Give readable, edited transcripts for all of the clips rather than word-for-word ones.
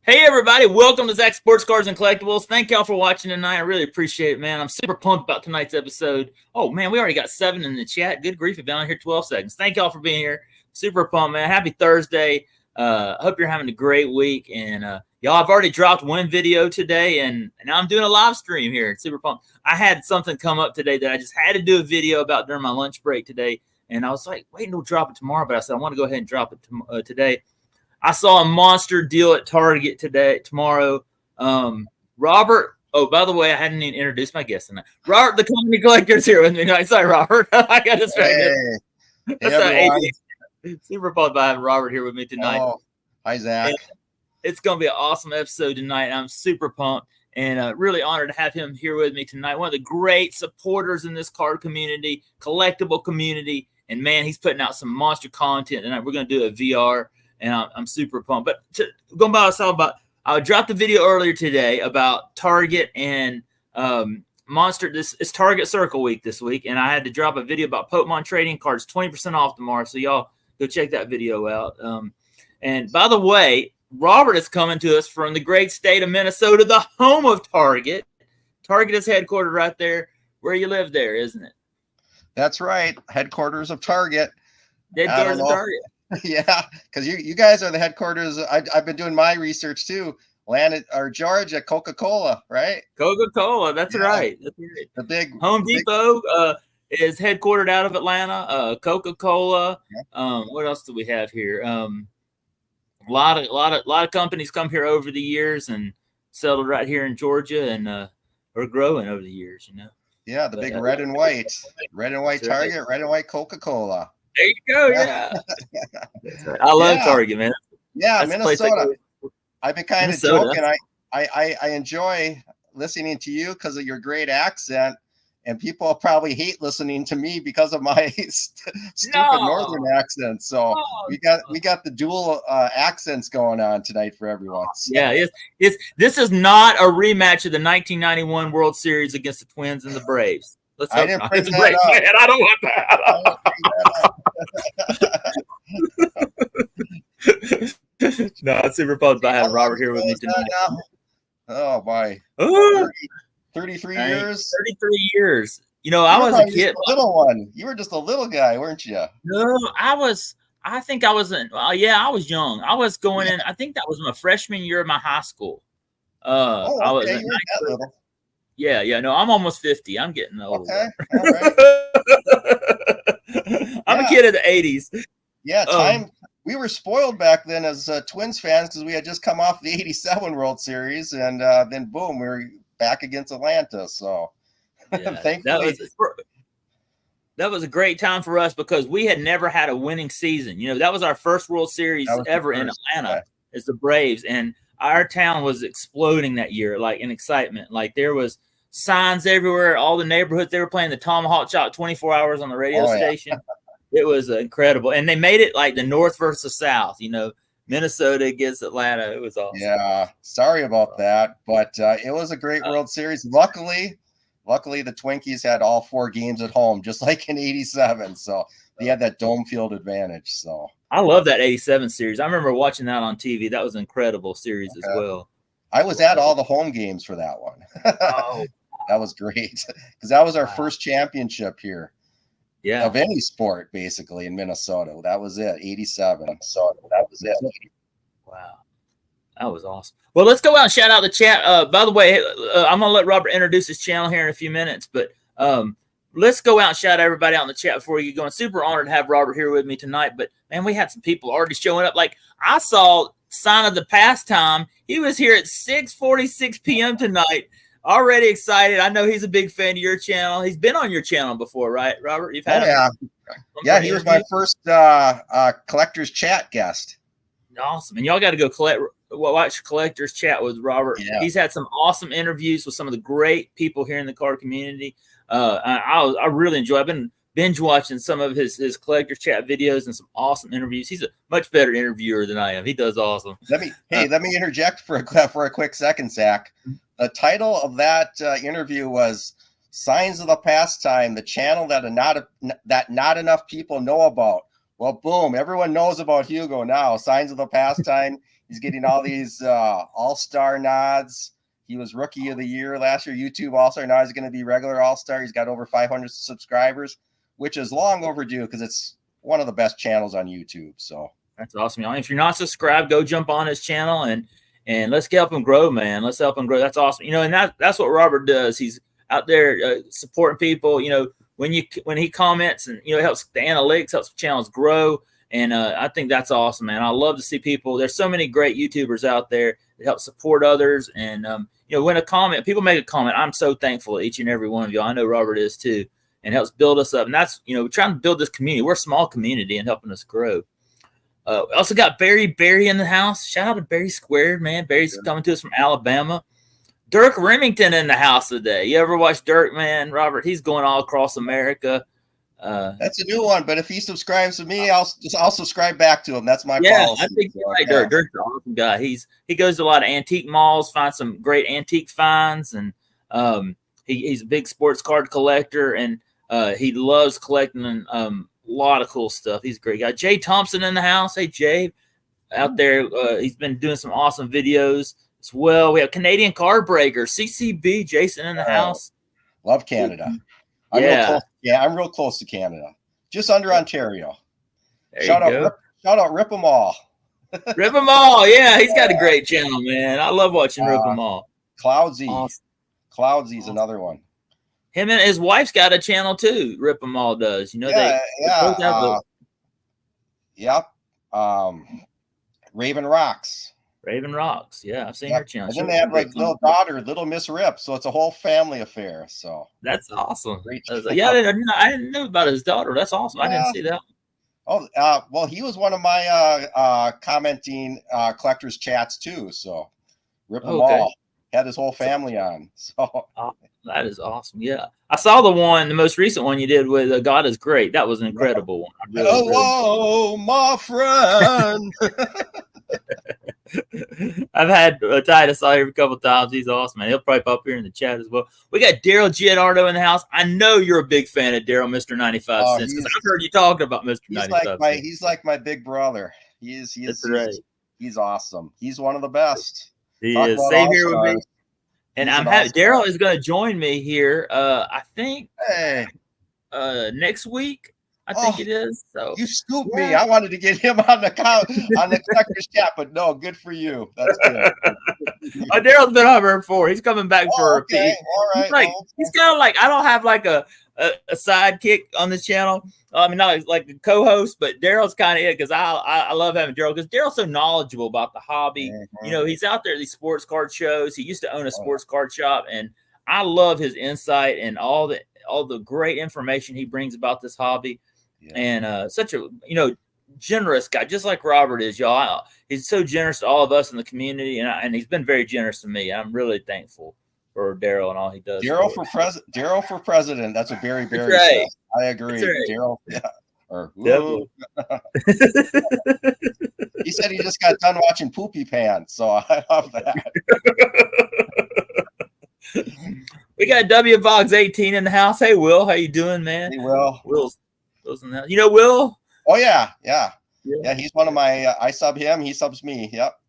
Hey, everybody. Welcome to Zach Sports Cars and Collectibles. Thank y'all for watching tonight. I really appreciate it, man. I'm super pumped about tonight's episode. Oh, man, we already got 7 in the chat. Good grief, we've been on here 12 seconds. Thank y'all for being here. Super pumped, man. Happy Thursday. I hope you're having a great week. And y'all, I've already dropped one video today, and now I'm doing a live stream here. Super pumped. I had something come up today that I just had to do a video about during my lunch break today. And I was like, wait, no, drop it tomorrow. But I said, I want to go ahead and drop it today. I saw a monster deal at Target tomorrow. Robert, oh, by the way, I hadn't even introduced my guest tonight. Robert, the company collector's here with me tonight. Sorry, Robert. I got distracted. Hey, everyone. Super pumped by having Robert here with me tonight. Oh, hi, Zach. And it's going to be an awesome episode tonight. I'm super pumped and really honored to have him here with me tonight. One of the great supporters in this card community, collectible community. And, man, he's putting out some monster content. And we're going to do a VR. And I'm super pumped. But going by what I dropped a video earlier today about Target and Monster. It's Target Circle Week this week. And I had to drop a video about Pokemon trading cards, 20% off tomorrow. So y'all go check that video out. And by the way, Robert is coming to us from the great state of Minnesota, the home of Target. Target is headquartered right there where you live there, isn't it? That's right. Headquarters of Target. Headquarters of Target. Yeah, because you guys are the headquarters. I've been doing my research too. Georgia, Coca-Cola, right? Coca-Cola, that's right. That's right. The big Home Depot is headquartered out of Atlanta. Coca-Cola. Yeah. What else do we have here? A lot of companies come here over the years and settled right here in Georgia, and we're growing over the years. Yeah, the big red and white Target, red and white Coca-Cola. There you go. Yeah. Right. I love Target, man. Yeah, that's Minnesota. I've been kind of joking. I enjoy listening to you because of your great accent, and people probably hate listening to me because of my stupid northern accent. So we got the dual accents going on tonight for everyone. So. Yeah, this is not a rematch of the 1991 World Series against the Twins and the Braves. I didn't bring that up. Man, I don't want that. No, I'm super pumped by having Robert here with me tonight. Oh, boy. 33 years? 33 years. I was a kid. A little one. You were just a little guy, weren't you? No, I was young. I was going in, I think that was my freshman year of my high school. I was you weren't that little. Yeah. No, I'm almost 50. I'm getting old. Okay. All right. I'm a kid of the 80s. Yeah, we were spoiled back then as Twins fans because we had just come off the 87 World Series, and then boom, we were back against Atlanta. So thankfully. That was a great time for us because we had never had a winning season. That was our first World Series ever in Atlanta as the Braves. And our town was exploding that year, like in excitement. Like there was signs everywhere, all the neighborhoods. They were playing the Tomahawk Chop 24 hours on the radio station. It was incredible. And they made it like the North versus South, Minnesota against Atlanta. It was awesome. Yeah. Sorry about that. But it was a great World Series. Luckily, the Twinkies had all 4 games at home, just like in 87. So they had that dome field advantage. So I love that 87 series. I remember watching that on TV. That was an incredible series as well. I was at all the home games for that one. That was great because that was our first championship here. Yeah. Of any sport, basically, in Minnesota. That was it, 87. So that was it. Wow. That was awesome. Well, let's go out and shout out the chat. By the way, I'm going to let Robert introduce his channel here in a few minutes, but let's go out and shout everybody out in the chat before you go. I'm super honored to have Robert here with me tonight, but, man, we had some people already showing up. Like, I saw Sign of the Pastime. He was here at 6:46 p.m. tonight. Already excited. I know he's a big fan of your channel. He's been on your channel before, right, Robert? You've had Yeah, he was my first Collector's Chat guest. Awesome. And y'all got to go watch Collector's Chat with Robert. Yeah. He's had some awesome interviews with some of the great people here in the card community. I really enjoy. I've been binge watching some of his Collector's Chat videos and some awesome interviews. He's a much better interviewer than I am. He does awesome. Let me interject for a quick second, Zach. The title of that interview was "Signs of the Pastime," the channel that not enough people know about. Well, boom. Everyone knows about Hugo now. Signs of the Pastime. He's getting all these all-star nods. He was Rookie of the Year last year, YouTube All-Star. Now he's going to be regular All-Star. He's got over 500 subscribers, which is long overdue because it's one of the best channels on YouTube. So that's awesome. If you're not subscribed, go jump on his channel and let's help him grow, man. Let's help him grow. That's awesome. And that's what Robert does. He's out there supporting people. When he comments and it helps the analytics, helps channels grow. And I think that's awesome, man. I love to see people. There's so many great YouTubers out there that help support others. And, when people make a comment, I'm so thankful to each and every one of you. I know Robert is too, and helps build us up. And that's, we're trying to build this community. We're a small community and helping us grow. Also got Barry in the house. Shout out to Barry Squared, man. Barry's coming to us from Alabama. Dirk Remington in the house today. You ever watch Dirk, man? Robert, he's going all across America. That's a new one, but if he subscribes to me, I'll subscribe back to him. That's my policy. I think you're right, Dirk. Dirk's an awesome guy. He goes to a lot of antique malls, finds some great antique finds, and he's a big sports card collector, and he loves collecting a lot of cool stuff. He's a great guy. Jay Thompson in the house. Hey, Jay, out there. He's been doing some awesome videos as well. We have Canadian Card Breaker, CCB, Jason in the house. Love Canada. I'm real close to Canada, just under Ontario. Shout out Rip 'em All. Rip 'em All, yeah, he's got a great channel, man. I love watching Rip 'em All. Cloudsy, awesome. Cloudsy's another one. Him and his wife's got a channel too. Rip 'em All does, they both have Raven Rocks. Raven Rocks, yeah, I've seen her channel. And then they have little daughter, Little Miss Rip, so it's a whole family affair. So that's awesome. I didn't know about his daughter. That's awesome. I didn't see that. Oh, well, he was one of my commenting collectors chats too. So Rip 'em All had his whole family on. So that is awesome. Yeah, I saw the most recent one you did with God is Great. That was an incredible one. Hello, my friend. I've had Titus out here a couple of times. He's awesome, man. He'll probably pop here in the chat as well. We got Daryl Gianardo in the house. I know you're a big fan of Daryl, Mr. 95 Cents, because I've heard you talking about Mr. 95 Cents. He's like my big brother. He's awesome. He's one of the best. He is. Same here with me. And I'm happy. Daryl is going to join me here. I think next week. I think it is. So you scooped me. I wanted to get him on the collector's chat, but no, good for you. That's good. Daryl's been on here before. He's coming back for a piece. All right. He's kind of like, I don't have like a sidekick on this channel. I mean, not like a co-host, but Daryl's kind of it because I love having Daryl because Daryl's so knowledgeable about the hobby. Mm-hmm. He's out there at these sports card shows. He used to own a sports card shop, and I love his insight and all the great information he brings about this hobby. Yeah. And such a generous guy, just like Robert is, y'all. He's so generous to all of us in the community, and he's been very generous to me. I'm really thankful for Daryl and all he does. Daryl for president. That's what Barry said. I agree. Daryl. Yeah. He said he just got done watching Poopy Pants, so I love that. We got WVogs 18 in the house. Hey, Will, how you doing, man? Hey, Will. Will's in the house. Will? Oh yeah. He's one of my. I sub him. He subs me. Yep.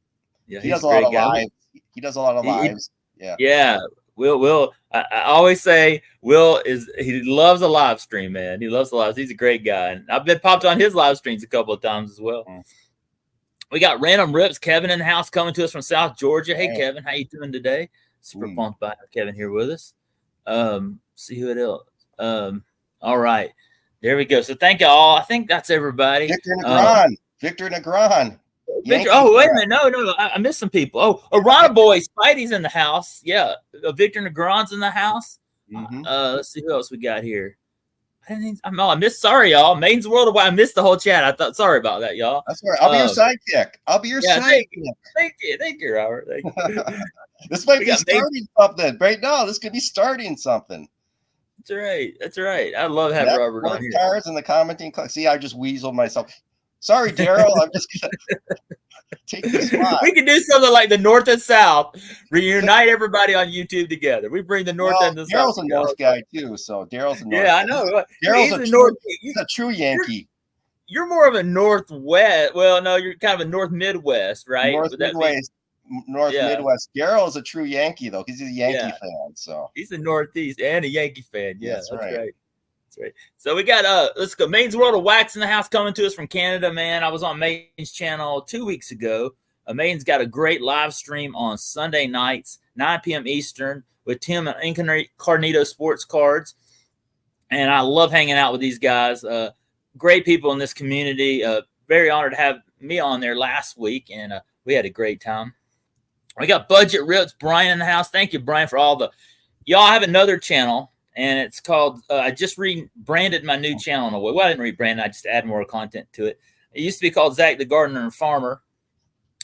Yeah, he does a lot of lives. He does a lot of lives. Yeah. Yeah. Will. I always say he loves a live stream, man. He loves the lives. He's a great guy, and I've been popped on his live streams a couple of times as well. We got Random Rips, Kevin in the house, coming to us from South Georgia. Hey, Kevin, how you doing today? Super pumped by have Kevin here with us. See who it is. All right. There we go. So thank you all. I think that's everybody. Victor Negron. Oh, wait a minute. No. I missed some people. Oh, Rana Boy. Spidey's in the house. Yeah. Victor Negron's in the house. Mm-hmm. Let's see who else we got here. I missed. Sorry, y'all. Maine's Worldwide. I missed the whole chat. Sorry about that, y'all. That's all right. I'll be your sidekick. Thank you, Robert. Thank you. This might be starting something right now. This could be starting something. That's right. I love having Robert on here. Cards in the commenting. See, I just weaseled myself. Sorry, Daryl. I'm just gonna take this spot. We can do something like the North and South. Reunite everybody on YouTube together. We bring the North and the South. Daryl's a North guy too, so Daryl's a North. Yeah, I know. He's a true Yankee. you're more of a northwest. Well, no, you're kind of a north midwest, right? North Midwest. Midwest. Daryl's a true Yankee though, because he's a Yankee fan. So he's a Northeast and a Yankee fan. Yeah, that's right. That's right. So we got let's go. Maine's World of Wax in the house, coming to us from Canada, man. I was on Maine's channel 2 weeks ago. Maine's got a great live stream on Sunday nights, 9 p.m. Eastern, with Tim and Incarnito Sports Cards. And I love hanging out with these guys. Great people in this community. Very honored to have me on there last week, and we had a great time. We got Budget Rips, Brian in the house. Thank you, Brian, for all the. Y'all have another channel, and it's called. I just rebranded my new channel in a way. Well, I didn't rebrand it. I just add more content to it. It used to be called Zach the Gardener and Farmer,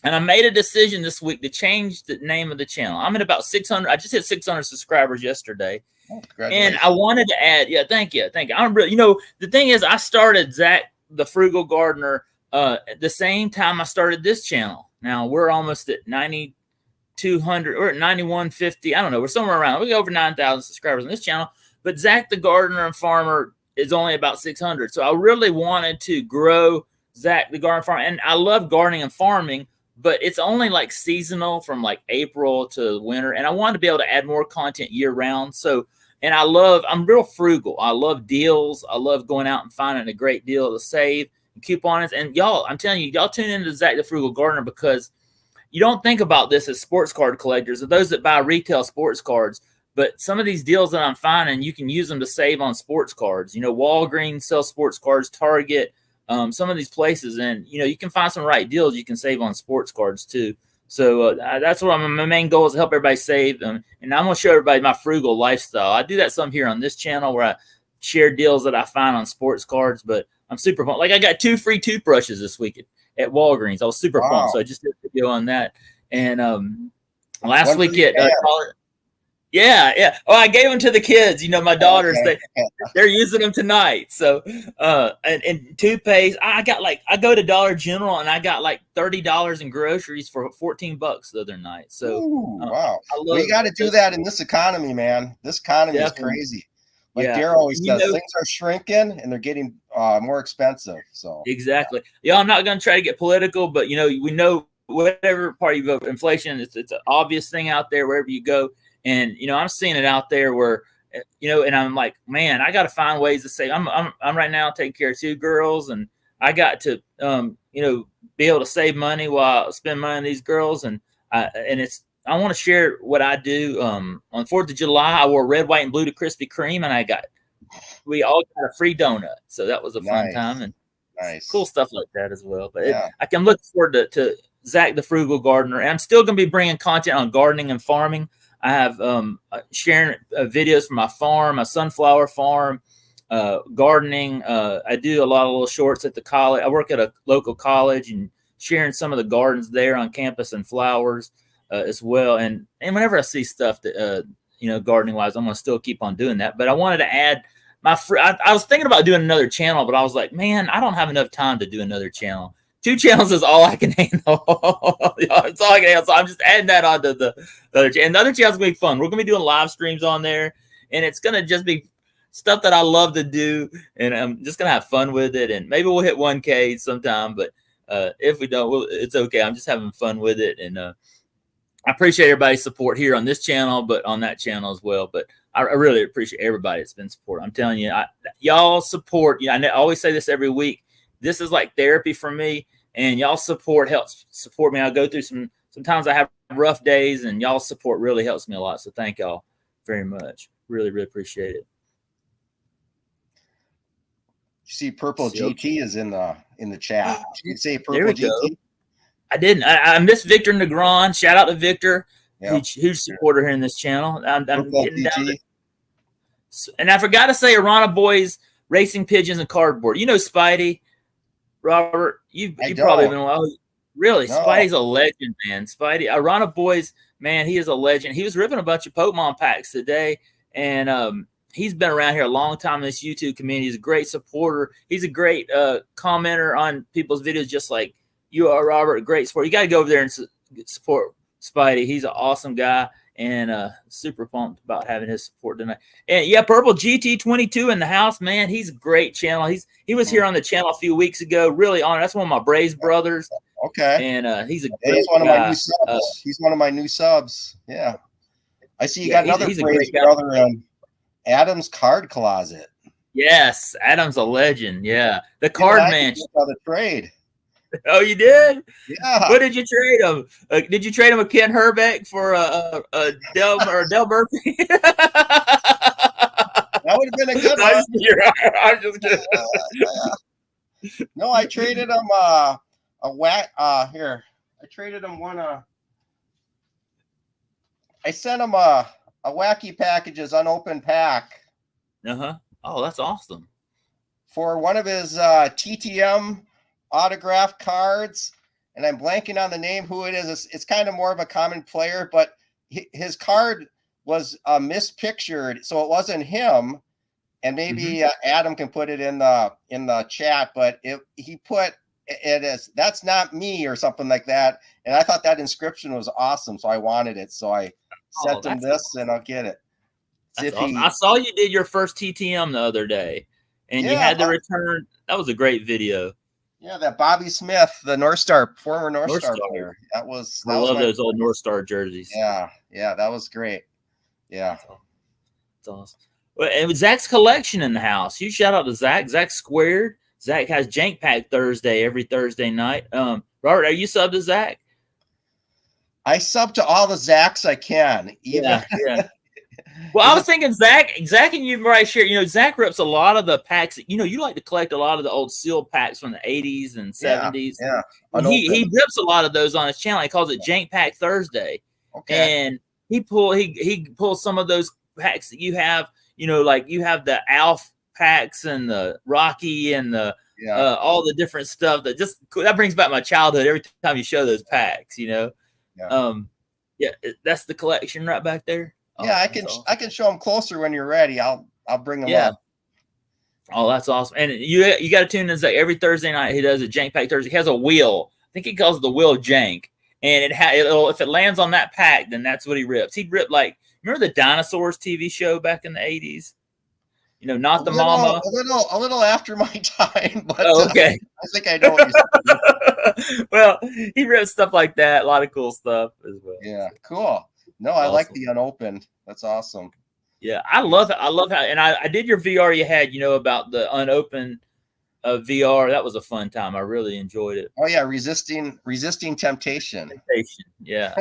and I made a decision this week to change the name of the channel. I'm at about 600. I just hit 600 subscribers yesterday. Oh, and I wanted to add, thank you. I'm really, the thing is, I started Zach the Frugal Gardener at the same time I started this channel. Now we're almost at 9,200 or at 9,150. I don't know. We're somewhere around. We got over 9,000 subscribers on this channel, but Zach the Gardener and Farmer is only about 600. So I really wanted to grow Zach the Gardener and Farmer, and I love gardening and farming, but it's only like seasonal from like April to winter, and I wanted to be able to add more content year round. So. And I'm real frugal. I love deals. I love going out and finding a great deal to save and coupons. And y'all, I'm telling you, y'all tune into Zach the Frugal Gardener, because you don't think about this as sports card collectors or those that buy retail sports cards. But some of these deals that I'm finding, you can use them to save on sports cards. Walgreens sells sports cards, Target, some of these places. And, you can find some right deals you can save on sports cards too. So that's what my main goal is, to help everybody save. And I'm going to show everybody my frugal lifestyle. I do that some here on this channel where I share deals that I find on sports cards, but I'm super pumped. Like I got 2 free toothbrushes this week at Walgreens. I was super pumped. So I just did a video on that. And last week at yeah. Oh, I gave them to the kids. My daughters, they're using them tonight. So, and toothpaste, I go to Dollar General and I got like $30 in groceries for $14 the other night. So, wow. We got to do that in this economy, man. This economy is crazy. Like Darryl always says, things are shrinking and they're getting more expensive. So exactly. Yeah, I'm not going to try to get political, but we know whatever party you vote, inflation, it's an obvious thing out there wherever you go. And, I'm seeing it out there where, and I'm like, man, I got to find ways to save. I'm right now taking care of 2 girls, and I got to, be able to save money while I spend money on these girls. And I want to share what I do. On 4th of July, I wore red, white, and blue to Krispy Kreme, and we all got a free donut. So that was a fun time, and cool stuff like that as well. But I can look forward to Zach the Frugal Gardener. And I'm still going to be bringing content on gardening and farming. I have sharing videos from my farm, my sunflower farm, gardening. I do a lot of little shorts at the college. I work at a local college and sharing some of the gardens there on campus and flowers as well. And whenever I see stuff that, gardening wise, I'm going to still keep on doing that. But I wanted to add I was thinking about doing another channel, but I was like, man, I don't have enough time to do another channel. 2 channels is all I can handle. It's all I can handle. So I'm just adding that onto the other channel. And the other channel's going to be fun. We're going to be doing live streams on there, and it's going to just be stuff that I love to do, and I'm just going to have fun with it. And maybe we'll hit 1K sometime, but if we don't, it's okay. I'm just having fun with it. And I appreciate everybody's support here on this channel, but on that channel as well. But I really appreciate everybody that's been support. I'm telling you, y'all support. I always say this every week. This is like therapy for me. And y'all support helps support me. I go through sometimes I have rough days, and y'all support really helps me a lot. So thank y'all very much. Really, really appreciate it. You see Purple GT is in the chat. Did you say Purple GT? Go. I didn't. I missed Victor Negron. Shout out to Victor. Huge supporter here in this channel. I'm getting down to, and I forgot to say Arana Boys Racing Pigeons and Cardboard. Spidey. Robert, you probably been really. No. Spidey's a legend, man. Spidey, Arana Boys, man, he is a legend. He was ripping a bunch of Pokemon packs today, and he's been around here a long time in this YouTube community. He's a great supporter. He's a great commenter on people's videos, just like you are, Robert. A great support. You got to go over there and support Spidey. He's an awesome guy, and super pumped about having his support tonight. And yeah, Purple GT22 in the house, man. He's a great channel. He was here on the channel a few weeks ago. Really honored. That's one of my Braves brothers. Okay. And he's a great he's one guy. of my new subs. He's one of my new subs. Yeah. I see you got another he's Braves brother in Adam's Card Closet. Yes, Adam's a legend. Yeah, the Card Man. The trade. Oh, you did? Yeah. What did you trade him? Did you trade him a Ken Herbeck for a Del Murphy? That would have been a good one. I'm just kidding. No, I traded him here. I traded him one. I sent him a Wacky Packages unopened pack. Oh, that's awesome. For one of his TTM autograph cards, and I'm blanking on the name who it is. It's kind of more of a common player, but his card was mispictured, so it wasn't him. And maybe Adam can put it in the chat, but he put it as "that's not me" or something like that. And I thought that inscription was awesome, so I wanted it. So I sent him this, and I'll get it. Awesome. I saw you did your first TTM the other day, and you had the return. That was a great video. Yeah, that Bobby Smith, the former North Star player. I love those old North Star jerseys. Yeah, that was great. Yeah, that's awesome. Well, and with Zach's collection in the house, you shout out to Zach. Zach Squared. Zach has Jank Pack Thursday every Thursday night. Robert, are you subbed to Zach? I sub to all the Zachs I can. Yeah. Well, I was thinking Zach and you right share. Zach rips a lot of the packs. You like to collect a lot of the old sealed packs from the 80s and 70s. Yeah. He rips a lot of those on his channel. He calls it Jank Pack Thursday. Okay. And he pulls some of those packs that you have. Like you have the Alf packs and the Rocky and the all the different stuff that brings back my childhood every time you show those packs. That's the collection right back there. Yeah, I can show them closer when you're ready. I'll bring them up. Oh, that's awesome. And you got to tune in. Like every Thursday night he does a Jank Pack Thursday. He has a wheel. I think he calls it the wheel Jank. And if it lands on that pack, then that's what he rips. He'd rip remember the Dinosaurs TV show back in the 80s? Not the mama. A little after my time, but okay. I think I know what you're saying. Well, he rips stuff like that. A lot of cool stuff as well. Yeah, cool. No, I like the unopened. That's awesome. Yeah, I love it. I love how, and I did your VR you had, about the unopened VR. That was a fun time. I really enjoyed it. Oh yeah, resisting temptation. Yeah.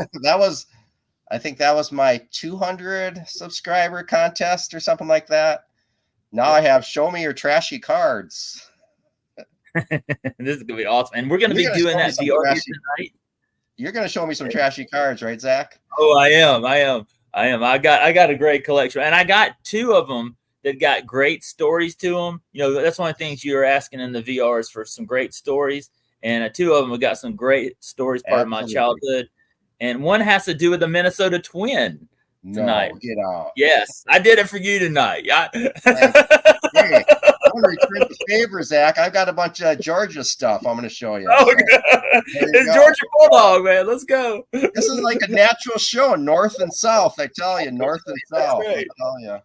I think that was my 200 subscriber contest or something like that. Now I have show me your trashy cards. This is gonna be awesome, and we're gonna be doing that VR tonight. You're gonna show me some trashy cards, right, Zach? Oh, I am. I got a great collection, and I got 2 of them that got great stories to them. That's one of the things you were asking in the VRs for some great stories, and 2 of them have got some great stories, part of my childhood, and one has to do with the Minnesota Twin. Tonight. No, get out. Yes, I did it for you tonight. Hey, I'm gonna return the favor, Zach. I've got a bunch of Georgia stuff I'm gonna show you. Oh, it's Georgia Bulldog, man. Let's go. This is like a natural show, north and south. I tell you, north and south. I tell you.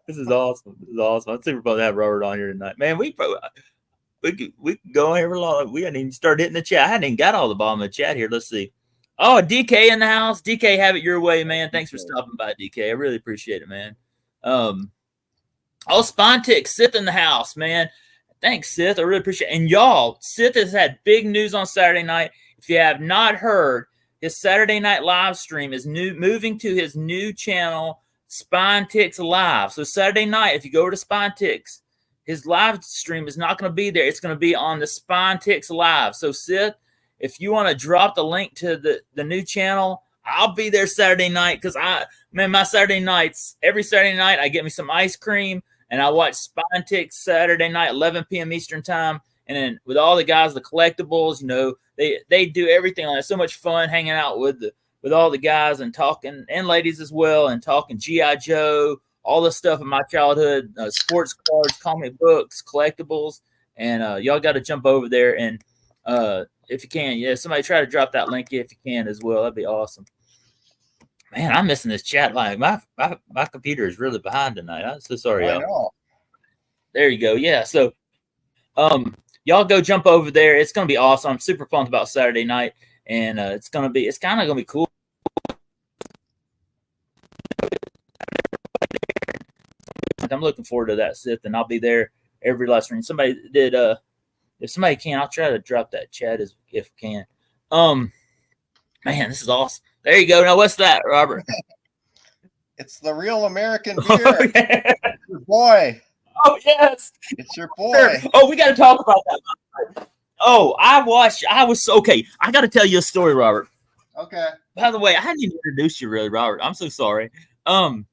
This is awesome. I'm super pumped to have Robert on here tonight, man. We could go on here for long. We hadn't even started hitting the chat. I hadn't even got all the bottom of the chat here. Let's see. Oh, DK in the house. DK, have it your way, man. Thanks for stopping by, DK. I really appreciate it, man. Spontic, Sith in the house, man. Thanks, Sith. I really appreciate it. And y'all, Sith has had big news on Saturday night. If you have not heard, his Saturday night live stream is moving to his new channel, Spontic's Live. So Saturday night, if you go over to Spontic's, his live stream is not going to be there. It's going to be on the Spontic's Live. So Sith, if you want to drop the link to the new channel, I'll be there Saturday night because my Saturday nights, every Saturday night, I get me some ice cream and I watch Spontic Saturday night, 11 p.m. Eastern time. And then with all the guys, the collectibles, they do everything on it. It's so much fun hanging out with all the guys and talking, and ladies as well, and talking G.I. Joe, all the stuff in my childhood, sports cards, comic books, collectibles. And y'all got to jump over there and if you can, somebody try to drop that link if you can as well. That'd be awesome. Man, I'm missing this chat line. My computer is really behind tonight. I'm so sorry, I y'all. know. There you go. Yeah. So, y'all go jump over there. It's gonna be awesome. I'm super pumped about Saturday night, and it's kind of gonna be cool. I'm looking forward to that, Sith, and I'll be there every last stream. Somebody did. If somebody can, I'll try to drop that chat if we can. Man, this is awesome. There you go. Now, what's that, Robert? It's the Real American Beer. Oh, yeah. It's your boy. Oh, yes. It's your boy. Oh, we got to talk about that. Oh, I was okay. I got to tell you a story, Robert. Okay. By the way, I hadn't even introduced you, really, Robert. I'm so sorry. I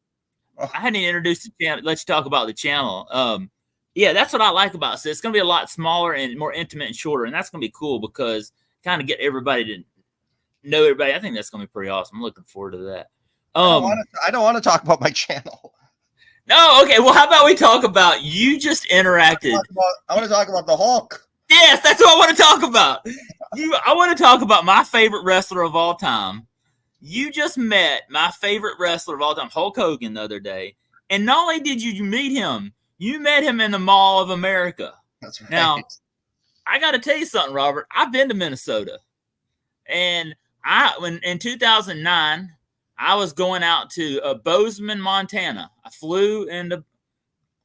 hadn't even introduced the channel. Let's talk about the channel. Yeah, that's what I like about it. It's going to be a lot smaller and more intimate and shorter, and that's going to be cool because kind of get everybody to know everybody. I think that's going to be pretty awesome. I'm looking forward to that. I don't want to talk about my channel. No, okay. Well, how about we talk about you just interacted? I want to talk about the Hulk. Yes, that's what I want to talk about. I want to talk about my favorite wrestler of all time. You just met my favorite wrestler of all time, Hulk Hogan, the other day. And not only did you meet him, you met him in the Mall of America. That's right. Now, I got to tell you something, Robert. I've been to Minnesota. And in 2009, I was going out to Bozeman, Montana. I flew into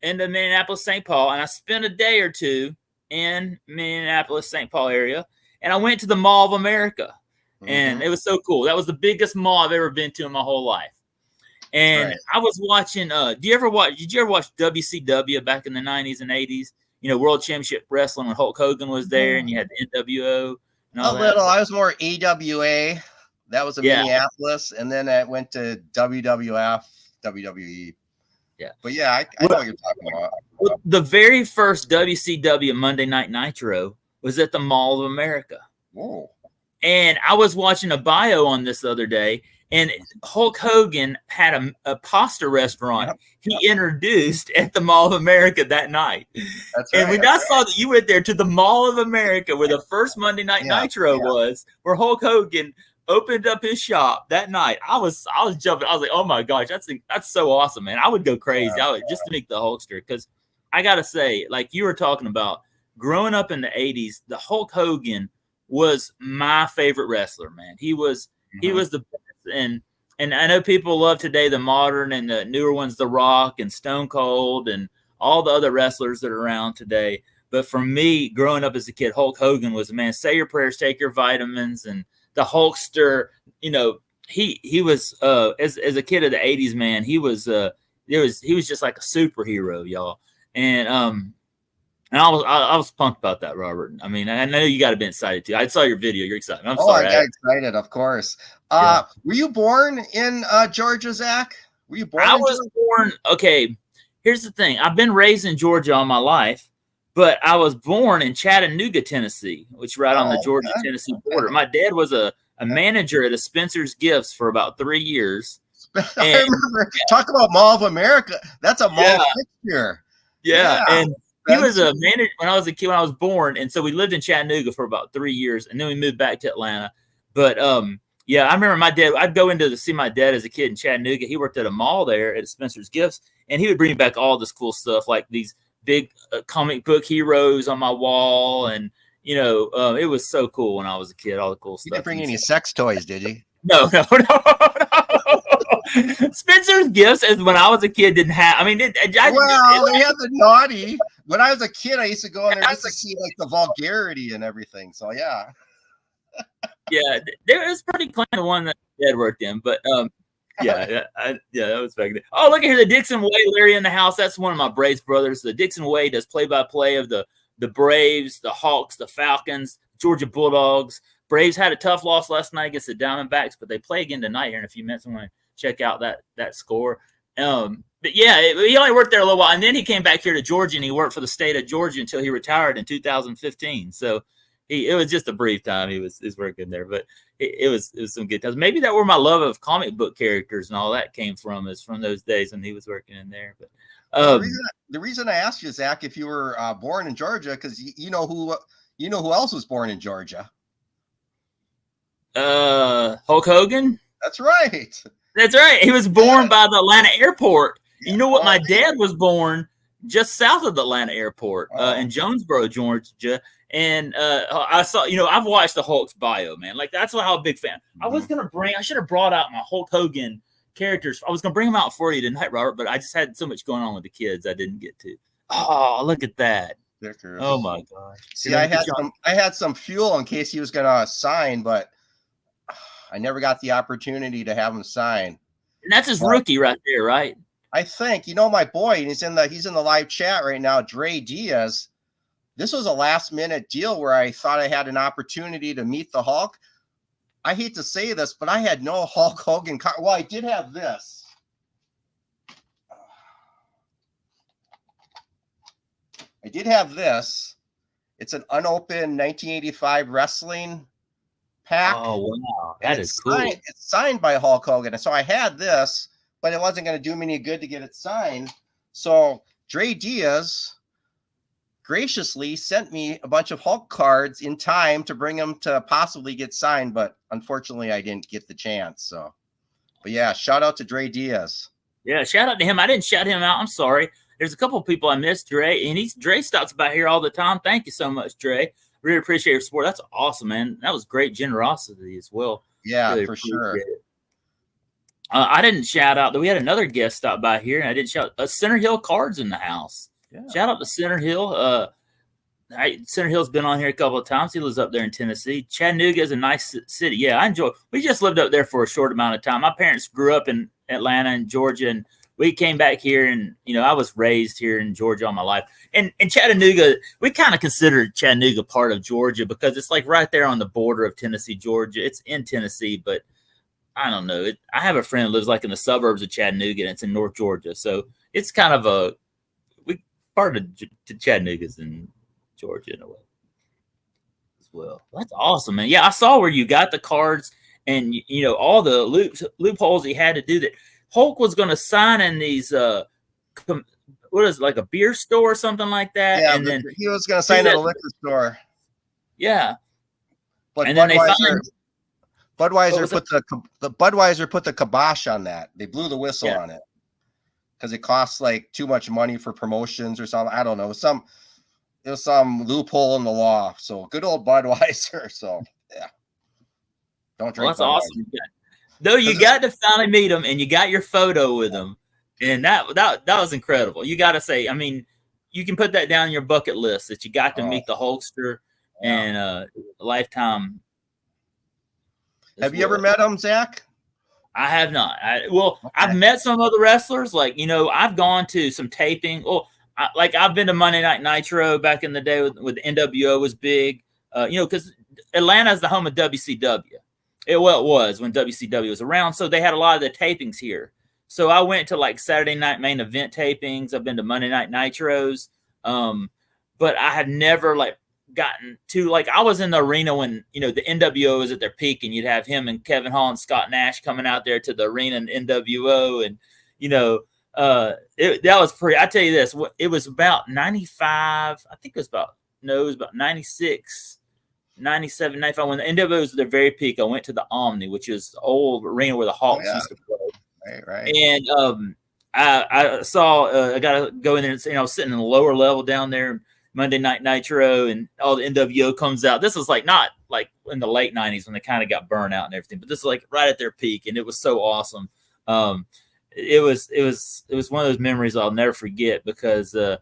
Minneapolis, St. Paul, and I spent a day or two in Minneapolis, St. Paul area. And I went to the Mall of America. And it was so cool. That was the biggest mall I've ever been to in my whole life. And right. I was watching. Did you ever watch WCW back in the 90s and 80s? You know, World Championship Wrestling when Hulk Hogan was there, and you had the NWO. And all that. I was more AWA. That was in Minneapolis, and then I went to WWF, WWE. Yeah, but yeah, I know what you're talking about. Well, the very first WCW Monday Night Nitro was at the Mall of America. Whoa. And I was watching a bio on this the other day, and Hulk Hogan had a pasta restaurant he introduced at the Mall of America that night. That's right. And when I saw that you went there to the Mall of America where the first Monday Night Nitro was, where Hulk Hogan opened up his shop that night, I was jumping. I was like, oh my gosh, that's so awesome, man. I would go crazy. Just to meet the Hulkster, because I got to say, like you were talking about, growing up in the 80s, the Hulk Hogan was my favorite wrestler, man. He was the best. And I know people love today the modern and the newer ones, The Rock and Stone Cold and all the other wrestlers that are around today. But for me, growing up as a kid, Hulk Hogan was, man, say your prayers, take your vitamins, and the Hulkster. You know, he was as a kid of the 80s, man, he was just like a superhero, y'all. And I was pumped about that, Robert. I mean, I know you got to be excited too. I saw your video. You're excited. I'm sorry. I got excited, of course. Were you born in Georgia, Zach? Were you born? I was born. Okay, here's the thing. I've been raised in Georgia all my life, but I was born in Chattanooga, Tennessee, which is right on the Georgia-Tennessee border. My dad was a manager at a Spencer's Gifts for about 3 years. I remember. Talk about Mall of America. That's a mall fixture. Yeah, and he was a manager when I was a kid, when I was born. And so we lived in Chattanooga for about 3 years, and then we moved back to Atlanta. But I remember my dad, I'd go to see my dad as a kid in Chattanooga. He worked at a mall there at Spencer's Gifts, and he would bring back all this cool stuff, like these big comic book heroes on my wall. And, it was so cool when I was a kid, all the cool stuff. You didn't bring any sex toys, did you? No. Spencer's Gifts, as when I was a kid, didn't have. I mean, they had the naughty. When I was a kid, I used to go in there just to see like the vulgarity and everything. So yeah, there was pretty clean the one that Dad worked in, but that was back then. Oh, look at here, the Dixon Way, Larry in the house. That's one of my Braves brothers. The Dixon Way does play-by-play of the Braves, the Hawks, the Falcons, Georgia Bulldogs. Braves had a tough loss last night against the Diamondbacks, but they play again tonight here in a few minutes. I'm going to check out that score. But he only worked there a little while, and then he came back here to Georgia, and he worked for the state of Georgia until he retired in 2015. So it was just a brief time he was working there, but it was some good times. Maybe that where my love of comic book characters and all that came from, is from those days when he was working in there. But the reason I asked you, Zach, if you were born in Georgia, because you know who else was born in Georgia? Hulk Hogan. That's right. That's right. He was born by the Atlanta airport. Yeah. You know what? My dad was born just south of the Atlanta airport in Jonesboro, Georgia. And I saw, I've watched the Hulk's bio, man. Like, that's how a big fan. I should have brought out my Hulk Hogan characters. I was going to bring them out for you tonight, Robert, but I just had so much going on with the kids I didn't get to. Oh, look at that. Stickers. Oh my gosh. See, I had some fuel in case he was going to sign, but I never got the opportunity to have him sign. And that's his rookie right there, right? I think, my boy, and he's in the live chat right now, Dre Diaz. This was a last minute deal where I thought I had an opportunity to meet the Hulk. I hate to say this, but I had no Hulk Hogan card. Well, I did have this. It's an unopened 1985 wrestling pack. Oh, wow. That is cool. It's signed by Hulk Hogan. And so I had this, but it wasn't going to do me any good to get it signed. So Dre Diaz graciously sent me a bunch of Hulk cards in time to bring them to possibly get signed, but unfortunately I didn't get the chance. So, but yeah, shout out to Dre Diaz. Yeah, shout out to him. I didn't shout him out. I'm sorry. There's a couple of people I missed, Dre, and Dre stops by here all the time. Thank you so much, Dre. Really appreciate your support. That's awesome, man. That was great generosity as well. Yeah, really for sure. I didn't shout out that we had another guest stop by here, and I didn't shout Center Hill Cards in the house. Yeah. Shout out to Center Hill. Center Hill's been on here a couple of times. He lives up there in Tennessee. Chattanooga is a nice city. Yeah, I enjoy. We just lived up there for a short amount of time. My parents grew up in Atlanta and Georgia, and we came back here. And I was raised here in Georgia all my life. And Chattanooga, we kind of consider Chattanooga part of Georgia because it's like right there on the border of Tennessee, Georgia. It's in Tennessee, but I don't know. I have a friend who lives like in the suburbs of Chattanooga, and it's in North Georgia, so it's kind of part of Chattanooga's in Georgia in a way as well. That's awesome, man. Yeah, I saw where you got the cards and all the loopholes he had to do that. Hulk was going to sign in these what is it, like a beer store or something like that? Yeah, and then he was going to sign at a liquor store. Yeah, but and Budweiser put the kibosh on that. They blew the whistle on it because it costs like too much money for promotions or something. I don't know. It was some loophole in the law. So good old Budweiser. So yeah, don't drink. That's awesome. Though you got to finally meet him and you got your photo with him, and that was incredible. You got to say, I mean, you can put that down on your bucket list that you got to meet the Hulkster and a lifetime. Have you ever met him, Zach? I have not. I've met some other wrestlers. Like, I've gone to some taping. Well, I've been to Monday Night Nitro back in the day with NWO was big. Because Atlanta is the home of WCW. It was when WCW was around. So they had a lot of the tapings here. So I went to like Saturday night main event tapings. I've been to Monday Night Nitros. But I had never gotten to I was in the arena when the NWO was at their peak, and you'd have him and Kevin Hall and Scott Nash coming out there to the arena in NWO, and that was pretty. I tell you this, it was about 95. I think it was about 96, 97, 95 when the NWO was at their very peak. I went to the Omni, which is the old arena where the Hawks used to play. Right. And I saw I got to go in there and I was sitting in the lower level down there. Monday Night Nitro and all the NWO comes out. This was not in the late 90s when they kind of got burnt out and everything, but this is right at their peak, and it was so awesome. It was one of those memories I'll never forget because it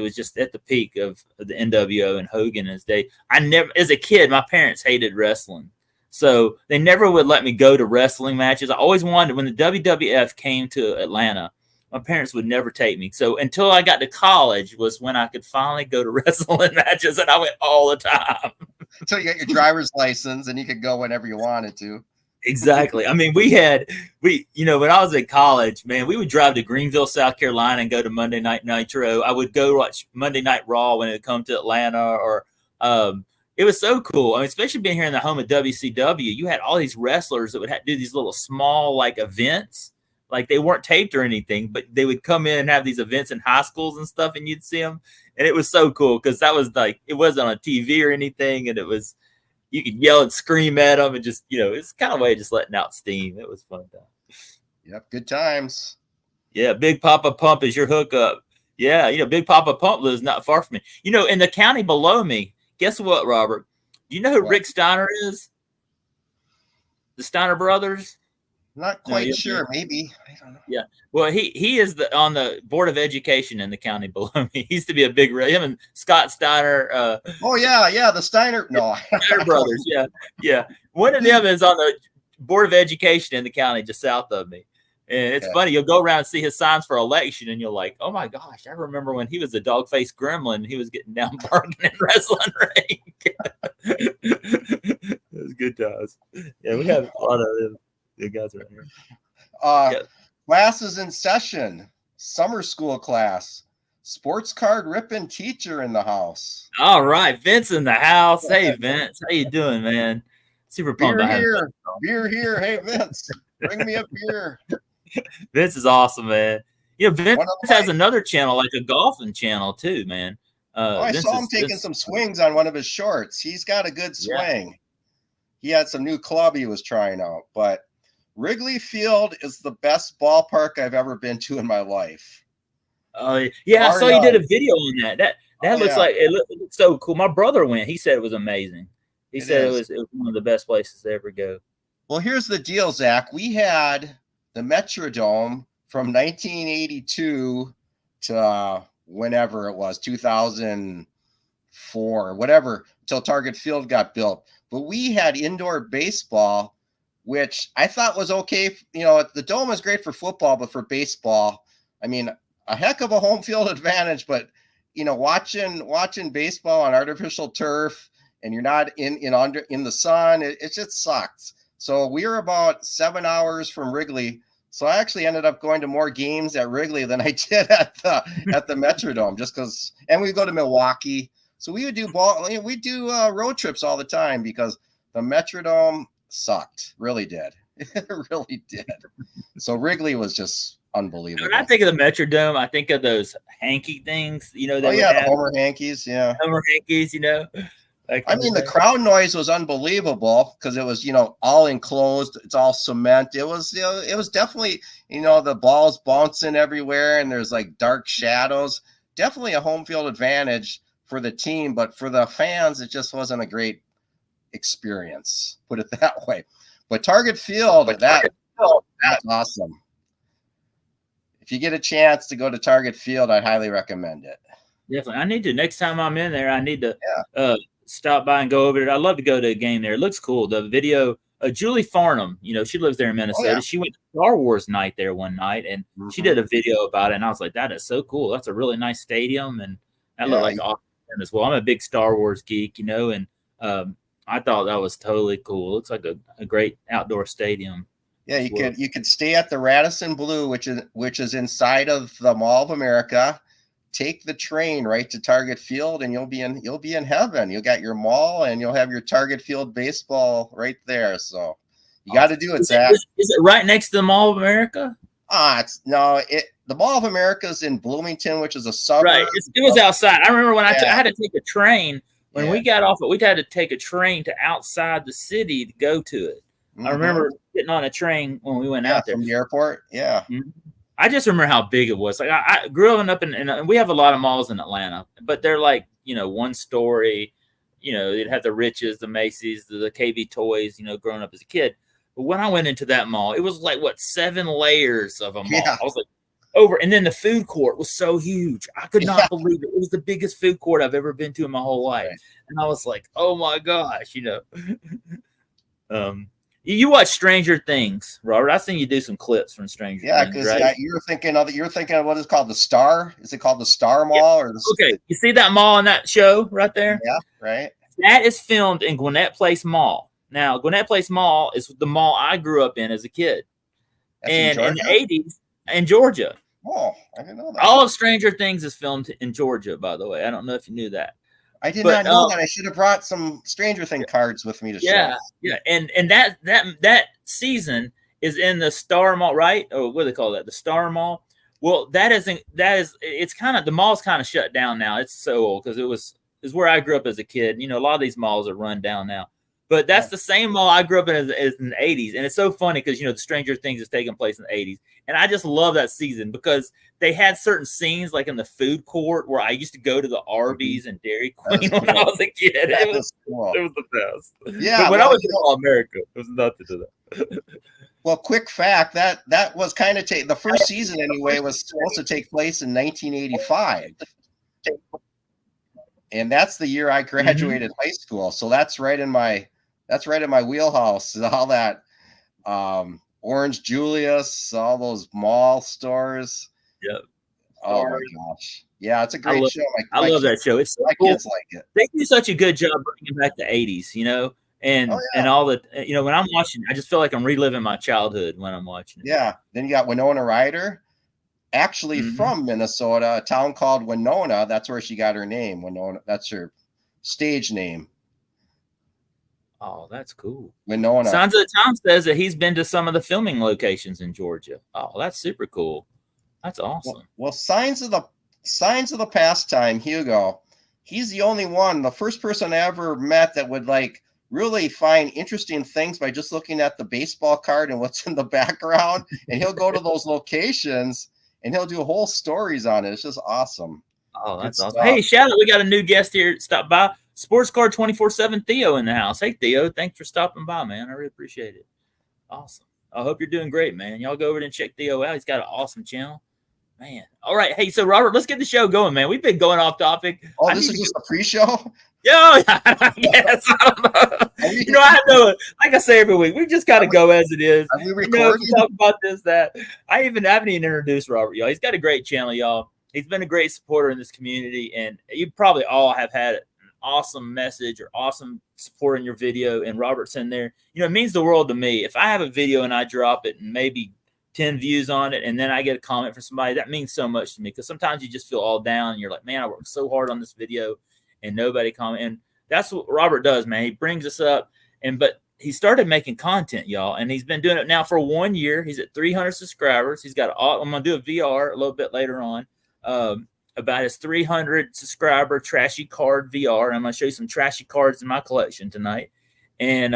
was just at the peak of the NWO and Hogan in his day. As a kid, my parents hated wrestling, so they never would let me go to wrestling matches. I always wanted, when the WWF came to Atlanta, my parents would never take me. So until I got to college was when I could finally go to wrestling matches, and I went all the time. Until you got your driver's license and you could go whenever you wanted to. Exactly. I mean, when I was in college, man, we would drive to Greenville, South Carolina and go to Monday Night Nitro. I would go watch Monday Night Raw when it would come to Atlanta, or it was so cool. I mean, especially being here in the home of WCW, you had all these wrestlers that would do these little small events. They weren't taped or anything, but they would come in and have these events in high schools and stuff, and you'd see them. And it was so cool because that was it wasn't on TV or anything. And it was, you could yell and scream at them and just, it's kind of a way of just letting out steam. It was fun. Yep, good times. Yeah, Big Papa Pump is your hookup. Yeah, Big Papa Pump lives not far from me. In the county below me, guess what, Robert? Do you know who Rick Steiner is? The Steiner brothers? Not quite sure. Maybe. I don't know. Yeah. Well, he is on the board of education in the county below me. He used to be a big him and Scott Steiner. Oh yeah, the Steiner. No, Steiner brothers. Yeah. One of them is on the board of education in the county just south of me. And it's funny. You'll go around and see his signs for election, and you're like, "Oh my gosh! I remember when he was a dog-faced gremlin. He was getting down barking and wrestling ring." It was good times. Yeah, we have a lot of them. Good guys around here. Classes in session. Summer school class. Sports card ripping teacher in the house. All right, Vince in the house. Hey, Vince, how you doing, man? Super pumped. Beer here. Hey, Vince, bring me a beer. Vince is awesome, man. Vince has another channel, like a golfing channel too, man. I saw him taking some swings on one of his shorts. He's got a good swing. Yeah. He had some new club he was trying out, but Wrigley Field is the best ballpark I've ever been to in my life. Yeah, I saw you did a video on that. That looks like it looks so cool. My brother went. He said it was amazing. He said it was one of the best places to ever go. Well, here's the deal, Zach. We had the Metrodome from 1982 to whenever it was, 2004, whatever, until Target Field got built. But we had indoor baseball, which I thought was okay. The Dome is great for football, but for baseball, I mean, a heck of a home field advantage. But watching baseball on artificial turf, and you're not in the sun, it just sucks. So we were about 7 hours from Wrigley. So I actually ended up going to more games at Wrigley than I did at the Metrodome, just because. And we go to Milwaukee, so we would do road trips all the time because the Metrodome sucked. Really did. It really did. So Wrigley was just unbelievable. When I think of the Metrodome, I think of those hanky things. The Homer Hankies. Yeah, Homer Hankies. I mean, the crowd noise was unbelievable because it was, all enclosed. It's all cement. It was definitely, the balls bouncing everywhere and there's like dark shadows. Definitely a home field advantage for the team, but for the fans, it just wasn't a great experience. Put it that way. But Target Field, that's awesome. If you get a chance to go to Target Field, I highly recommend it. Definitely, I need to. Next time I'm in there, I need to. Stop by and go over there. I'd love to go to a game there. It looks cool. The video, Julie Farnham, she lives there in Minnesota. Oh, yeah. She went to Star Wars night there one night, and she did a video about it. And I was like, that is so cool. That's a really nice stadium, and that looked like awesome as well. I'm a big Star Wars geek, and I thought that was totally cool. It looks like a great outdoor stadium. Yeah, you could stay at the Radisson Blu, which is inside of the Mall of America. Take the train right to Target Field, and you'll be in heaven. You got your mall, and you'll have your Target Field baseball right there. So you got to do it, Zach. Is it right next to the Mall of America? The Mall of America is in Bloomington, which is a suburb. Right, it was outside. I remember when I had to take a train. When we got off it, we had to take a train to outside the city to go to it. I remember getting on a train when we went out there from the airport. Yeah. Mm-hmm. I just remember how big it was. Like I grew up and we have a lot of malls in Atlanta, but they're like, one story, they'd have the Riches, the Macy's, the KB Toys, growing up as a kid. But when I went into that mall, it was like 7 layers of a mall. Yeah. I was like and then the food court was so huge. I could not believe it. It was the biggest food court I've ever been to in my whole life. Right. And I was like, oh my gosh, You watch Stranger Things, Robert. I've seen you do some clips from Stranger Things. Yeah, because you're thinking of what is called the Star. Is it called the Star Mall or the? Okay, you see that mall in that show right there? Yeah, right. That is filmed in Gwinnett Place Mall. Now, Gwinnett Place Mall is the mall I grew up in as a kid, and in the '80s in Georgia. Oh, I didn't know that. All of Stranger Things is filmed in Georgia, by the way. I don't know if you knew that. I did not know that. I should have brought some Stranger Things cards with me to show. Yeah, and that season is in the Star Mall, right? Or what do they call that? The Star Mall. Well, it's kind of, the mall's kind of shut down now. It's so old because it's where I grew up as a kid. A lot of these malls are run down now. But that's the same mall I grew up in as in the 80s. And it's so funny because, the Stranger Things is taking place in the 80s. And I just love that season because they had certain scenes like in the food court where I used to go to the Arby's and Dairy Queen when I was a kid. It was the best. Yeah. But when I was in All America, it was nothing to that. Well, quick fact, that was kind of the first season anyway was supposed to take place in 1985. And that's the year I graduated high school. So that's right in my wheelhouse. All that Orange Julius, all those mall stores. Yep. Oh my gosh. Yeah, it's a great show. I love that show. It's so my cool. Kids like it. They do such a good job bringing back the 80s, and all the, when I'm watching, I just feel like I'm reliving my childhood when I'm watching it. Yeah. Then you got Winona Ryder, actually from Minnesota, a town called Winona. That's where she got her name. Winona. That's her stage name. Oh, that's cool. Winona. Signs of the Time says that he's been to some of the filming locations in Georgia. Oh, that's super cool. That's awesome. Well, Signs of the Pastime, Hugo. He's the only one, the first person I ever met that would really find interesting things by just looking at the baseball card and what's in the background. And he'll go to those locations and he'll do whole stories on it. It's just awesome. Oh, that's awesome. Hey, shout out. We got a new guest here. Stop by. Sports Card 24/7 Theo in the house. Hey, Theo. Thanks for stopping by, man. I really appreciate it. Awesome. I hope you're doing great, man. Y'all go over there and check Theo out. He's got an awesome channel. Man. All right. Hey, so Robert, let's get the show going, man. We've been going off topic. Oh, this is just a pre-show? Yeah, I guess. I don't know. I know, like I say every week, we just got to go as it is. Are we recording? We talk about this, that. I haven't even introduced Robert, y'all. He's got a great channel, y'all. He's been a great supporter in this community, and you probably all have had an awesome message or awesome support in your video, and Robert's in there. It means the world to me. If I have a video and I drop it and maybe 10 views on it, and then I get a comment from somebody, that means so much to me, because sometimes you just feel all down and you're like, man, I worked so hard on this video and nobody comment. And that's what Robert does, man. He brings us up, but he started making content, y'all, and he's been doing it now for 1 year. He's at 300 subscribers. He's got I'm gonna do a VR a little bit later on about his 300 subscriber Trashy card VR. I'm gonna show you some Trashy cards in my collection tonight. And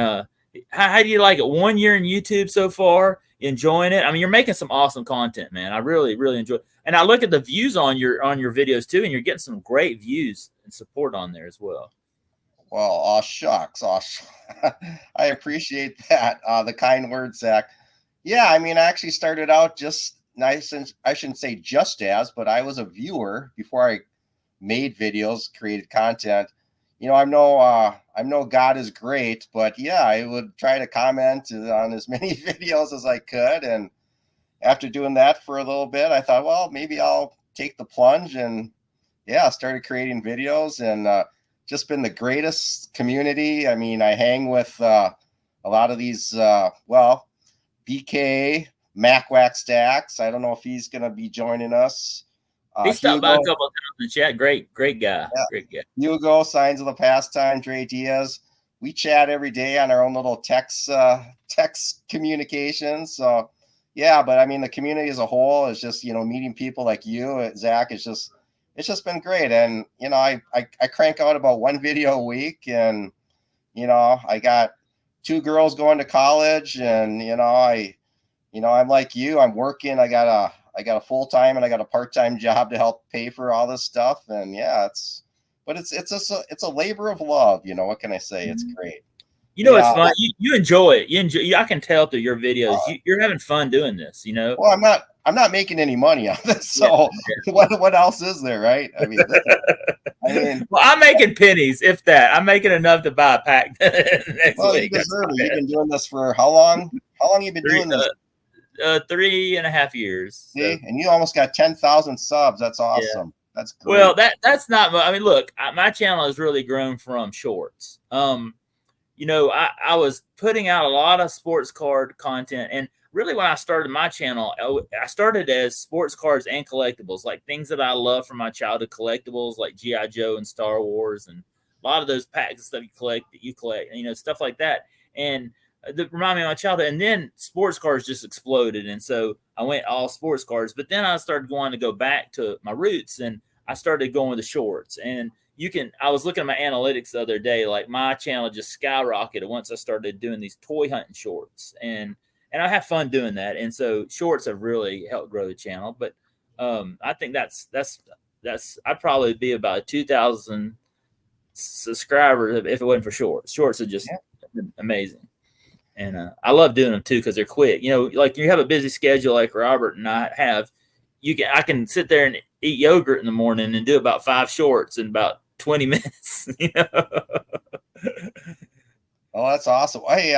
how do you like it? 1 year in YouTube so far? Enjoying it? I mean, you're making some awesome content, man. I really, really enjoy it. And I look at the views on your videos too, and you're getting some great views and support on there as well. Well, shucks. I appreciate that. The kind words, Zach. Yeah, I mean, I actually started out just nice, and I shouldn't say just as, but I was a viewer before I made videos, created content. I know God is great, but yeah, I would try to comment on as many videos as I could. And after doing that for a little bit, I thought, well, maybe I'll take the plunge, and started creating videos, and just been the greatest community. I mean, I hang with a lot of these, BK, MacWack Stacks. I don't know if he's going to be joining us. He stopped by a couple of times in the chat. Great guy. Yeah. Great guy. Hugo, Signs of the Pastime, Dre Diaz. We chat every day on our own little text communications. So, yeah, but I mean, the community as a whole is just, meeting people like you, Zach, it's just been great. And, I crank out about one video a week, and, I got 2 girls going to college, and, I'm like you, I'm working. I got a full-time and I got a part-time job to help pay for all this stuff. And yeah, it's a labor of love. What can I say? It's great. It's fun. You enjoy it. I can tell through your videos. You're having fun doing this, Well, I'm not making any money on this. So what else is there? Right. I mean, well, I'm making pennies, if that. I'm making enough to buy a pack next week. You deserve it. You've been doing this for how long? How long have you been doing this? 3.5 years. See, and you almost got 10,000 subs. That's awesome. Yeah. That's great. Well, that's not. I mean, look, my channel has really grown from shorts. I was putting out a lot of sports card content, and really, when I started my channel, I started as sports cards and collectibles, like things that I love from my childhood collectibles, like G.I. Joe and Star Wars, and a lot of those packs of stuff you collect, stuff like that. And that remind me of my childhood. And then sports cars just exploded, and so I went all sports cars. But then I started wanting to go back to my roots, and I started going with the shorts. And I was looking at my analytics the other day, like my channel just skyrocketed once I started doing these toy hunting shorts, and I have fun doing that. And so shorts have really helped grow the channel. But I think that's I'd probably be about 2,000 subscribers if it wasn't for shorts. Shorts are just amazing. And I love doing them too because they're quick. You know, like you have a busy schedule like Robert and I have. I can sit there and eat yogurt in the morning and do about 5 shorts in about 20 minutes. You know? Oh, that's awesome. Hey,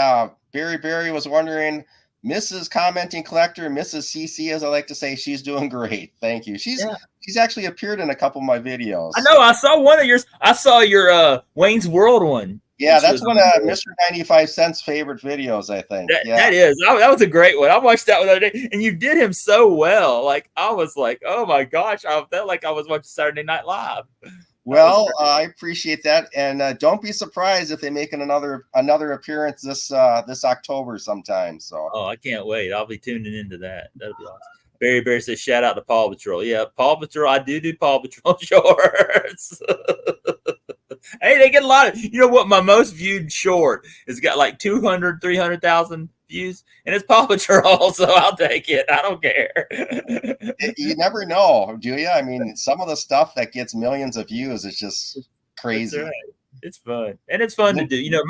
Barry was wondering, Mrs. Commenting Collector, Mrs. CC, as I like to say, she's doing great. Thank you. She's actually appeared in a couple of my videos. I know. I saw one of yours. I saw your Wayne's World one. Yeah, that's one of Mr. 95 Cent's favorite videos, I think. That is. That was a great one. I watched that one the other day, and you did him so well. Like, I was like, oh my gosh, I felt like I was watching Saturday Night Live. Well, I appreciate that, and don't be surprised if they make another appearance this October sometime. So, I can't wait. I'll be tuning into that. That'll be awesome. Barry says, shout out to Paw Patrol. Yeah, Paw Patrol. I do Paw Patrol shorts. Hey, they get a lot of, you know what? My most viewed short has got like 200, 300,000 views, and it's Paw Patrol, so I'll take it. I don't care. You never know, do you? I mean, some of the stuff that gets millions of views is just crazy. Right. It's fun. And it's fun to do. You know,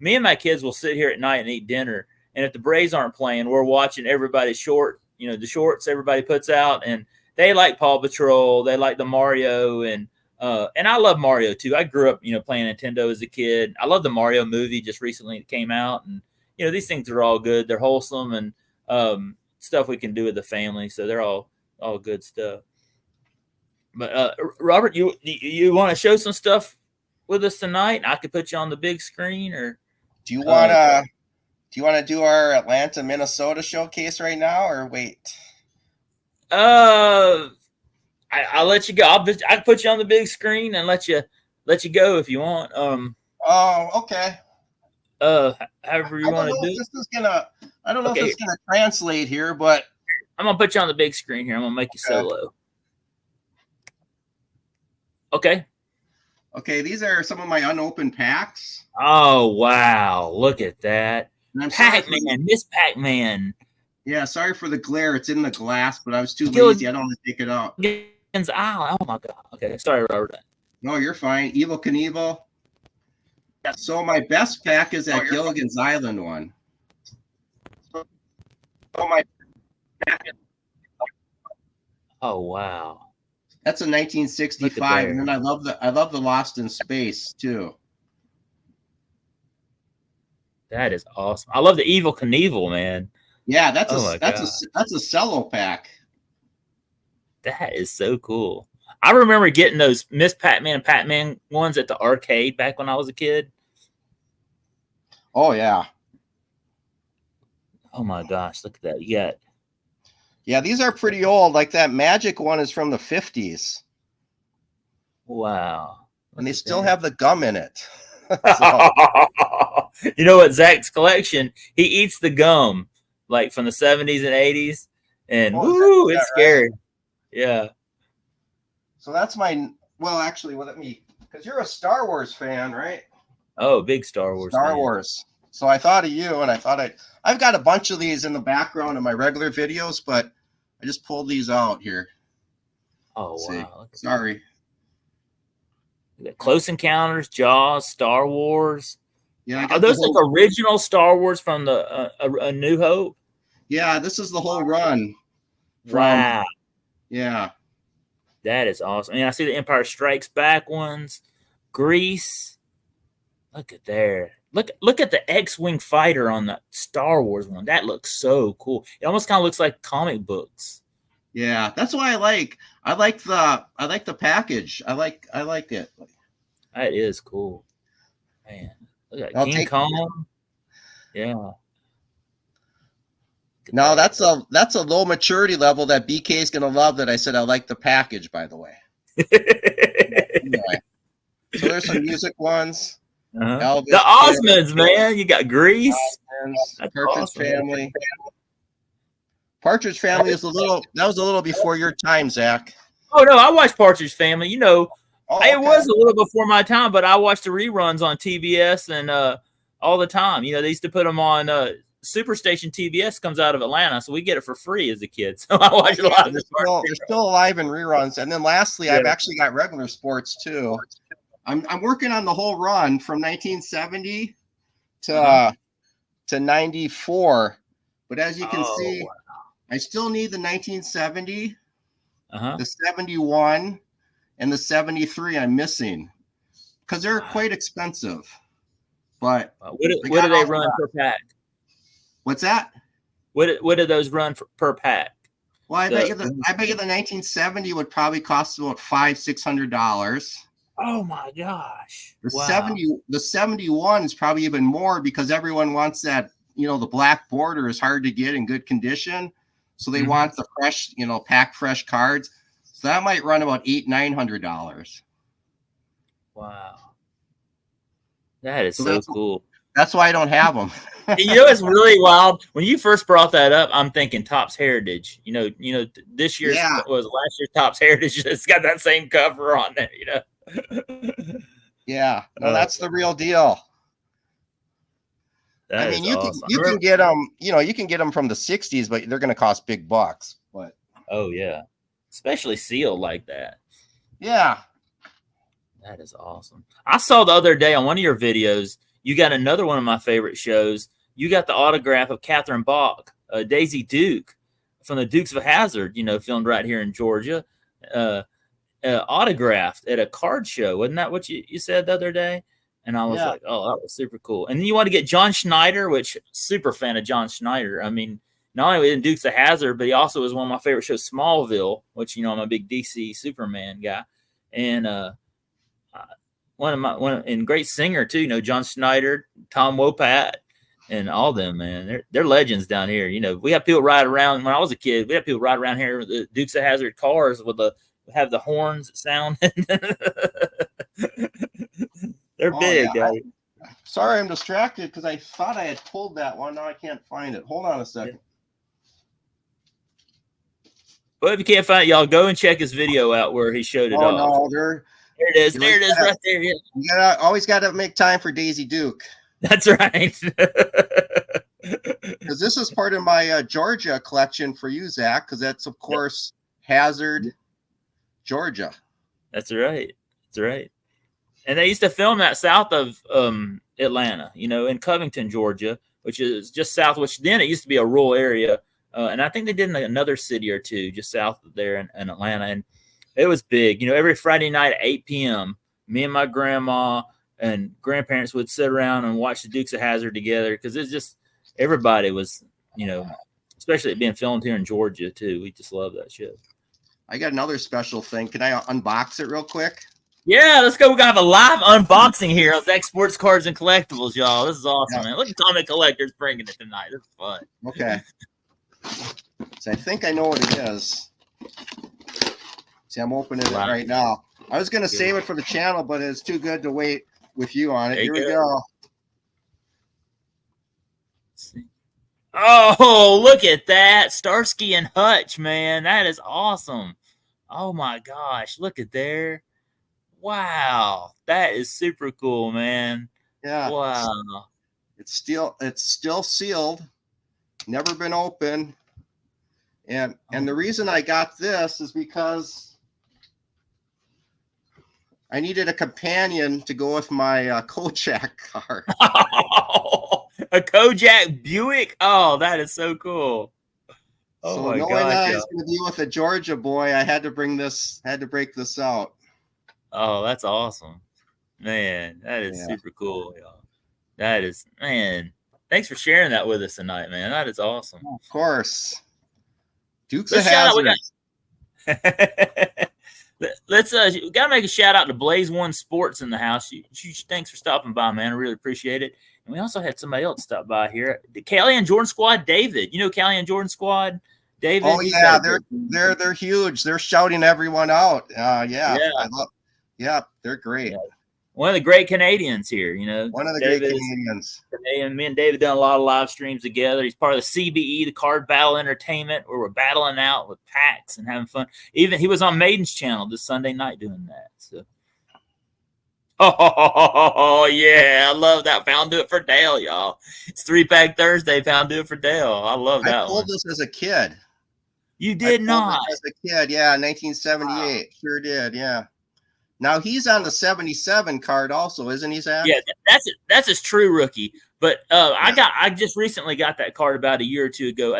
me and my kids will sit here at night and eat dinner, and if the Braves aren't playing, we're watching everybody's short, you know, the shorts everybody puts out, and they like Paw Patrol. They like the Mario, and I love Mario too. I grew up, you know, playing Nintendo as a kid. I love the Mario movie just recently came out, and you know, these things are all good. They're wholesome and stuff we can do with the family. So they're all good stuff. But Robert, you want to show some stuff with us tonight? I could put you on the big screen, or do you want to do our Atlanta, Minnesota showcase right now, or wait? I'll let you go. I'll put you on the big screen and let you go if you want. Oh, okay. However you want to do. I don't know if it's gonna translate here, but I'm gonna put you on the big screen here. I'm gonna make you solo. Okay. Okay, these are some of my unopened packs. Oh wow! Look at that, Pac-Man, Miss Pac-Man. Yeah, sorry for the glare. It's in the glass, but I was too lazy. I don't want to take it out. Oh my god. Okay, sorry, Robert. No, you're fine. Evil Knievel. So my best pack is that Gilligan's Island one. Oh wow. That's a 1965, and then I love the Lost in Space too. That is awesome. I love the Evil Knievel, man. Yeah, that's a cello pack. That is so cool. I remember getting those Miss Pac-Man and Pac-Man ones at the arcade back when I was a kid. Oh yeah. Oh my gosh, look at that. Yeah, these are pretty old. Like that Magic one is from the 50s. Wow. And they still have the gum in it. You know what, Zach's collection, he eats the gum like from the 70s and 80s. And it's scary. Right? Yeah. So that's because you're a Star Wars fan, right? Oh, big Star Wars. Star Wars. So I thought of you, and I thought I've got a bunch of these in the background of my regular videos, but I just pulled these out here. Oh, wow. Sorry. Close Encounters, Jaws, Star Wars. Yeah. Are those like original Star Wars from the A New Hope? Yeah, this is the whole run. Wow. Yeah. That is awesome. I mean, I see the Empire Strikes Back ones. Grease. Look at there. Look at the X-Wing fighter on the Star Wars one. That looks so cool. It almost kind of looks like comic books. Yeah, that's why I like the package. I like it. That is cool. Man. Look at King Kong. Yeah. No, that's a low maturity level that BK is gonna love. That I said I like the package, by the way. Anyway, so there's some music ones. Elvis, the Osmonds, man. You got Grease. Partridge Family. Partridge Family is that was a little before your time, Zach. Oh no, I watched Partridge Family. You know, Oh, It okay. was a little before my time, but I watched the reruns on TBS and all the time. You know, they used to put them on Superstation. TBS comes out of Atlanta, so we get it for free as a kid. So I watched a lot of this. They're still alive in reruns. And then lastly, I've actually got regular sports too. I'm working on the whole run from 1970 to 94. But as you can see, wow. I still need the 1970, the 71, and the 73 I'm missing because they're quite expensive. But what do they run per pack? What's that? What do those run per pack? Well, I bet you the 1970 would probably cost about $500-600. Oh my gosh! The 71 is probably even more because everyone wants that. You know, the black border is hard to get in good condition, so they want the fresh, pack fresh cards. So that might run about $800-900. Wow, that is so cool. That's why I don't have them. You know, it's really wild. When you first brought that up, I'm thinking Topps Heritage. You know, this year's was last year's Topps Heritage. It's got that same cover on there. You know. Yeah, no, that's the real deal. I mean, you can get them. You can get them from the '60s, but they're going to cost big bucks. But oh yeah, especially sealed like that. Yeah, that is awesome. I saw the other day on one of your videos. You got another one of my favorite shows. You got the autograph of Catherine Bach, Daisy Duke from the Dukes of Hazzard, filmed right here in Georgia, autographed at a card show. Wasn't that what you said the other day? And I was like, oh, that was super cool. And then you want to get John Schneider, which super fan of John Schneider. I mean, not only in Dukes of Hazzard, but he also was one of my favorite shows, Smallville, which, I'm a big DC Superman guy. And, one great singer too, John Schneider, Tom Wopat, and all them, man. They're legends down here. We have people ride around. When I was a kid, we had people ride around here with the Dukes of Hazzard cars have the horns sound. They're big. Yeah. Sorry, I'm distracted because I thought I had pulled that one. Now I can't find it. Hold on a second. Well, if you can't find it, y'all go and check his video out where he showed it off. No, there it is. There it is right there. Yeah. You always got to make time for Daisy Duke. That's right. Because this is part of my Georgia collection for you, Zach, because that's, of course, Hazzard, Georgia. That's right. That's right. And they used to film that south of Atlanta, in Covington, Georgia, which is just south, which then it used to be a rural area. And I think they did in another city or two just south of there in Atlanta. And it was big. Every Friday night at 8 p.m., me and my grandma and grandparents would sit around and watch the Dukes of Hazzard together because it's just everybody was, especially it being filmed here in Georgia, too. We just love that show. I got another special thing. Can I unbox it real quick? Yeah, let's go. We're going to have a live unboxing here of Zach Sports Cards and Collectibles, y'all. This is awesome, man. Look at Comic Collectors bringing it tonight. This is fun. Okay. So I think I know what it is. See, I'm opening it right now. I was going to save it for the channel, but it's too good to wait with you on it. Here we go. Oh, look at that. Starsky and Hutch, man. That is awesome. Oh, my gosh. Look at there. Wow. That is super cool, man. Yeah. Wow. It's still sealed. Never been open. And the reason I got this is because I needed a companion to go with my Kojak car. A Kojak Buick? Oh, that is so cool. Oh, so my knowing that it's going to be with a Georgia boy, I had to break this out. Oh, that's awesome. Man, that is super cool, y'all. That is, man, thanks for sharing that with us tonight, man. That is awesome. Of course. Dukes of Hazzard. Let's we gotta make a shout out to Blaze One Sports in the house. Thanks for stopping by, man. I really appreciate it. And we also had somebody else stop by here. The Callie and Jordan Squad, David. Callie and Jordan Squad, David. Oh yeah, they're huge. They're shouting everyone out. Yeah, they're great. Yeah. One of the great Canadians here, One of the great Canadians. And me and David done a lot of live streams together. He's part of the CBE, the Card Battle Entertainment, where we're battling out with packs and having fun. Even he was on Maiden's channel this Sunday night doing that. So Oh yeah, I love that. Pound Do It for Dale, y'all. It's 3-Pack Thursday. Pound Do It for Dale. I love I that pulled one. this as a kid. You I did pulled not. it as a kid. Yeah, Wow. 1978. Sure did. Yeah. Now he's on the 77 card also, isn't he, Zach? Yeah, that's his true rookie. But Yeah. I just recently got that card about a year or two ago.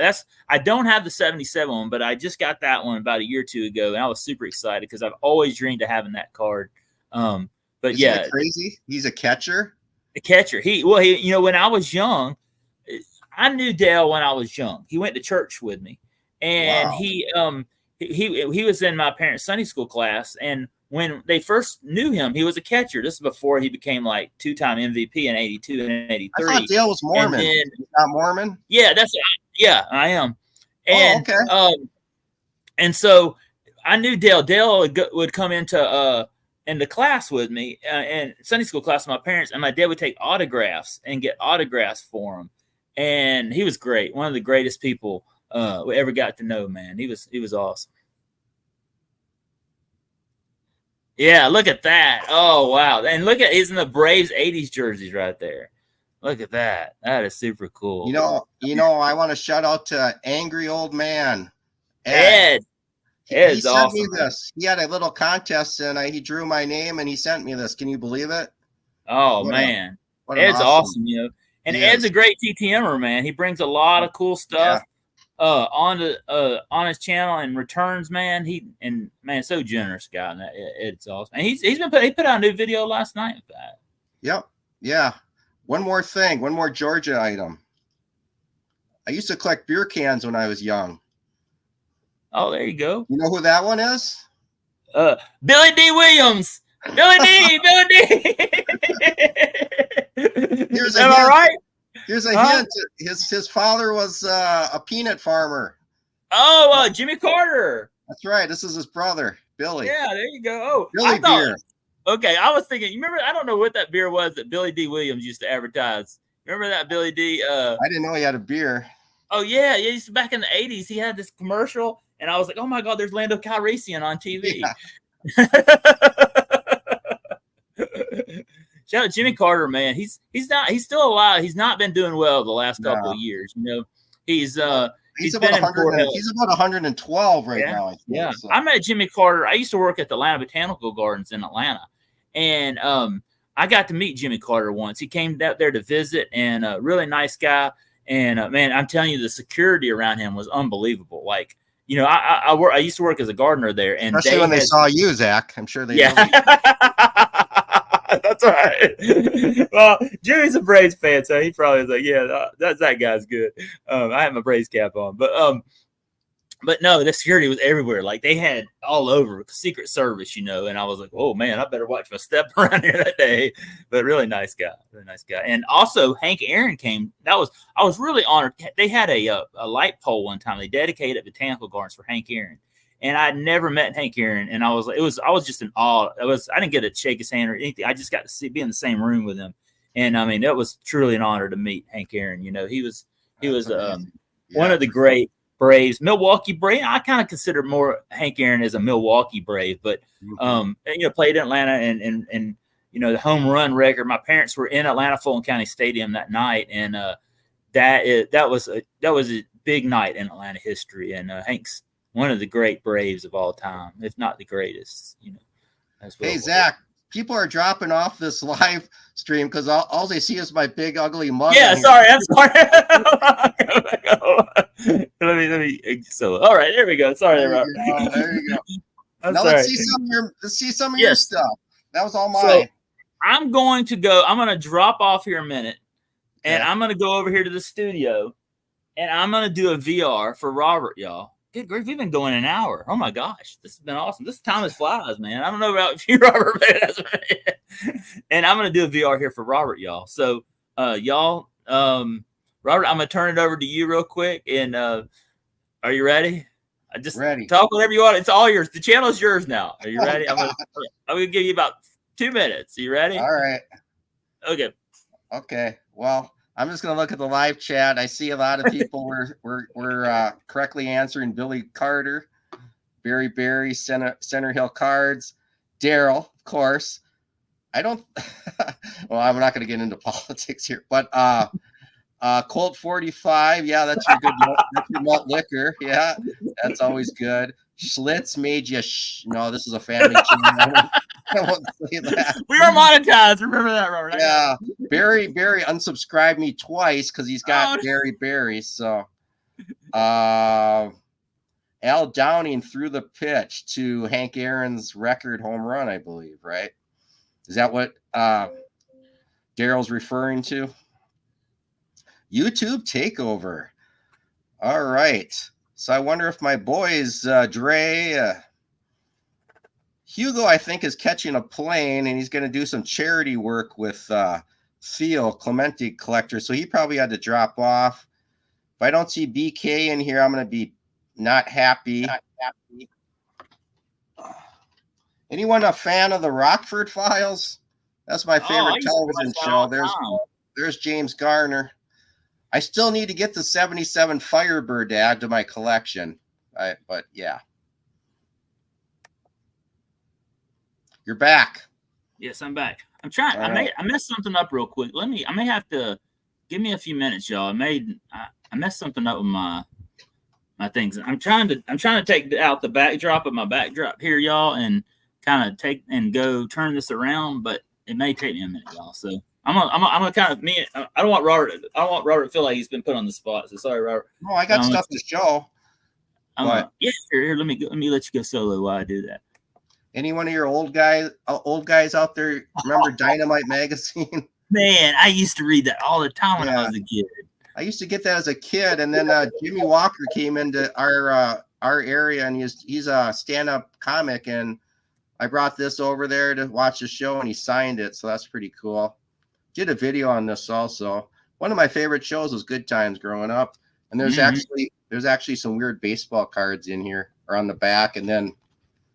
I don't have the 77 one, but I just got that one about a year or two ago, and I was super excited because I've always dreamed of having that card. But Isn't yeah, it crazy? He's a catcher. the catcher. He when I was young, I knew Dale when I was young. He went to church with me, and Wow. he was in my parents' Sunday school class. And when they first knew him, he was a catcher. This is before he became like 2-time MVP in '82 and I thought '83. Dale was And Mormon. then, He's not Mormon. yeah, I am. Oh, And okay. and so I knew Dale. Dale would come into the class with me, and Sunday school class with my parents, and my dad would take autographs and get autographs for him. And he was great. One of the greatest people we ever got to know, man. He was awesome. Yeah, look at that. Oh, wow. And he's in the Braves 80s jerseys right there. Look at that. That is super cool. You know, I want to shout out to Angry Old Man Ed. He sent awesome, me this. He had a little contest and he drew my name and he sent me this. Can you believe it? Oh, man. Ed's awesome, And Ed's a great TTMer, man. He brings a lot of cool stuff on his channel and returns, man. So generous guy. And Ed's awesome. And he put out a new video last night of that. Yep. Yeah. One more Georgia item. I used to collect beer cans when I was young. Oh, there you go. You know who that one is? Billy D. Williams. Billy D. Here's Am I right? Here's a hint. His father was a peanut farmer. Oh, Jimmy Carter. That's right. This is his brother, Billy. Yeah, there you go. Oh, Billy beer. Okay, I was thinking. You remember? I don't know what that beer was that Billy D. Williams used to advertise. Remember that Billy D? I didn't know he had a beer. Oh yeah. Back in the '80s, he had this commercial, and I was like, "Oh my God, there's Lando Calrissian on TV." Yeah. Shout out Jimmy Carter, man. He's still alive. He's not been doing well the last couple of years. He's about 112 right now. I think, yeah. So. I met Jimmy Carter. I used to work at the Atlanta Botanical Gardens in Atlanta, and I got to meet Jimmy Carter once. He came out there to visit, and a really nice guy. And man, I'm telling you, the security around him was unbelievable. Like, I used to work as a gardener there, and especially when they saw you, Zach. I'm sure they. Yeah. That's right. Well, Jimmy's a Braves fan, so he probably was like, "Yeah, that guy's good." I had my Braves cap on, but no, the security was everywhere. Like they had all over Secret Service, and I was like, "Oh man, I better watch my step around here that day." But really nice guy. And also Hank Aaron came. I was really honored. They had a light pole one time. They dedicated Botanical Gardens for Hank Aaron. And I'd never met Hank Aaron, and I was just in awe. I didn't get to shake his hand or anything. I just got to be in the same room with him, and I mean, it was truly an honor to meet Hank Aaron. He was one of the great Braves, Milwaukee Brave. I kind of consider more Hank Aaron as a Milwaukee Brave, but played in Atlanta and the home run record. My parents were in Atlanta Fulton County Stadium that night, and that was a big night in Atlanta history. And Hank's one of the great Braves of all time, if not the greatest. Hey, Zach, people are dropping off this live stream because all they see is my big ugly mug. Yeah, sorry, I'm sorry. let me. So, all right, there we go. Sorry, there you go. Now sorry. let's see some of your stuff. That was all mine. So I'm going to drop off here a minute, and I'm going to go over here to the studio, and I'm going to do a VR for Robert, y'all. Good grief, we've been going an hour. Oh my gosh, this has been awesome. This time is flies, man. I don't know about you, Robert, and I'm gonna do a VR here for Robert, y'all. So, y'all, Robert, I'm gonna turn it over to you real quick. And are you ready? I just ready. Talk whatever you want. It's all yours. The channel is yours now. Are you ready? I'm gonna give you about 2 minutes. Are you ready? All right. Okay. Well, I'm just going to look at the live chat. I see a lot of people were correctly answering. Billy Carter, Barry, Center Hill Cards, Daryl, of course, I don't. Well, I'm not going to get into politics here, but Colt 45. Yeah, that's your good. That's your malt liquor. Yeah, that's always good. Schlitz made you. No, this is a family channel. I won't say that. We are monetized. Remember that, Robert? Yeah, Barry unsubscribed me twice because he's got Barry. So, Al Downing threw the pitch to Hank Aaron's record home run, I believe. Right? Is that what Daryl's referring to? YouTube takeover. All right. So I wonder if my boys, Dre, Hugo, I think, is catching a plane, and he's going to do some charity work with Theo Clemente Collector. So he probably had to drop off. If I don't see BK in here, I'm going to be not happy. Anyone a fan of the Rockford Files? That's my favorite television show. There's James Garner. I still need to get the 77 Firebird to add to my collection. But yeah. You're back. Yes, I'm back. I'm trying. I messed something up real quick. I may have to give me a few minutes, y'all. I messed something up with my things. I'm trying to take out the backdrop of my backdrop here, y'all, and kind of turn this around, but it may take me a minute, y'all. So I'm gonna kind of I don't want Robert to feel like he's been put on the spot. So sorry, Robert. No, I got stuff to show. Here, let me let you go solo while I do that. Any one of your old guys out there remember Dynamite magazine? Man, I used to read that all the time when I was a kid. I used to get that as a kid, and then Jimmy Walker came into our area, and he's a stand-up comic, and I brought this over there to watch the show, and he signed it, so that's pretty cool. Did a video on this also. One of my favorite shows was Good Times growing up, and there's actually some weird baseball cards in here or on the back, and then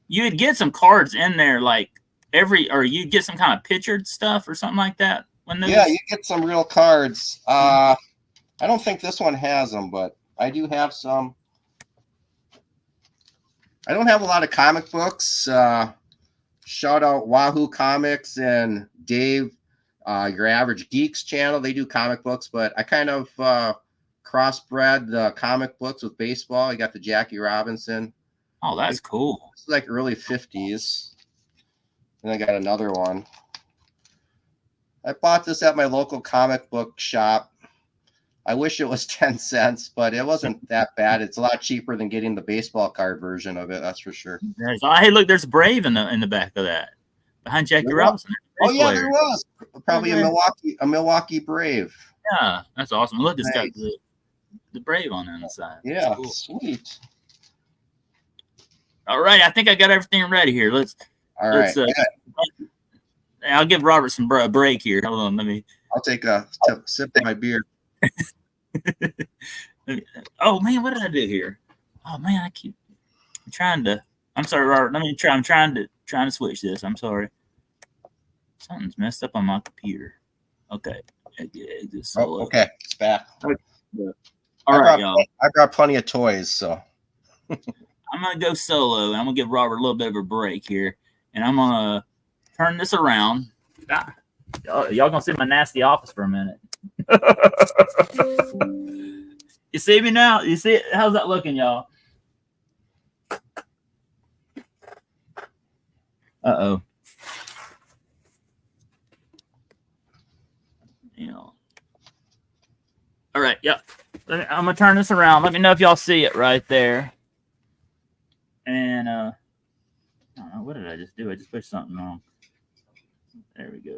you would get some cards in there like or you'd get some kind of pictured stuff or something like that. You get some real cards. I don't think this one has them, but I do have some. I don't have a lot of comic books. Shout out Wahoo Comics and Dave, Your Average Geeks channel. They do comic books, but I kind of crossbred the comic books with baseball. I got the Jackie Robinson. Oh, that's cool. It's like early 50s. And I got another one. I bought this at my local comic book shop. I wish it was 10 cents, but it wasn't that bad. It's a lot cheaper than getting the baseball card version of it, that's for sure. Hey, look, there's a Brave in the back of that. Behind Jackie Robinson. Oh, yeah, there was. Probably a Milwaukee Brave. Yeah, that's awesome. Look, it's got the Brave on the side. Yeah, cool. Sweet. All right, I think I got everything ready here. I'll give Robert some break here. Hold on, I'll take a sip of my beer. Oh man, what did I do here? Oh man, I'm sorry, Robert. I'm trying to switch this. I'm sorry. Something's messed up on my computer. Okay. Okay, it's back. All right, y'all. I brought plenty of toys, so I'm gonna go solo, and I'm gonna give Robert a little bit of a break here, and I'm gonna turn this around. Y'all gonna see my nasty office for a minute. You see me now? You see it? How's that looking, y'all? Uh-oh. All right, yep. I'm gonna turn this around. Let me know if y'all see it right there. And I don't know, what did I just do? I just pushed something wrong. There we go.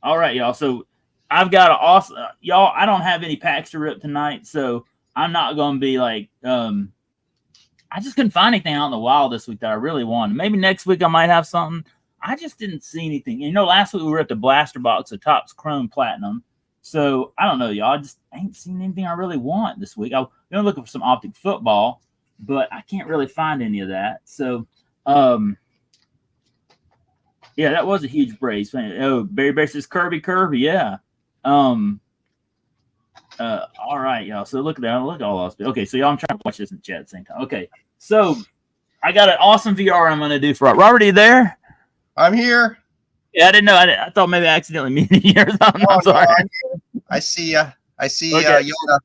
All right, y'all. So I've got an awesome y'all. I don't have any packs to rip tonight, so I'm not gonna be like I just couldn't find anything out in the wild this week that I really wanted. Maybe next week I might have something. I just didn't see anything. Last week we were at the blaster box of Topps Chrome Platinum. So I don't know, y'all. I just ain't seen anything I really want this week. I'm looking for some Optic Football, but I can't really find any of that. So, yeah, that was a huge brace. Oh, Barry Bear says Kirby, yeah. All right, y'all. So look at that. Look at all those. Okay, so y'all, I'm trying to watch this in chat at the same time. Okay, so I got an awesome VR I'm going to do for Robert. Are you there? I'm here. Yeah, I didn't know. I thought maybe I accidentally muted you or something. I'm sorry. I see ya. I see Okay. Yoda.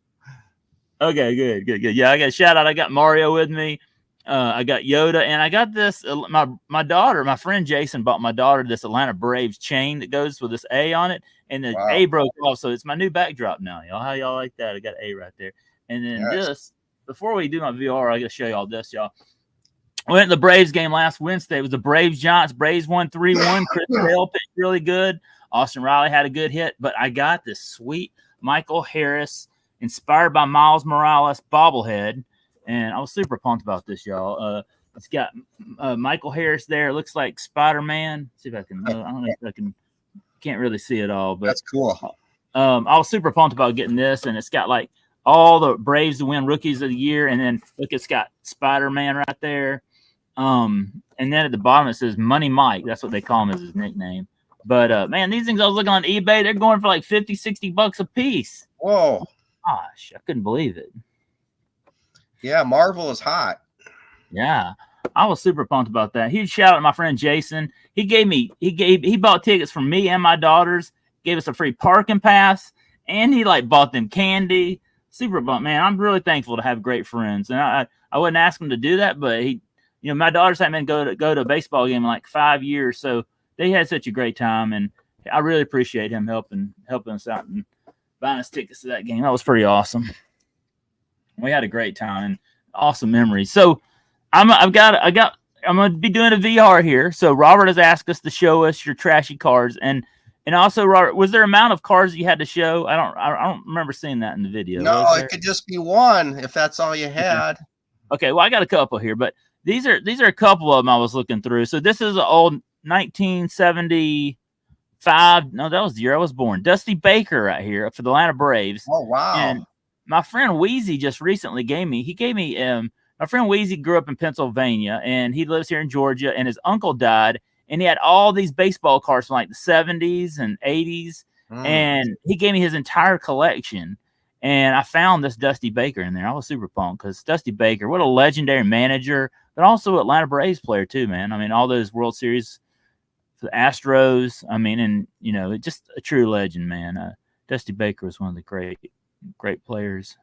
Okay, good. Yeah, I got a shout out. I got Mario with me. I got Yoda, and I got this. My daughter, my friend Jason, bought my daughter this Atlanta Braves chain that goes with this A on it, and the A broke off, so it's my new backdrop now. Y'all, how y'all like that? I got A right there, and then this. Before we do my VR, I got to show y'all this, y'all. I went to the Braves game last Wednesday. It was the Braves Giants. Braves won 3-1. Chris Sale pitched really good. Austin Riley had a good hit, but I got this sweet Michael Harris, inspired by Miles Morales bobblehead, and I was super pumped about this, y'all. It's got Michael Harris there. It looks like Spider-Man. See if I can. I don't know if I can. Can't really see it all, but that's cool. I was super pumped about getting this, and it's got like all the Braves to win Rookies of the Year, and then look, it's got Spider-Man right there. And then at the bottom it says Money Mike. That's what they call him as his nickname. But man, these things I was looking on eBay, they're going for like $50-$60 a piece. Whoa. Gosh, I couldn't believe it. Yeah, Marvel is hot. Yeah. I was super pumped about that. Huge shout out to my friend Jason. He bought tickets for me and my daughters, gave us a free parking pass, and he like bought them candy. Super pumped, man. I'm really thankful to have great friends. And I wouldn't ask him to do that, but he, you know, my daughters haven't been go to a baseball game in like 5 years, so they had such a great time, and I really appreciate him helping us out and buying us tickets to that game. That was pretty awesome. We had a great time and awesome memories. So I'm gonna be doing a VR here. So Robert has asked us to show us your trashy cards, and also Robert, was there an amount of cards that you had to show? I don't remember seeing that in the video. No, it could just be one if that's all you had. Okay, well I got a couple here, but these are a couple of them I was looking through. So this is an old 1975. No, that was the year I was born. Dusty Baker right here for the Atlanta Braves. Oh wow! And my friend Wheezy just recently gave me. My friend Wheezy grew up in Pennsylvania, and he lives here in Georgia. And his uncle died, and he had all these baseball cards from like the 70s and 80s, and he gave me his entire collection. And I found this Dusty Baker in there. I was super pumped because Dusty Baker, what a legendary manager, but also Atlanta Braves player too, man. I mean, all those World Series, the Astros. I mean, and you know, just a true legend, man. Dusty Baker was one of the great players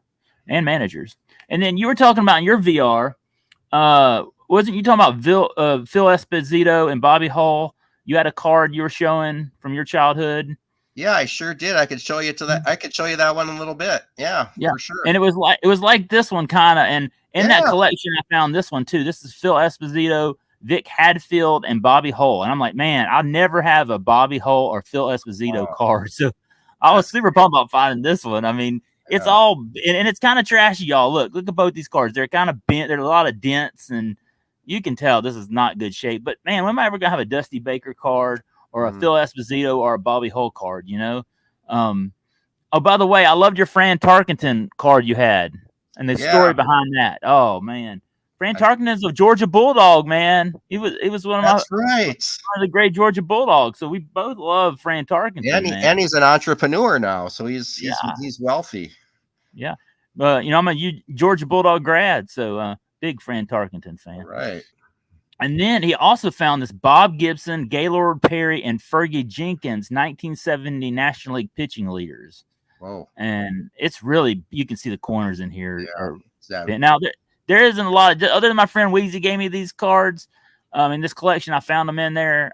and managers. And then you were talking about in your VR, wasn't you talking about Phil Esposito and Bobby Hull? You had a card you were showing from your childhood. Yeah, I sure did. I could show you that one in a little bit. Yeah, for sure. And it was like this one kind of, and in that collection I found this one too. This is Phil Esposito, Vic Hadfield, and Bobby Hull. And I'm like, man, I'll never have a Bobby Hull or Phil Esposito card. So I was super pumped about finding this one. I mean, it's all, and it's kind of trashy, y'all. Look at both these cards. They're kind of bent. There's a lot of dents, and you can tell this is not good shape. But man, when am I ever gonna have a Dusty Baker card or a Phil Esposito or a Bobby Hull card? You know. Oh, by the way, I loved your Fran Tarkenton card you had, and the story behind that. Oh man, Fran Tarkenton's a Georgia Bulldog, man. He was one of one of the great Georgia Bulldogs. So we both love Fran Tarkenton, and he's an entrepreneur now, so he's wealthy. Yeah, you know, I'm a Georgia Bulldog grad, so big Fran Tarkenton fan. Right. And then he also found this Bob Gibson, Gaylord Perry, and Fergie Jenkins 1970 National League pitching leaders. Whoa. And it's really, you can see the corners in here. Now, there isn't a lot of, other than my friend Weezy gave me these cards in this collection. I found them in there.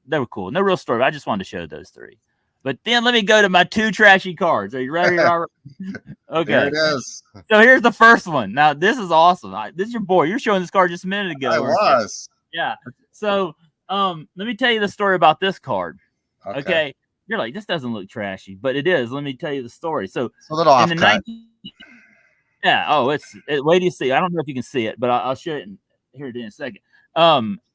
They were cool. No real story, but I just wanted to show those three. But then let me go to my two trashy cards. Are you ready, Robert? Okay. There it is. So here's the first one. Now, this is awesome. This is your boy. You're showing this card just a minute ago. I was. Yeah. So let me tell you the story about this card. Okay. You're like, this doesn't look trashy, but it is. Let me tell you the story. So it's a little off cut. Yeah. Oh, wait till you see. I don't know if you can see it, but I'll show it here in a second.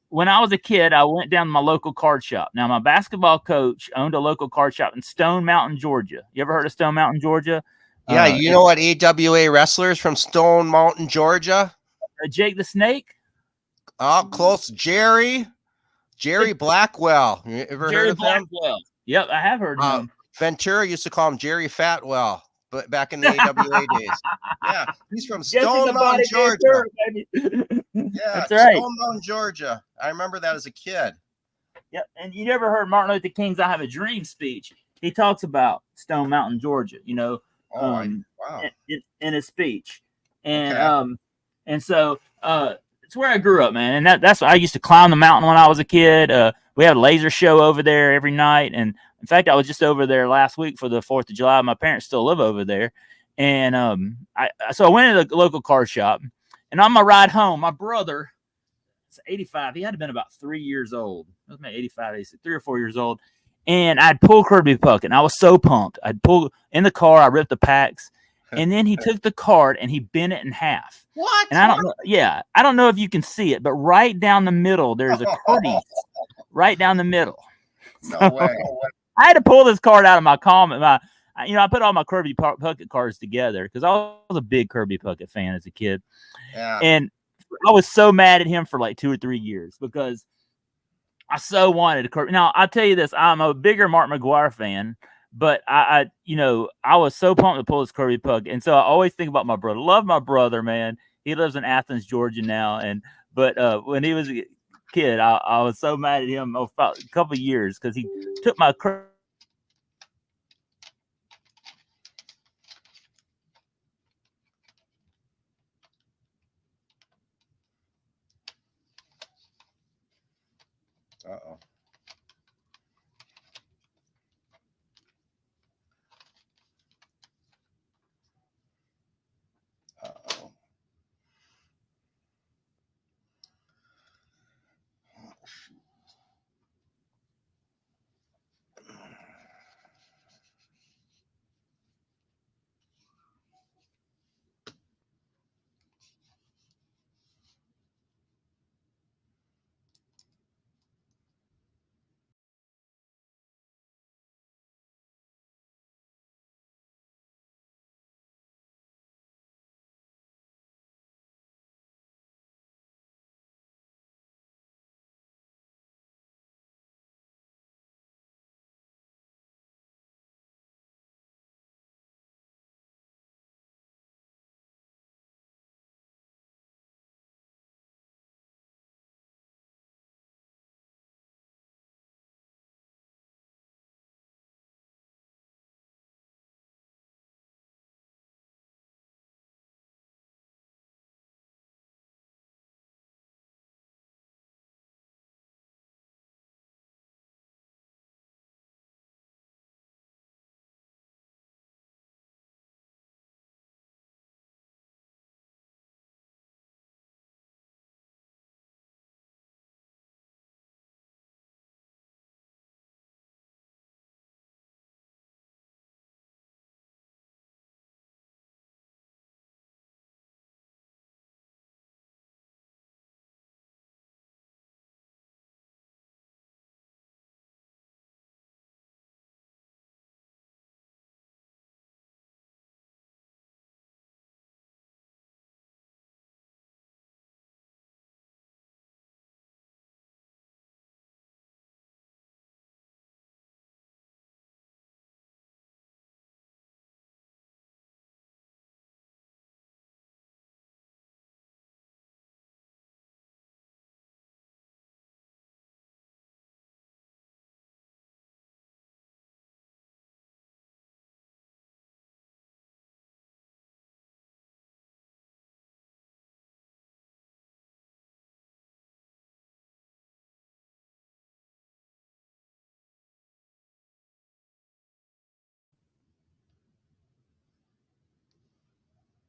When I was a kid, I went down to my local card shop. Now, my basketball coach owned a local card shop in Stone Mountain, Georgia. You ever heard of Stone Mountain, Georgia? Yeah, you know what AWA wrestlers from Stone Mountain, Georgia? Jake the Snake? Oh, close. Jerry Blackwell. You ever heard of him? Yep, I have heard of him. Ventura used to call him Jerry Fatwell, but back in the AWA days. Yeah, he's from Stone Mountain, Georgia. Yeah, that's right. Stone Mountain, Georgia. I remember that as a kid. Yep. And you never heard Martin Luther King's "I Have a Dream" speech? He talks about Stone Mountain, Georgia. Wow. In his speech, and so it's where I grew up, man. And that's I used to climb the mountain when I was a kid. We had a laser show over there every night, and in fact, I was just over there last week for the 4th of July. My parents still live over there, and so I went to the local car shop, and on my ride home, my brother, 85. He had to have been about 3 years old. It was maybe 85, 86, 3 or 4 years old. And I'd pull Kirby Puckett, and I was so pumped. I'd pull in the car, I ripped the packs, and then he took the card and he bent it in half. What? And I don't know if you can see it, but right down the middle, there's a crease right down the middle. No way. I had to pull this card out of my comment. I put all my Kirby Puckett cards together because I was a big Kirby Puckett fan as a kid. Yeah. And I was so mad at him for like 2 or 3 years because I so wanted a Kirby. Now, I'll tell you this. I'm a bigger Mark McGuire fan, but I was so pumped to pull this Kirby Puckett. And so I always think about my brother. Love my brother, man. He lives in Athens, Georgia now. But when he was a kid, I was so mad at him about a couple of years because he took my Kirby. Uh-oh. Uh-oh.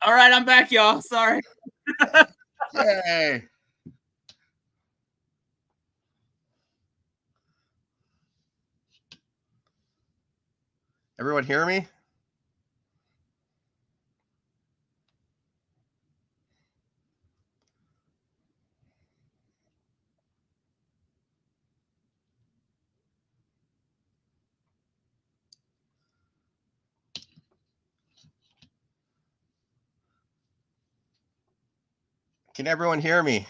All right, I'm back, y'all. Sorry. Yay. Everyone hear me? Can everyone hear me?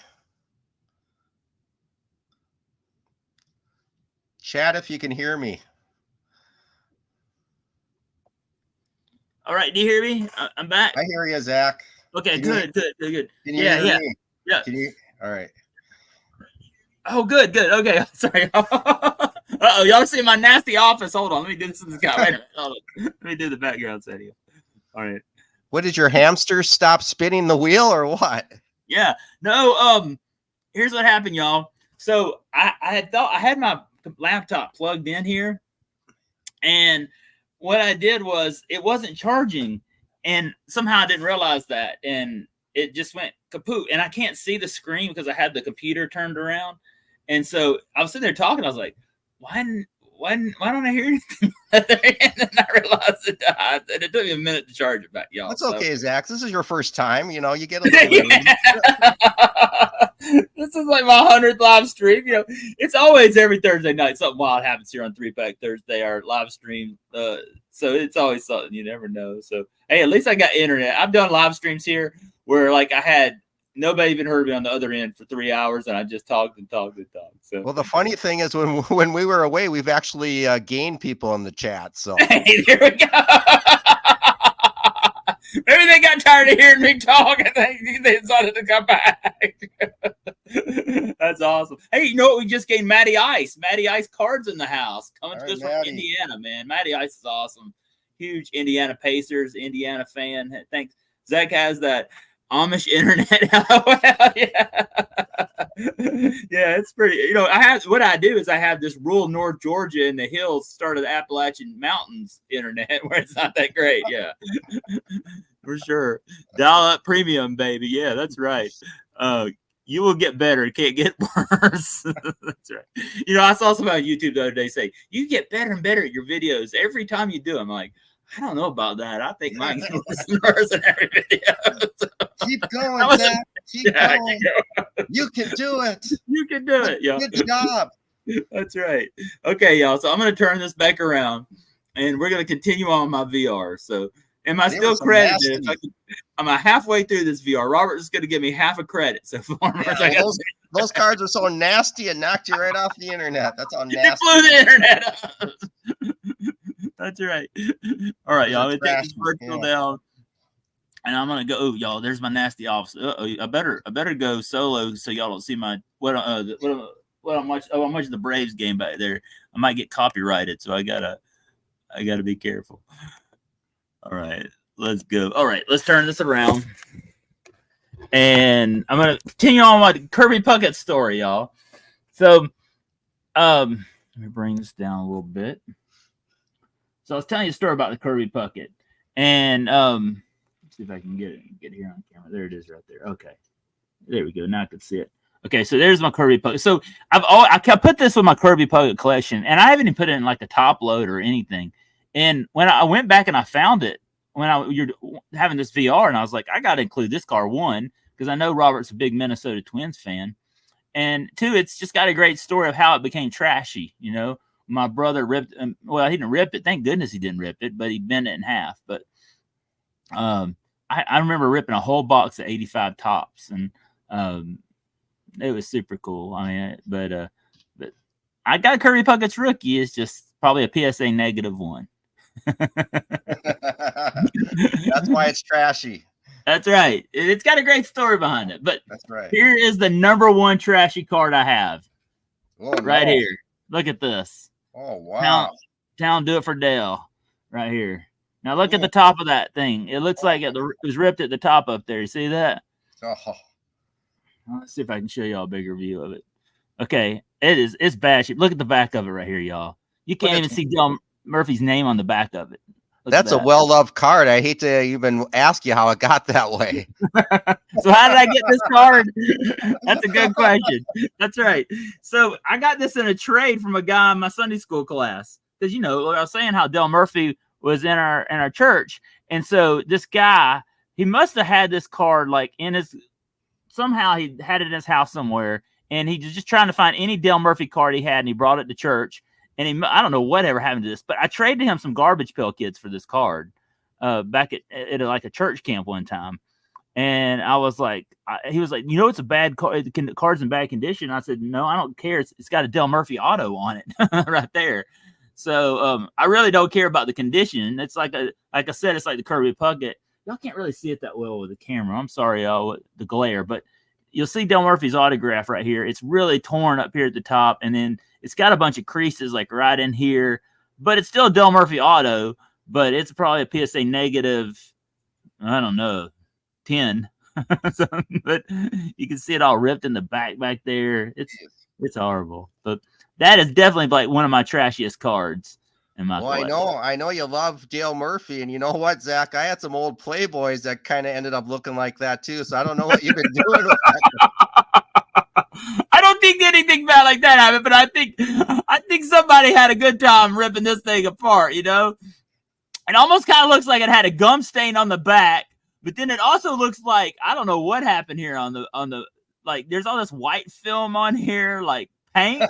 Chat if you can hear me. All right, do you hear me? I'm back. I hear you, Zach. Okay, good. Can you hear me? Yeah. Can you? All right. Oh, good. Okay, sorry. Uh-oh, y'all see my nasty office. Hold on, let me do this in the sky. Wait a minute. Hold on. Let me do the background setting. All right. What, did your hamster stop spinning the wheel or what? Yeah. No, here's what happened, y'all. So I had thought I had my laptop plugged in here, and what I did was it wasn't charging, and somehow I didn't realize that, and it just went kaput. And I can't see the screen because I had the computer turned around, and so I was sitting there talking. I was like, why don't I hear anything? And then I realized it died, and it took me a minute to charge it back, y'all. That's okay, Zach. This is your first time. You know, you get a little bit. This is like my 100th live stream. You know, it's always every Thursday night. Something wild happens here on 3-Pack Thursday, our live stream. So it's always something, you never know. So, hey, at least I got internet. I've done live streams here where like I had nobody even heard me on the other end for 3 hours, and I just talked. So, well, the funny thing is when we were away, we've actually gained people in the chat. So hey, there we go. Maybe they got tired of hearing me talk and they decided to come back. That's awesome. Hey, you know what? We just gained Matty Ice. Matty Ice cards in the house. Coming to us from Indiana, man. Matty Ice is awesome. Huge Indiana Pacers, Indiana fan. Thanks. Zach has that Amish internet. Well, yeah. Yeah, it's pretty. You know, what I do is I have this rural North Georgia in the hills, start of the Appalachian Mountains internet, where it's not that great. Yeah, for sure. Dial up premium, baby. Yeah, that's right. You will get better. It can't get worse. That's right. You know, I saw somebody on YouTube the other day say, you get better and better at your videos every time you do them. I'm like, I don't know about that. I think mine gets worse in every video. Keep going, Zach. Keep going. You can do it. You can do it. Yeah. Good job. That's right. Okay, y'all. So I'm going to turn this back around, and we're going to continue on my VR. So am I still credited? I'm halfway through this VR. Robert is going to give me half a credit. So far, those cards are so nasty and knocked you right off the internet. That's all nasty. You blew the internet up. That's right. All right, y'all. I'm gonna take this virtual down, and I'm gonna go. Oh, y'all, there's my nasty office. I better go solo so y'all don't see my what I'm watching the Braves game back there. I might get copyrighted, so I gotta be careful. All right, let's go. All right, let's turn this around, and I'm gonna continue on my Kirby Puckett story, y'all. So, let me bring this down a little bit. So I was telling you a story about the Kirby Puckett, and let's see if I can get here on camera. There it is, right there. Okay, there we go. Now I can see it. Okay, so there's my Kirby Puckett. So I put this with my Kirby Puckett collection, and I haven't even put it in like a top load or anything. And when I went back and I found it when you're having this VR, and I was like, I got to include this car, one, because I know Robert's a big Minnesota Twins fan, and two, it's just got a great story of how it became trashy, you know. My brother ripped, well, he didn't rip it. Thank goodness he didn't rip it, but he bent it in half. But I remember ripping a whole box of 85 tops, and it was super cool. I mean, but I got Kirby Puckett's rookie. It's just probably a PSA -1. That's why it's trashy. That's right. It's got a great story behind it. But that's right. Here is the #1 trashy card I have. Right here. Look at this. Oh, wow. Town Do It for Dale right here. Now look at the top of that thing. It looks like it was ripped at the top up there. You see that? Oh. Let's see if I can show y'all a bigger view of it. Okay. It's bad shape. Look at the back of it right here, y'all. You can't even see Dale Murphy's name on the back of it. That's a well-loved card. I hate to even ask you how it got that way. So how did I get this card? That's a good question. That's right. So I got this in a trade from a guy in my Sunday school class. Because, you know, I was saying how Del Murphy was in our church. And so this guy, he must have had this card like in his, somehow he had it in his house somewhere. And he was just trying to find any Del Murphy card he had, and he brought it to church. And I don't know whatever happened to this, but I traded him some Garbage Pail Kids for this card back at like a church camp one time. And I was like, he was like, you know, it's a bad card. The card's in bad condition. I said, no, I don't care. It's got a Del Murphy auto on it right there. So I really don't care about the condition. It's like I said, it's like the Kirby Puckett. Y'all can't really see it that well with the camera. I'm sorry, y'all, with the glare, but you'll see Dale Murphy's autograph right here. It's really torn up here at the top, and then it's got a bunch of creases like right in here, but it's still a Dale Murphy auto, but it's probably a PSA negative, I don't know, 10. But you can see it all ripped in the back there. It's horrible. But that is definitely like one of my trashiest cards in my collection. I know you love Dale Murphy, and you know what, Zach? I had some old Playboys that kind of ended up looking like that too. So I don't know what you've been doing with that. I don't think anything bad like that happened, but I think somebody had a good time ripping this thing apart. You know, it almost kind of looks like it had a gum stain on the back. But then it also looks like, I don't know what happened here on the like, there's all this white film on here, like paint.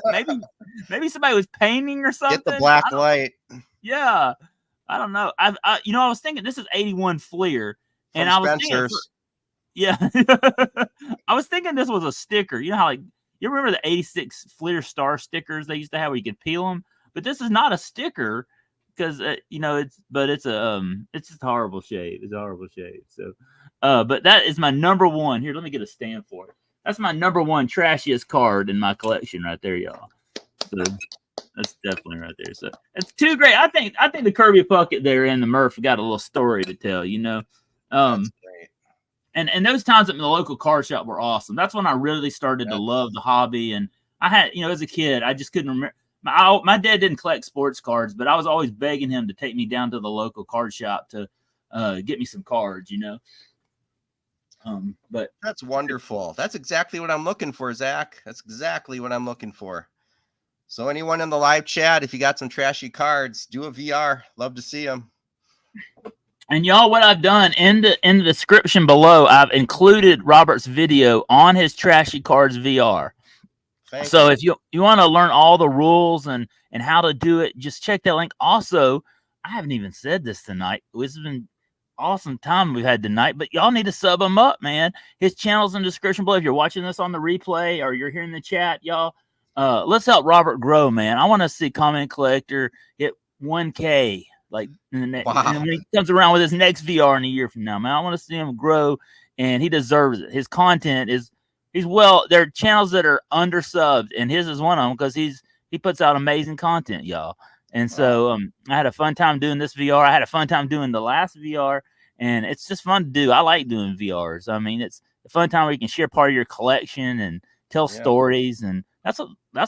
Maybe somebody was painting or something. Get the black light. Yeah. I don't know. I was thinking this is 81 Fleer. And I was thinking, yeah. I was thinking this was a sticker. You know how, like, you remember the 86 Fleer Star stickers they used to have where you could peel them? But this is not a sticker. Because it's a horrible shade. It's a horrible shade. So, but that is my number one. Here, let me get a stand for it. That's my number one trashiest card in my collection right there, y'all. So that's definitely right there. So it's too great. I think the Kirby Puckett there and the Murph got a little story to tell. You know, that's great. And those times at the local card shop were awesome. That's when I really started to love the hobby. And I had, as a kid, I just couldn't remember. My dad didn't collect sports cards, but I was always begging him to take me down to the local card shop to get me some cards, But that's wonderful. That's exactly what I'm looking for, Zach. That's exactly what I'm looking for. So anyone in the live chat, if you got some trashy cards, do a VR. Love to see them. And y'all, what I've done in the description below, I've included Robert's video on his Trashy Cards VR. So if you want to learn all the rules and how to do it, just check that link. Also, I haven't even said this tonight. This has been awesome time we've had tonight, but y'all need to sub him up, man. His channel's in the description below. If you're watching this on the replay or you're here in the chat, y'all, let's help Robert grow, man. I want to see Comment Collector hit 1K, like and when he comes around with his next VR in a year from now, man. I want to see him grow, and he deserves it. His content is. There are channels that are undersubbed, and his is one of them because he puts out amazing content, y'all. And so I had a fun time doing this VR. I had a fun time doing the last VR, and it's just fun to do. I like doing VRs. I mean, it's a fun time where you can share part of your collection and tell stories, and that's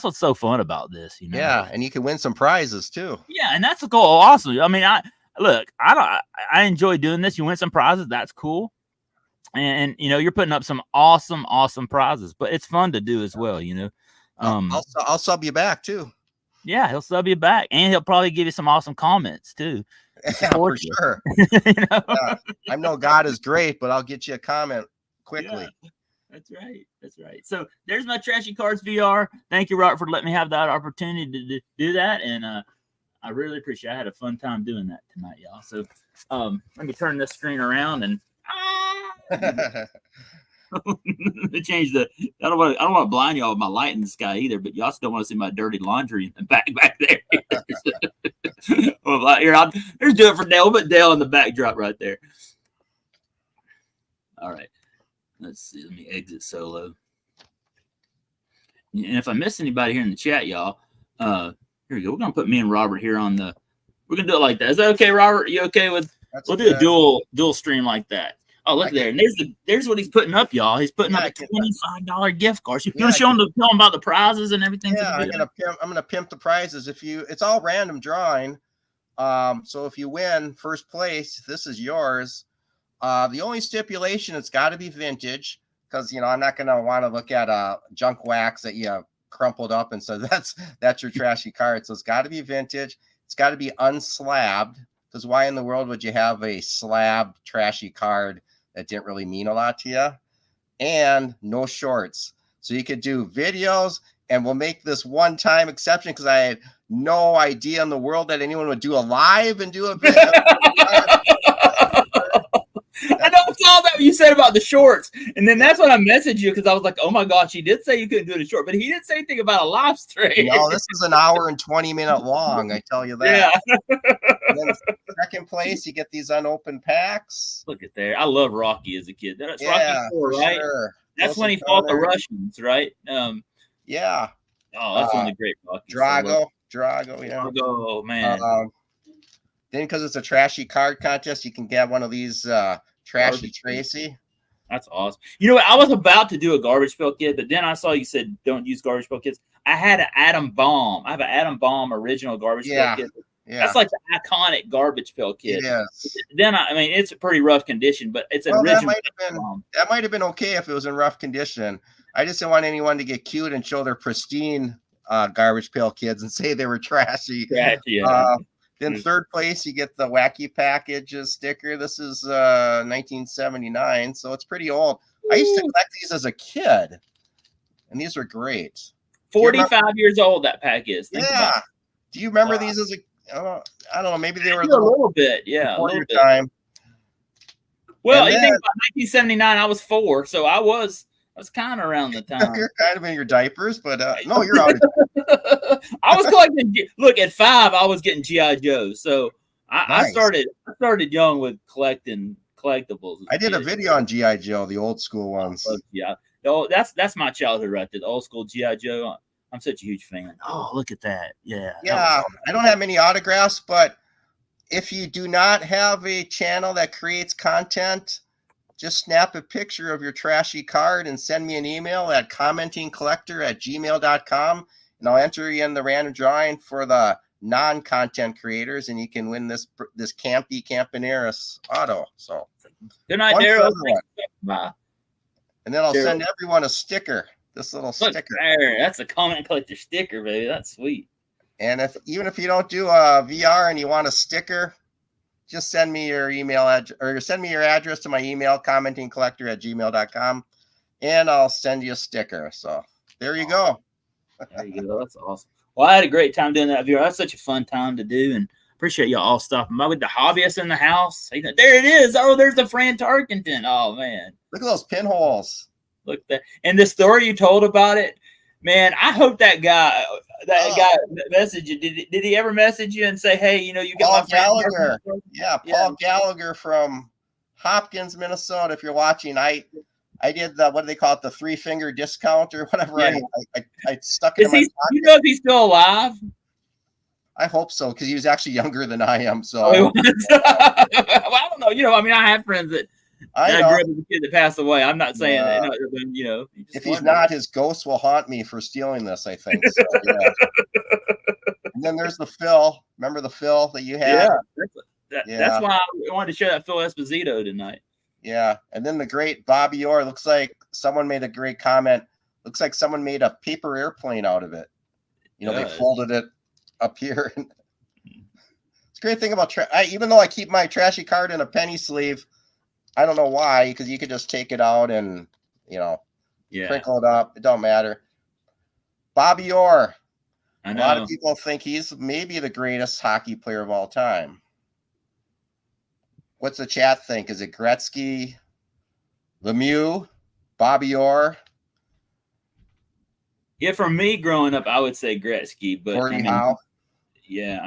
what's so fun about this, Yeah, and you can win some prizes too. Yeah, and that's a goal. Awesome. I mean, I enjoy doing this. You win some prizes. That's cool. And you're putting up some awesome prizes, but it's fun to do as well. I'll sub you back too. Yeah, he'll sub you back, and he'll probably give you some awesome comments too. Yeah, for sure. I know God is great, but I'll get you a comment quickly. Yeah, that's right. So there's my Trashy Cards VR. Thank you, Robert, for letting me have that opportunity to do that, and I really appreciate it. I had a fun time doing that tonight, y'all. So let me turn this screen around and. Change the. I don't want to blind y'all with my light in the sky either, but y'all still want to see my dirty laundry in the back there. Well, here, there's do it for Dale. We'll put Dale in the backdrop right there. All right, let's see. Let me exit solo. And if I miss anybody here in the chat, y'all, here we go. We're gonna put me and Robert here on the. We're gonna do it like that. Is that okay, Robert? You okay with? We'll do a dual stream like that. Oh, look there. And there's what he's putting up, y'all. He's putting up a $25 gift card. You want to tell him about the prizes and everything? Yeah, I'm gonna pimp the prizes. It's all random drawing. So if you win first place, this is yours. The only stipulation, it's got to be vintage, because I'm not gonna want to look at junk wax that you crumpled up and so that's your trashy card. So it's got to be vintage. It's got to be unslabbed, because why in the world would you have a slabbed trashy card that didn't really mean a lot to you? And no shorts. So you could do videos, and we'll make this one-time exception, because I had no idea in the world that anyone would do a live and do a video. I don't saw that you said about the shorts, and then that's when I messaged you, because I was like, "Oh my gosh, he did say you couldn't do it in short," but he didn't say anything about a live stream. No, this is an hour and 20-minute long. I tell you that. Yeah. And then second place, you get these unopened packs. Look at there. I love Rocky as a kid. That's yeah, Rocky 4, right? Sure. That's when he fought the Russians, right? Yeah. Oh, that's one of the great Rockies. Drago, yeah. Drago, man. Then because it's a trashy card contest, you can get one of these Trashy Tracy. That's awesome. You know what? I was about to do a Garbage Pail Kid, but then I saw you said don't use Garbage Pail Kids. I had an Adam Bomb. I have an Adam Bomb original Garbage Pail Kid. Yeah. That's like the iconic Garbage Pail Kid. Yes. Then I mean, it's a pretty rough condition, but it's an original. That might have been okay if it was in rough condition. I just didn't want anyone to get cute and show their pristine Garbage Pail Kids and say they were trashy. Then third place, you get the Wacky Packages sticker. This is 1979, so it's pretty old. I used to collect these as a kid, and these were great. 45 years old that pack is. Think about it. Do you remember these as a? I don't know. Maybe they were a little bit. Yeah, a little bit. Time. Well, you think about 1979. I was 4, so I was kind of around the time. You're kind of in your diapers, but no, you're out. I was collecting. Look, at 5, I was getting GI Joe. So I started young with collecting collectibles. I did a video on GI Joe, the old school ones. Yeah, that's my childhood right there. The old school GI Joe. I'm such a huge fan. Oh, look at that. Yeah. Yeah. I don't have many autographs, but if you do not have a channel that creates content, just snap a picture of your trashy card and send me an email at commentingcollector@gmail.com, and I'll enter you in the random drawing for the non-content creators, and you can win this Campy Campaneris auto. So good night, Daryl. And then I'll send everyone a sticker. This little sticker. There, that's a comment collector sticker, baby. That's sweet. And even if you don't do a VR and you want a sticker, just send me your email or send me your address to my email, commentingcollector@gmail.com, and I'll send you a sticker. So there you go. There you go. That's awesome. Well, I had a great time doing that VR. That's such a fun time to do, and appreciate y'all all stopping by with the hobbyists in the house. There it is. Oh, there's the Fran Tarkenton. Oh man, look at those pinholes. Look that, and the story you told about it, man. I hope that guy messaged you. Did he ever message you and say, "Hey, you got Paul Gallagher"? Yeah, Paul Gallagher from Hopkins, Minnesota. If you're watching, I did what do they call it, the 3-finger discount or whatever. Yeah. I stuck it in my pocket. You know if he's still alive? I hope so, because he was actually younger than I am. So well, I don't know. I have friends that. I grew up as a kid that passed away. I'm not saying that. If he's not, his ghost will haunt me for stealing this, I think. So, yeah. And then there's the Phil. Remember the Phil that you had? That's why I wanted to share that Phil Esposito tonight. Yeah. And then the great Bobby Orr. Looks like someone made a great comment. Looks like someone made a paper airplane out of it. They folded it up here. It's a great thing about even though I keep my trashy card in a penny sleeve, I don't know why, because you could just take it out and, crinkle it up. It don't matter. Bobby Orr. A lot of people think he's maybe the greatest hockey player of all time. What's the chat think? Is it Gretzky, Lemieux, Bobby Orr? Yeah, for me growing up, I would say Gretzky. But Howe? Yeah,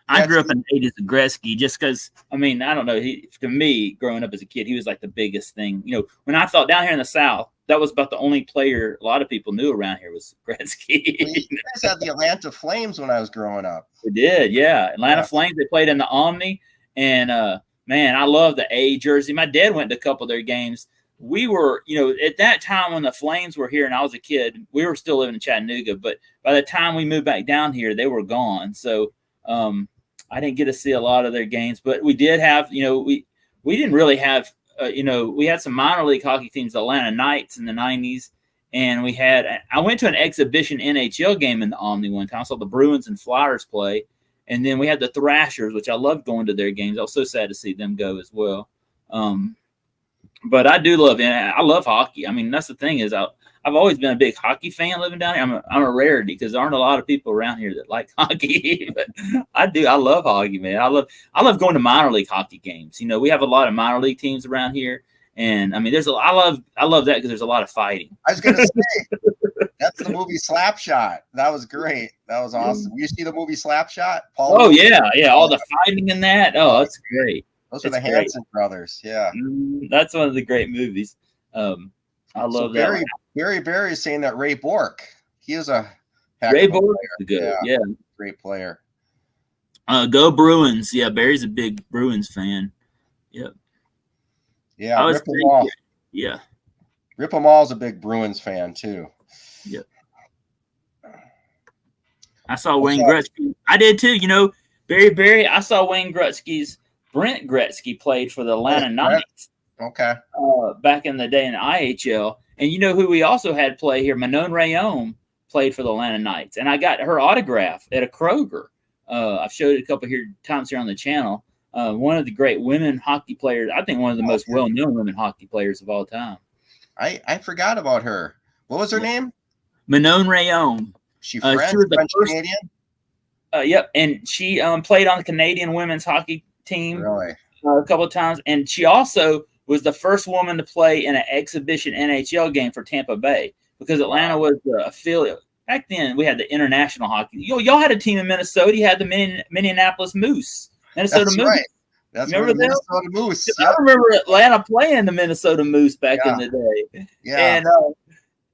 I grew up in the 80s with Gretzky just because, I don't know. To me, growing up as a kid, he was like the biggest thing. When I thought down here in the South, that was about the only player a lot of people knew around here was Gretzky. You guys had the Atlanta Flames when I was growing up. We did, yeah. Atlanta Flames, they played in the Omni. And, man, I love the A jersey. My dad went to a couple of their games. We were, at that time when the Flames were here and I was a kid, we were still living in Chattanooga. But by the time we moved back down here, they were gone. So, I didn't get to see a lot of their games, but we did have, we didn't really have, we had some minor league hockey teams, the Atlanta Knights in the 90s. And I went to an exhibition NHL game in the Omni one time. I saw the Bruins and Flyers play. And then we had the Thrashers, which I loved going to their games. I was so sad to see them go as well. But I do love it. I love hockey. That's the thing is I've always been a big hockey fan living down here. I'm a rarity because there aren't a lot of people around here that like hockey. But I do. I love hockey, man. I love going to minor league hockey games. We have a lot of minor league teams around here, and I love that because there's a lot of fighting. I was gonna say that's the movie Slapshot. That was great. That was awesome. You see the movie Slapshot? Paul yeah. All the fighting in that. Oh, that's great. Those are the Hanson brothers. Yeah, that's one of the great movies. I So love that. Barry is saying that Ray Bork, he is a heck Ray of a Bork player. is good. Yeah. Great player. Go Bruins. Yeah, Barry's a big Bruins fan. Yep. Yeah, Rip them all. Yeah. Rip them all is a big Bruins fan too. Yep. I saw Wayne Gretzky. I did too. You know, Barry. I saw Wayne Gretzky's Brent Gretzky played for the Atlanta Knights. Okay. Back in the day in the IHL, and you know who we also had play here? Manon Rayom played for the Atlanta Knights, and I got her autograph at a Kroger. I've showed it a couple times here on the channel. One of the great women hockey players. I think one of the most well-known women hockey players of all time. I forgot about her. What was her name? Manon Rayom. She French, she was the French first, Canadian. Yep, and she played on the Canadian women's hockey team a couple of times, and she also was the first woman to play in an exhibition NHL game for Tampa Bay because Atlanta was the affiliate. Back then, we had the international hockey. Y'all had a team in Minnesota. You had the Minneapolis Moose. Minnesota Moose. Right. That's remember the Minnesota Moose. Yep. I remember Atlanta playing the Minnesota Moose back in the day. Yeah. And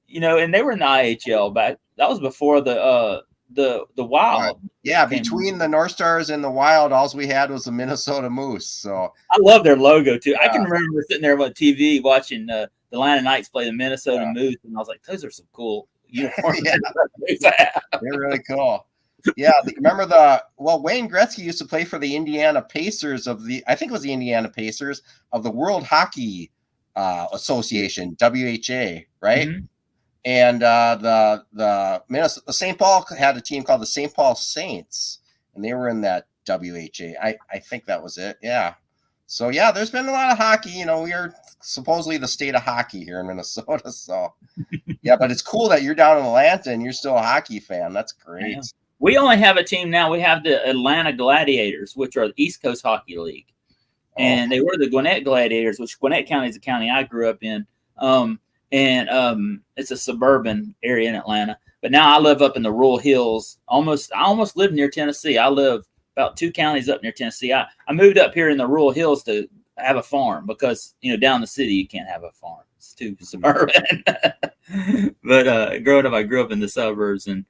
you know, and they were in the IHL back. That was before the Wild. Yeah, between the North Stars and the Wild, all we had was the Minnesota Moose. So I love their logo too. I can remember sitting there on TV watching the Atlanta Knights play the Minnesota Moose, and I was like, "Those are some cool uniforms." They're really cool. Yeah, remember Wayne Gretzky used to play for the Indiana Pacers I think it was the Indiana Pacers of the World Hockey Association, WHA, right? Mm-hmm. And the St. Paul had a team called the St. Paul Saints, and they were in that WHA. I think that was it. Yeah. So yeah, there's been a lot of hockey. You know, we are supposedly the state of hockey here in Minnesota. So yeah, but it's cool that you're down in Atlanta and you're still a hockey fan. That's great. Yeah. We only have a team now. We have the Atlanta Gladiators, which are the East Coast Hockey League, and they were the Gwinnett Gladiators, which Gwinnett County is the county I grew up in. And it's a suburban area in Atlanta. But now I live up in the rural hills. I almost live near Tennessee. I live about 2 counties up near Tennessee. I moved up here in the rural hills to have a farm because, you know, down in the city you can't have a farm. It's too suburban. But growing up, I grew up in the suburbs, and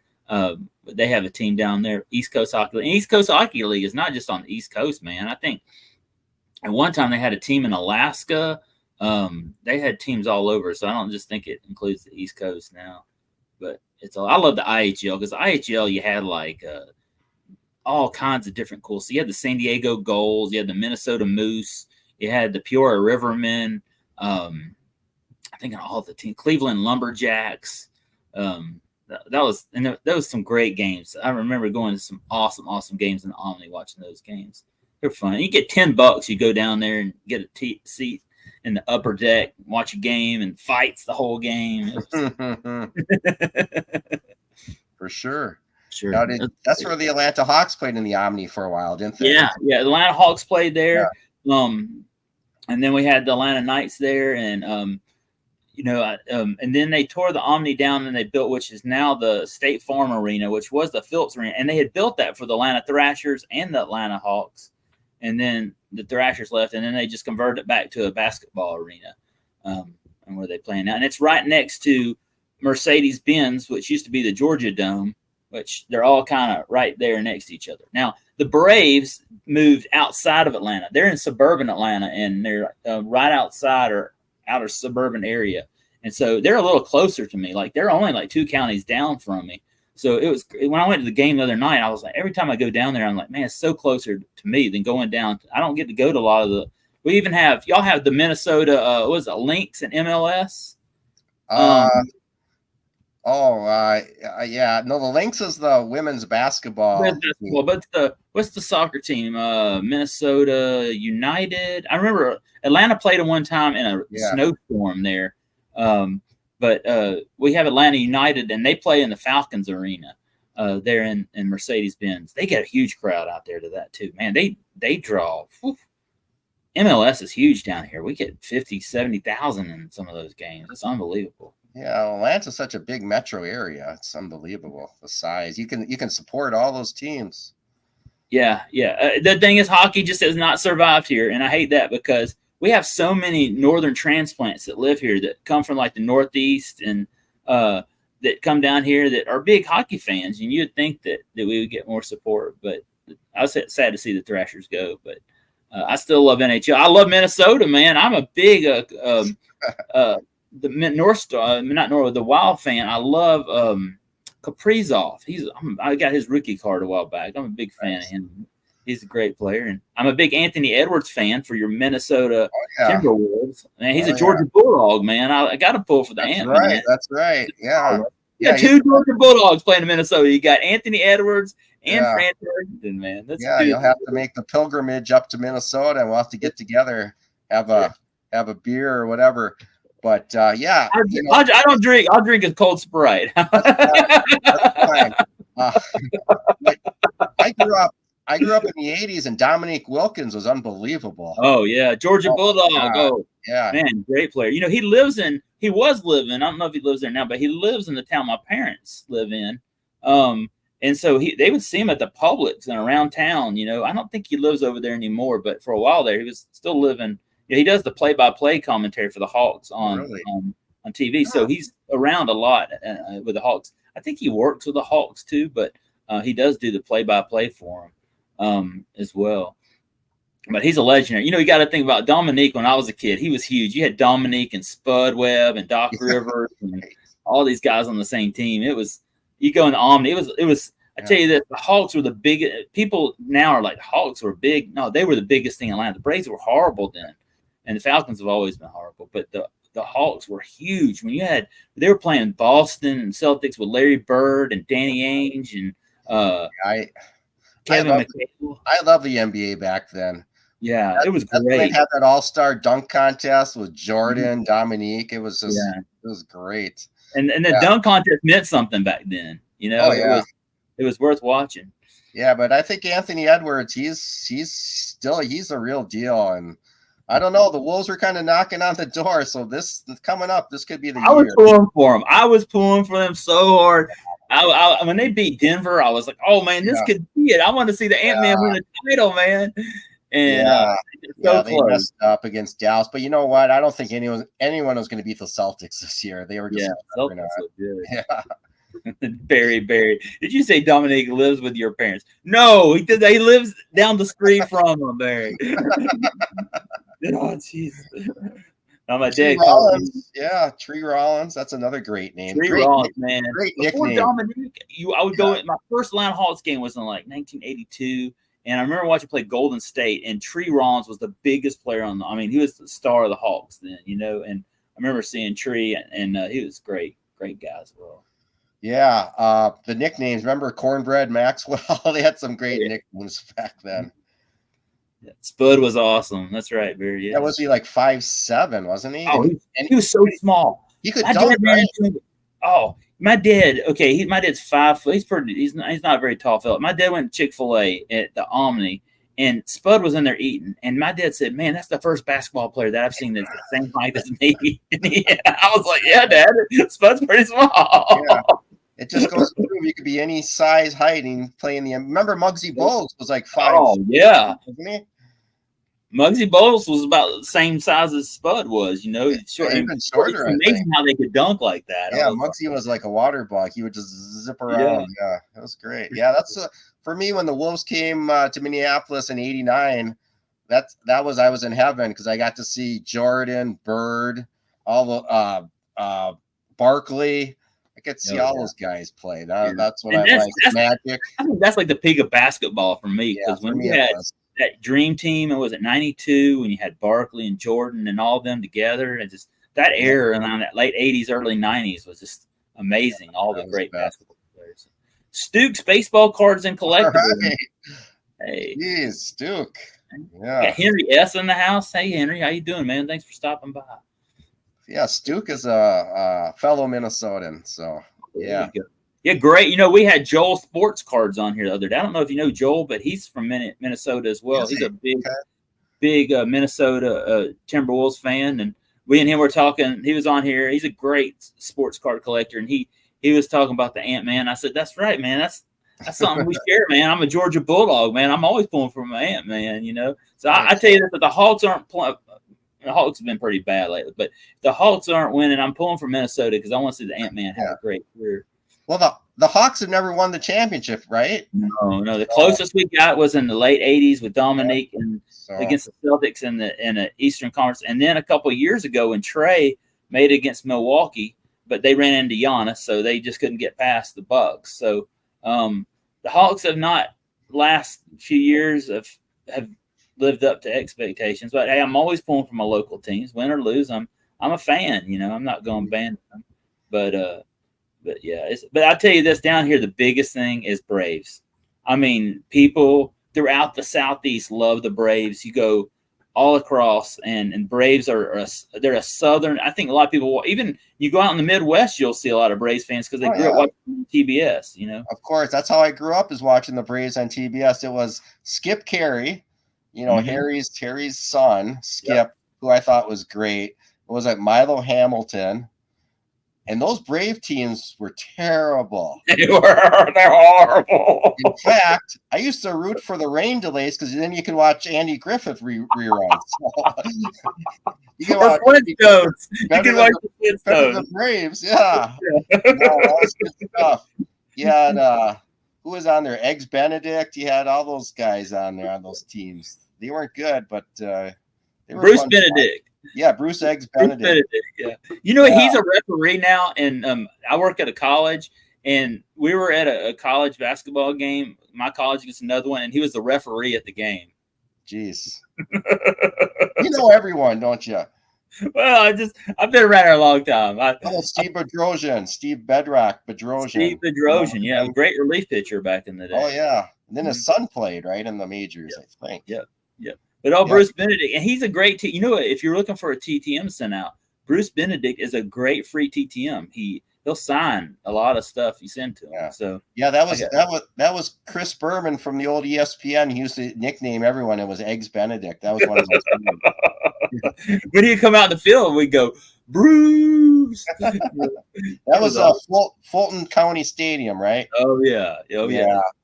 they have a team down there, East Coast Hockey League. And East Coast Hockey League is not just on the East Coast, man. I think at one time they had a team in Alaska. They had teams all over, so I don't just think it includes the East Coast now. But I love the IHL because the IHL you had like all kinds of different cool. So you had the San Diego Gulls, you had the Minnesota Moose, you had the Peoria Rivermen. I think all the team, Cleveland Lumberjacks. That was some great games. I remember going to some awesome games in the Omni, watching those games. They're fun. You get $10, you go down there and get a seat in the upper deck, watch a game, and fights the whole game. For sure. Sure. Now, that's where the Atlanta Hawks played in the Omni for a while, didn't they? Yeah. The Atlanta Hawks played there. Yeah. And then we had the Atlanta Knights there, and and then they tore the Omni down and they built, which is now the State Farm Arena, which was the Phillips Arena, and they had built that for the Atlanta Thrashers and the Atlanta Hawks. And then the Thrashers left, and then they just converted it back to a basketball arena, and where they play now. And it's right next to Mercedes-Benz, which used to be the Georgia Dome, which they're all kind of right there next to each other. Now, the Braves moved outside of Atlanta. They're in suburban Atlanta, and they're right outside or outer suburban area. And so they're a little closer to me. Like, they're only like 2 counties down from me. So it was, when I went to the game the other night, I was like, every time I go down there, I'm like, man, it's so closer to me than going down. I don't get to go to a lot of we even have, y'all have the Minnesota, what is it, Lynx and MLS? Yeah. No, the Lynx is the women's basketball. But what's the soccer team? Minnesota United. I remember Atlanta played them one time in a snowstorm there. But we have Atlanta United, and they play in the Falcons Arena there in Mercedes-Benz. They get a huge crowd out there to that too. Man, they draw. Whew. MLS is huge down here. We get 50, 70,000 in some of those games. It's unbelievable. Yeah, Atlanta's such a big metro area. It's unbelievable, the size. You can support all those teams. Yeah. The thing is, hockey just has not survived here, and I hate that because we have so many northern transplants that live here that come from like the Northeast and that come down here that are big hockey fans, and you'd think that we would get more support. But I was sad to see the Thrashers go. But I still love NHL. I love Minnesota, man. I'm a big the North Star, not North, the Wild fan. I love Kaprizov. I got his rookie card a while back. I'm a big fan of him. He's a great player, and I'm a big Anthony Edwards fan for your Minnesota Timberwolves. Man, he's a Georgia Bulldog, man. I got to pull for the Ant. Right, man. That's right. Yeah, you got two Georgia Bulldogs playing in Minnesota. You got Anthony Edwards and Franz Ferdinand, man. That's good. You'll have to make the pilgrimage up to Minnesota, and we'll have to get together, have a beer or whatever. But I don't drink. I'll drink a cold Sprite. That's fine. I grew up in the 80s, and Dominique Wilkins was unbelievable. Oh, yeah. Georgia Bulldog. God. Man, great player. You know, he was living, I don't know if he lives there now, but he lives in the town my parents live in. And so they would see him at the Publix and around town. You know, I don't think he lives over there anymore, but for a while there, he was still living. You know, he does the play-by-play commentary for the Hawks on TV. So he's around a lot with the Hawks. I think he works with the Hawks too, but he does do the play-by-play for them. As well. But he's a legendary. You know, you got to think about Dominique when I was a kid. He was huge. You had Dominique and Spud Webb and Doc Rivers and all these guys on the same team. You go in the Omni. It was I tell you that the Hawks were the biggest. People now are like, Hawks were big. No, they were the biggest thing in Atlanta. The Braves were horrible then. And the Falcons have always been horrible. But the Hawks were huge. When they were playing Boston and Celtics with Larry Bird and Danny Ainge and I love the NBA back then. Yeah, it was great. They had that all-star dunk contest with Jordan, Dominique. It was just, it was great. And the dunk contest meant something back then. You know, it was worth watching. Yeah, but I think Anthony Edwards, he's a real deal. And I don't know, the Wolves were kind of knocking on the door. So this coming up, this could be the year. I was pulling for them. I was pulling for them so hard. When they beat Denver, I was like, "Oh man, this could be it." I want to see the Ant-Man win a title, man. And they messed up against Dallas. But you know what? I don't think anyone was going to beat the Celtics this year. They were just Celtics look good. Yeah. Barry. Did you say Dominique lives with your parents? No, he lives down the street from them, Barry. Oh, jeez. My dad Rollins. Tree Rollins. That's another great name. Rollins, man. Great Before nickname. Dominique, I would go. My first Atlanta Hawks game was in like 1982, and I remember watching play Golden State. And Tree Rollins was the biggest player he was the star of the Hawks then, you know. And I remember seeing Tree, and he was great guy as well. Yeah, the nicknames. Remember Cornbread Maxwell? They had some great nicknames back then. Yeah, Spud was awesome. That's right, Barry. Yeah. Was he like 5'7", wasn't he? Oh, he was so small. He could dunk, right? My dad. Okay, my dad's 5 foot. He's not a very tall fella. My dad went to Chick-fil-A at the Omni, and Spud was in there eating. And my dad said, "Man, that's the first basketball player that I've seen that's the same height as me." I was like, "Yeah, Dad, Spud's pretty small." Yeah. It just goes to prove you could be any size, height, and play in the. Remember, Muggsy Bogues was like 5. Oh yeah, wasn't he? Muggsy Bogues was about the same size as Spud was. You know, even shorter. It's amazing how they could dunk like that. Yeah, Muggsy was like a water bug. He would just zip around. Yeah, that was great. Yeah, that's for me when the Wolves came to Minneapolis in '89. I was in heaven because I got to see Jordan, Bird, all the Barkley. I could see all those guys play. That's what I like. Magic. I think that's like the peak of basketball for me because when you had that dream team, it was at '92 when you had Barkley and Jordan and all of them together, and just that era around that late '80s, early '90s was just amazing. All the great basketball players. Stuke's baseball cards and collectibles. Right. Hey, jeez, Stuke. Yeah. Got Henry S in the house. Hey, Henry, how you doing, man? Thanks for stopping by. Yeah, Stuke is a fellow Minnesotan, so yeah. Great. You know, we had Joel Sports Cards on here the other day. I don't know if you know Joel, but he's from Minnesota as well. He's a big Minnesota Timberwolves fan, and we and him were talking. He was on here. He's a great sports card collector, and he was talking about the Ant-Man. I said, "That's right, man. That's something we share, man. I'm a Georgia Bulldog, man. I'm always pulling for my Ant-Man, you know." So I tell you that the Hawks aren't The Hawks have been pretty bad lately, but if the Hawks aren't winning, I'm pulling for Minnesota because I want to see the Ant-Man have a great career. Well, the Hawks have never won the championship, right? No. The closest we got was in the late '80s with Dominique and against the Celtics in the Eastern Conference, and then a couple of years ago when Trey made it against Milwaukee, but they ran into Giannis, so they just couldn't get past the Bucks. So the Hawks have not last few years have lived up to expectations. But hey, I'm always pulling for my local teams, win or lose. I'm a fan. I'm not going to ban them, but yeah. But I'll tell you this: down here, the biggest thing is Braves. I mean, people throughout the Southeast love the Braves. You go all across, and Braves they're a Southern. I think a lot of people, even you go out in the Midwest, you'll see a lot of Braves fans because they grew up watching TBS. Of course, that's how I grew up, is watching the Braves on TBS. It was Skip Carey, Harry's son, Skip, who I thought was great. It was like Milo Hamilton. And those Brave teams were terrible. They're horrible. In fact, I used to root for the rain delays because then you can watch Andy Griffith reruns. You can watch Flintstones. You can watch the Flintstones. The Braves, yeah. That was good stuff. Yeah, and who was on there? Eggs Benedict. You had all those guys on there on those teams. They weren't good, but they were Bruce Benedict. Yeah, Bruce Eggs Benedict. Yeah. He's a referee now, and I work at a college, and we were at a college basketball game, my college against another one, and he was the referee at the game. Jeez. You know everyone, don't you? Well, I've been around here a long time. Steve Bedrosian, Steve Bedrock Bedrosian. Steve Bedrosian, yeah, great relief pitcher back in the day. Oh, yeah. And then his son played, right, in the majors, I think. Yeah. But Bruce Benedict, and he's a great if you're looking for a TTM sent out, Bruce Benedict is a great free TTM. He'll sign a lot of stuff you send to him. Yeah. So that was Chris Berman from the old ESPN. He used to nickname everyone. It was Eggs Benedict. That was one of those. When he come out in the field, we go Bruce. That was Fulton County Stadium, right? Oh yeah.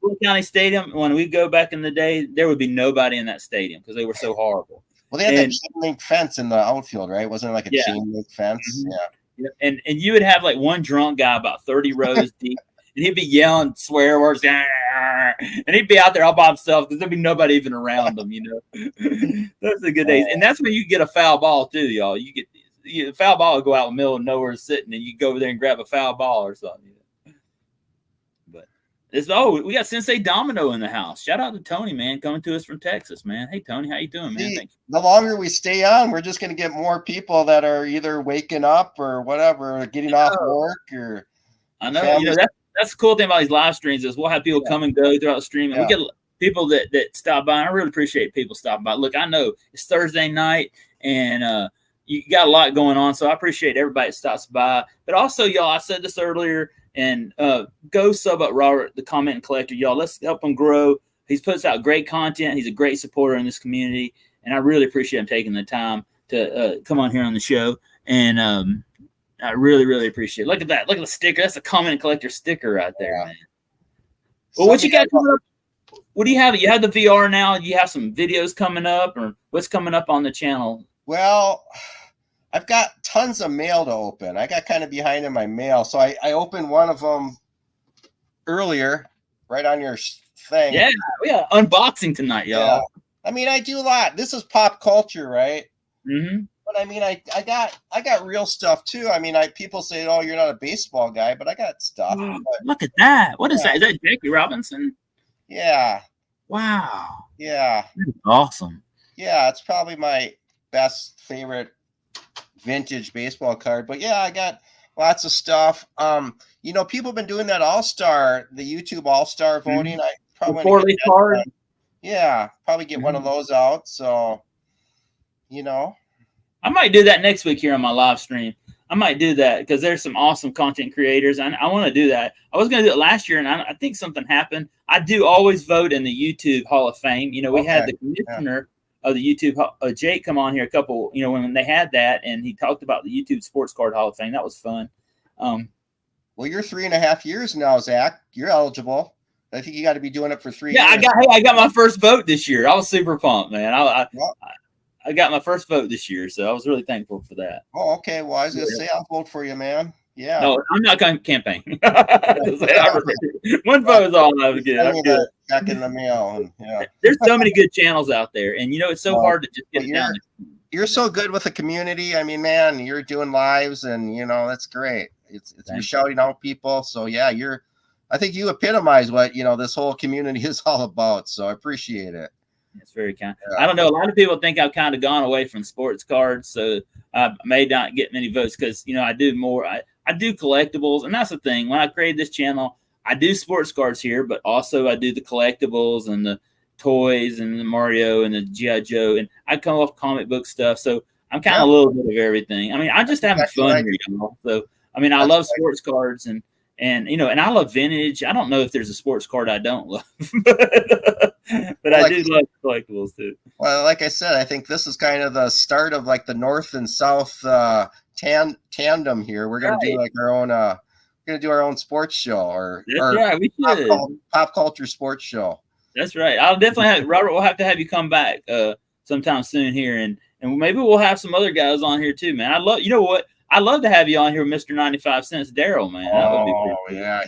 Fulton County Stadium. When we go back in the day, there would be nobody in that stadium because they were so horrible. Well, they had that chain link fence in the outfield, right? Wasn't it like a chain link fence? Mm-hmm. Yeah. And you would have like one drunk guy about 30 rows deep, and he'd be yelling swear words, and he'd be out there all by himself because there'd be nobody even around him. Those are the good days, and that's when you get a foul ball too, y'all. You get a foul ball will go out in the middle of nowhere sitting, and you go over there and grab a foul ball or something. But we got Sensei Domino in the house. Shout out to Tony, man, coming to us from Texas, man. Hey Tony, how you doing, man? Thanks. The longer we stay on, we're just going to get more people that are either waking up or whatever, or getting off work, or I know. That's the cool thing about these live streams is we'll have people come and go throughout the stream, and we get people that stop by. And I really appreciate people stopping by. Look, I know it's Thursday night, and you got a lot going on, so I appreciate everybody that stops by. But also, y'all, I said this earlier, and go sub up Robert, the Comment Collector, y'all. Let's help him grow. He puts out great content. He's a great supporter in this community, and I really appreciate him taking the time to come on here on the show. And I really, really appreciate it. Look at that. Look at the sticker. That's a Comment Collector sticker right there, man. Well, what you got coming up? What do you have? You have the VR now. You have some videos coming up, or what's coming up on the channel? Well, I've got tons of mail to open. I got kind of behind in my mail. So I opened one of them earlier, right on your thing. Yeah. Unboxing tonight, y'all. Yeah. I mean, I do a lot. This is pop culture, right? Mm-hmm. But I mean, I got real stuff too. I mean, people say, "Oh, you're not a baseball guy," but I got stuff. Look at that! What is that? Is that Jackie Robinson? Yeah. Wow. Yeah. That's awesome. Yeah, it's probably my best favorite vintage baseball card. But yeah, I got lots of stuff. People have been doing that the YouTube All-Star voting. I probably card. Probably get one of those out. So, I might do that next week here on my live stream. I might do that because there's some awesome content creators. I want to do that. I was going to do it last year, and I think something happened. I do always vote in the YouTube Hall of Fame. We had the commissioner of the YouTube, Jake, come on here a couple, when they had that, and he talked about the YouTube Sports Card Hall of Fame. That was fun. Well, you're 3.5 years now, Zach. You're eligible. I think you got to be doing it for 3 years. Yeah, I got my first vote this year. I was super pumped, man. I got my first vote this year, so I was really thankful for that. Oh, okay. Well, I was gonna say I'll vote for you, man. Yeah. No, I'm not going to campaign. One vote is all I would get. I'm good. Back in the mail. And, yeah. There's so many good channels out there, and it's so hard to just get it down. You're so good with the community. I mean, man, you're doing lives, and that's great. It's you're shouting out people. So yeah, I think you epitomize what this whole community is all about. So I appreciate it. It's very kind. Yeah. I don't know. A lot of people think I've kind of gone away from sports cards, so I may not get many votes because I do more. I do collectibles, and that's the thing. When I created this channel, I do sports cards here, but also I do the collectibles and the toys and the Mario and the G.I. Joe, and I come off comic book stuff. So I'm kind of a little bit of everything. I mean, I'm just having fun here, So I mean, I love sports cards and I love vintage. I don't know if there's a sports card I don't love, but I do love collectibles too. Well, like I said, I think this is kind of the start of like the North and South tandem here. We're gonna do like our own. We're gonna do our own sports show or we should. Pop culture sports show. That's right. I'll definitely have Robert. We'll have to have you come back sometime soon here, and maybe we'll have some other guys on here too, man. I love. You know what? I'd love to have you on here with Mr. 95 Cents, Daryl, man. That would be pretty cool. Yeah,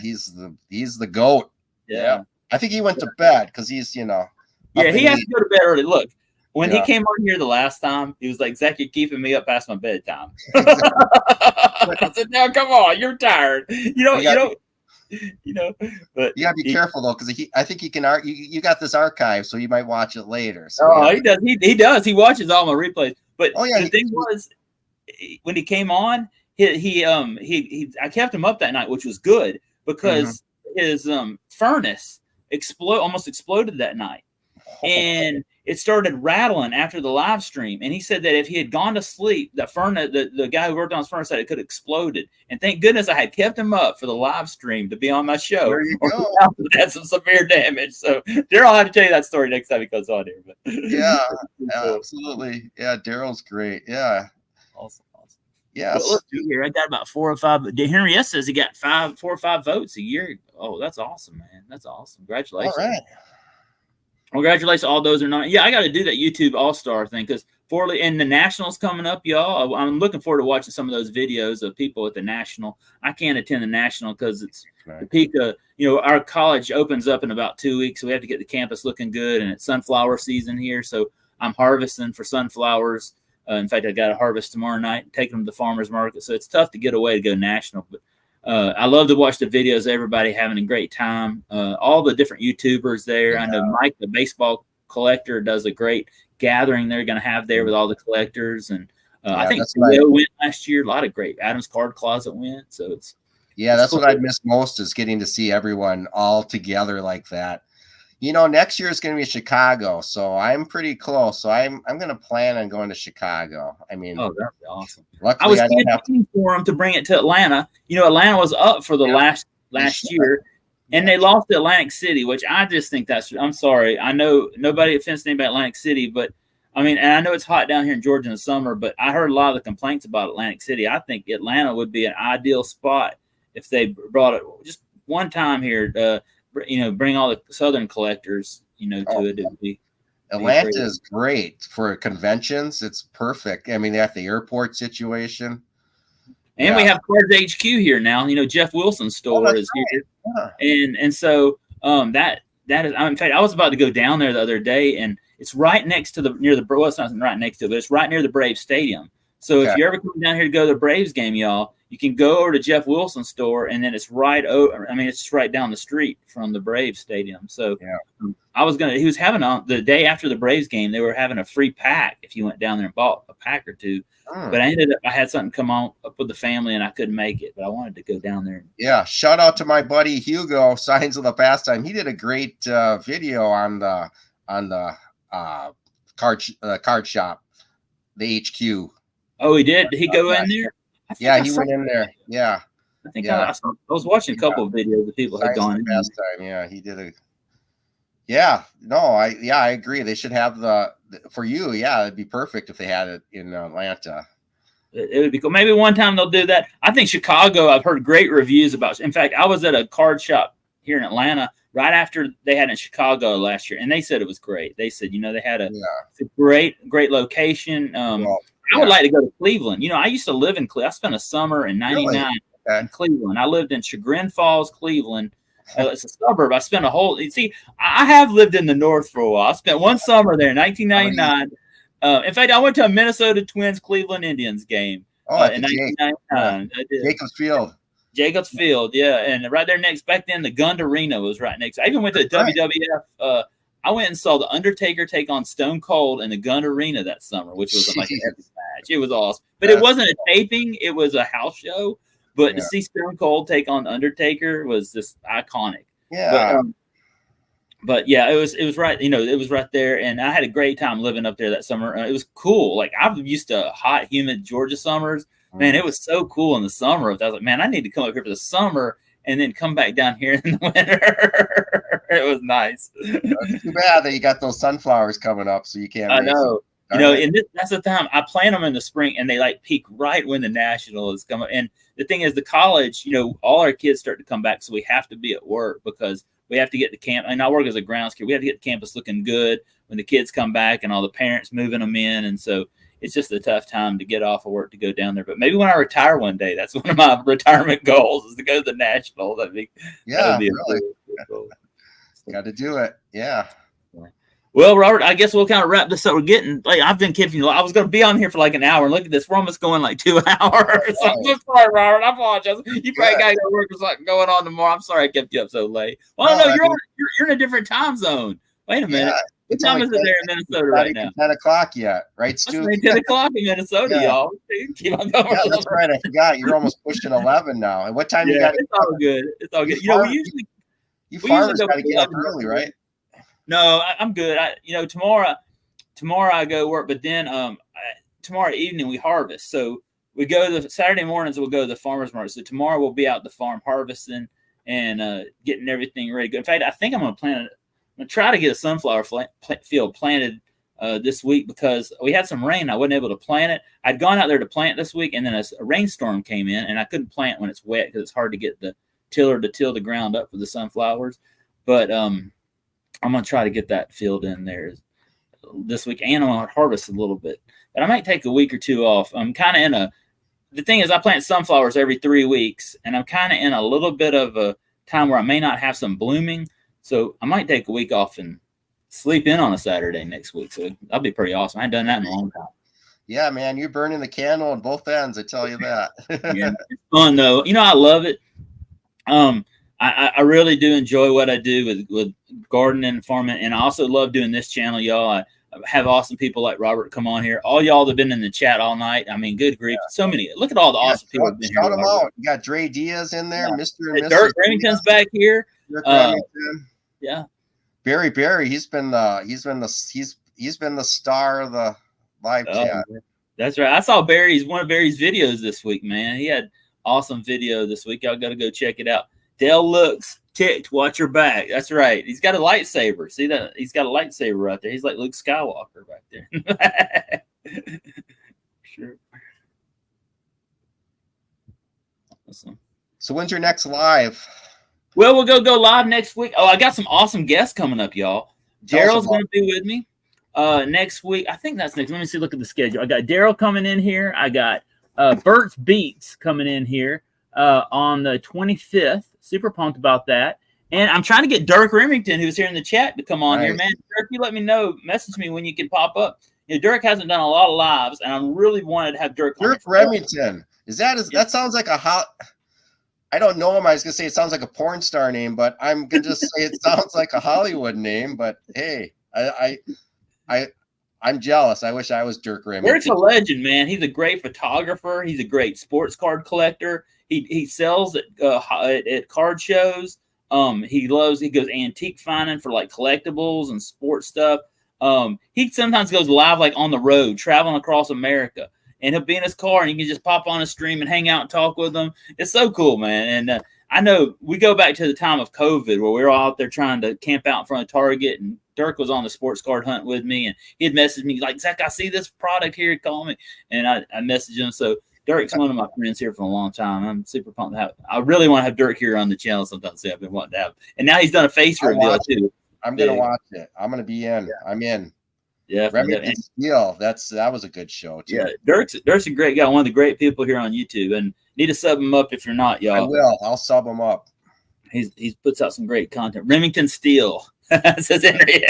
he's the GOAT. Yeah. I think he went to bed because he's, Yeah, he has to go to bed early. Look, when he came on here the last time, he was like, Zach, you're keeping me up past my bedtime. Exactly. I said, now come on, you're tired. But you gotta be careful though, because I think he can. You got this archive, so you might watch it later. So he does. He does. He watches all my replays. But the thing was, when he came on, I kept him up that night, which was good because his furnace almost exploded that night, and it started rattling after the live stream. And he said that if he had gone to sleep, the furnace, the guy who worked on his furnace said it could have exploded. And thank goodness I had kept him up for the live stream to be on my show. There you go. Had some severe damage. So Daryl, I'll have to tell you that story next time he comes on here. But yeah, absolutely. Yeah, Daryl's great. Yeah. Awesome. Yes. Well, let's see here. I got about 4 or 5. Henry S says he got 4 or 5 votes a year. Oh, that's awesome, man. That's awesome. Congratulations. All right. Congratulations, all those are not. Yeah, I got to do that YouTube All-Star thing because and the National's coming up, y'all. I'm looking forward to watching some of those videos of people at the National. I can't attend the National because it's the peak of, our college opens up in about 2 weeks, so we have to get the campus looking good, and it's sunflower season here, so I'm harvesting for sunflowers. In fact, I got to harvest tomorrow night and take them to the farmer's market, so it's tough to get away to go National, but I love to watch the videos of everybody having a great time. All the different YouTubers there. Yeah. I know Mike, the baseball collector, does a great gathering they're going to have there with all the collectors. And I think Leo went last year. A lot of great. Adam's Card Closet went. So that's cool. What I miss most is getting to see everyone all together like that. Next year is going to be Chicago, so I'm pretty close. So I'm going to plan on going to Chicago. I mean, that'd be awesome. Luckily, I was campaigning for them to bring it to Atlanta. Atlanta was up for the last year, and they lost to Atlantic City, which I just think I'm sorry. I know nobody offends anybody at Atlantic City, but I mean, and I know it's hot down here in Georgia in the summer, but I heard a lot of the complaints about Atlantic City. I think Atlanta would be an ideal spot if they brought it just one time here. Bring all the Southern collectors, to it. Atlanta is great for conventions. It's perfect. I mean, they have the airport situation. And we have Cards HQ here now. Jeff Wilson's store is here. Yeah. And so that is, in fact, I was about to go down there the other day, and it's right next to it's not right next to it, but it's right near the Braves Stadium. So if you ever come down here to go to the Braves game, y'all, you can go over to Jeff Wilson's store, and then it's right over. I mean, it's just right down the street from the Braves Stadium. So he was having the day after the Braves game, they were having a free pack if you went down there and bought a pack or two. But I had something come on up with the family, and I couldn't make it, but I wanted to go down there. Yeah, shout out to my buddy Hugo, Signs of the Pastime. He did a great video on the card shop, the HQ. Oh, he did? Did he go in there? Yeah, he went in there. Yeah. I think I was watching a couple of videos of people had gone in. Last time, yeah, he did I agree. They should have for you. Yeah, it'd be perfect if they had it in Atlanta. It would be cool. Maybe one time they'll do that. I think Chicago, I've heard great reviews about. In fact, I was at a card shop here in Atlanta right after they had it in Chicago last year, and they said it was great. They said, they had a great location. I would like to go to Cleveland. I used to live in Cleveland. I spent a summer in '99 in Cleveland. I lived in Chagrin Falls, Cleveland. It's a suburb. I spent I have lived in the North for a while. I spent one summer there in 1999. In fact, I went to a Minnesota Twins Cleveland Indians game in 1999. Jacobs Field, yeah. And right there next, back then, the Gund Arena was right next. I even went to the WWF. I went and saw The Undertaker take on Stone Cold in the Gund Arena that summer, which was like an epic match. It was awesome. But it wasn't a taping. It was a house show. But to see Stone Cold take on Undertaker was just iconic. Yeah. But yeah, it was right. It was right there, and I had a great time living up there that summer. It was cool. Like, I'm used to hot, humid Georgia summers. Man, it was so cool in the summer. I was like, man, I need to come up here for the summer and then come back down here in the winter. It was nice. It's too bad that you got those sunflowers coming up, so you can't. I know. And that's the time I plant them in the spring, and they like peak right when the national is coming. And the thing is, the college, all our kids start to come back, so we have to be at work because we have to get the camp. And I work as a groundskeeper. We have to get the campus looking good when the kids come back, and all the parents moving them in, and so it's just a tough time to get off of work to go down there. But maybe when I retire one day, that's one of my retirement goals is to go to the national. That'd be really cool. Got to do it. Yeah. Well, Robert, I guess we'll kind of wrap this up. We're getting I've been keeping you. I was going to be on here for like an hour, and look at this. We're almost going like 2 hours. I'm so sorry, Robert. I apologize. You probably got to go work or something going on tomorrow. I'm sorry I kept you up so late. Well, no, you're in a different time zone. Wait a minute. What time is it there in Minnesota right now? 10 o'clock yet, right, Stu? It's 10 o'clock in Minnesota, y'all. Keep on going. Yeah, that's right. I forgot. You're almost pushing 11 now. And what time you got? It's all good. It's all good. You farmers got to get up early, right? No, I'm good. Tomorrow I go work, but then tomorrow evening we harvest. So we go to Saturday mornings. We'll go to the farmers market. So tomorrow we'll be out the farm harvesting and getting everything ready. In fact, I think I'm going to try to get a sunflower field planted this week because we had some rain. I wasn't able to plant it. I'd gone out there to plant this week, and then a rainstorm came in, and I couldn't plant when it's wet because it's hard to get the tiller to till the ground up for the sunflowers. But I'm going to try to get that field in there this week, and I'm going to harvest a little bit. But I might take a week or two off. I'm kind of the thing is I plant sunflowers every 3 weeks, and I'm kind of in a little bit of a time where I may not have some blooming. So I might take a week off and sleep in on a Saturday next week. So that'll be pretty awesome. I haven't done that in a long time. Yeah, man, you're burning the candle on both ends. I tell you that. Yeah, it's fun though. I love it. I really do enjoy what I do with gardening and farming, and I also love doing this channel, y'all. I have awesome people like Robert come on here. All y'all that have been in the chat all night. I mean, good grief. So many. Look at all the awesome people. Shout them out. You got Dre Diaz in there, Mr. and Mrs. Dirk Remington's back here. Yeah. Barry, he's been the star of the live chat. That's right. I saw one of Barry's videos this week, man. He had awesome video this week. Y'all got to go check it out. Dale looks ticked. Watch your back. That's right. He's got a lightsaber. See that? He's got a lightsaber right there. He's like Luke Skywalker right there. Sure. Awesome. So when's your next live? Well, we'll go live next week. Oh, I got some awesome guests coming up, y'all. Daryl's going to be with me next week. I think that's next. Let me see. Look at the schedule. I got Daryl coming in here. I got Bert's Beats coming in here on the 25th. Super pumped about that. And I'm trying to get Dirk Remington, who's here in the chat, to come on here, man. Dirk, you let me know. Message me when you can pop up. Dirk hasn't done a lot of lives, and I really wanted to have Dirk. Dirk Remington. That sounds like a hot. I don't know him. I was gonna say it sounds like a porn star name, but I'm gonna just say it sounds like a Hollywood name. But hey, I'm jealous. I wish I was Dirk Remington. Dirk's a legend, man. He's a great photographer. He's a great sports card collector. He sells at card shows. He goes antique finding for like collectibles and sports stuff. He sometimes goes live like on the road, traveling across America. And he'll be in his car, and you can just pop on a stream and hang out and talk with him. It's so cool, man. And I know we go back to the time of COVID where we were all out there trying to camp out in front of Target, and Dirk was on the sports card hunt with me, and he'd message me like, Zach, I see this product here. Call me. And I messaged him. So Dirk's one of my friends here for a long time. I'm super pumped to have. I really want to have Dirk here on the channel sometime soon. I've been wanting to have, and now he's done a face reveal too. I'm gonna watch it. I'm gonna be in. Yeah. I'm in. Yeah, Remington Steele. That was a good show too. Yeah, Dirk's a great guy. One of the great people here on YouTube, and need to sub him up if you're not, y'all. I will. I'll sub him up. He puts out some great content. Remington Steele says Henry.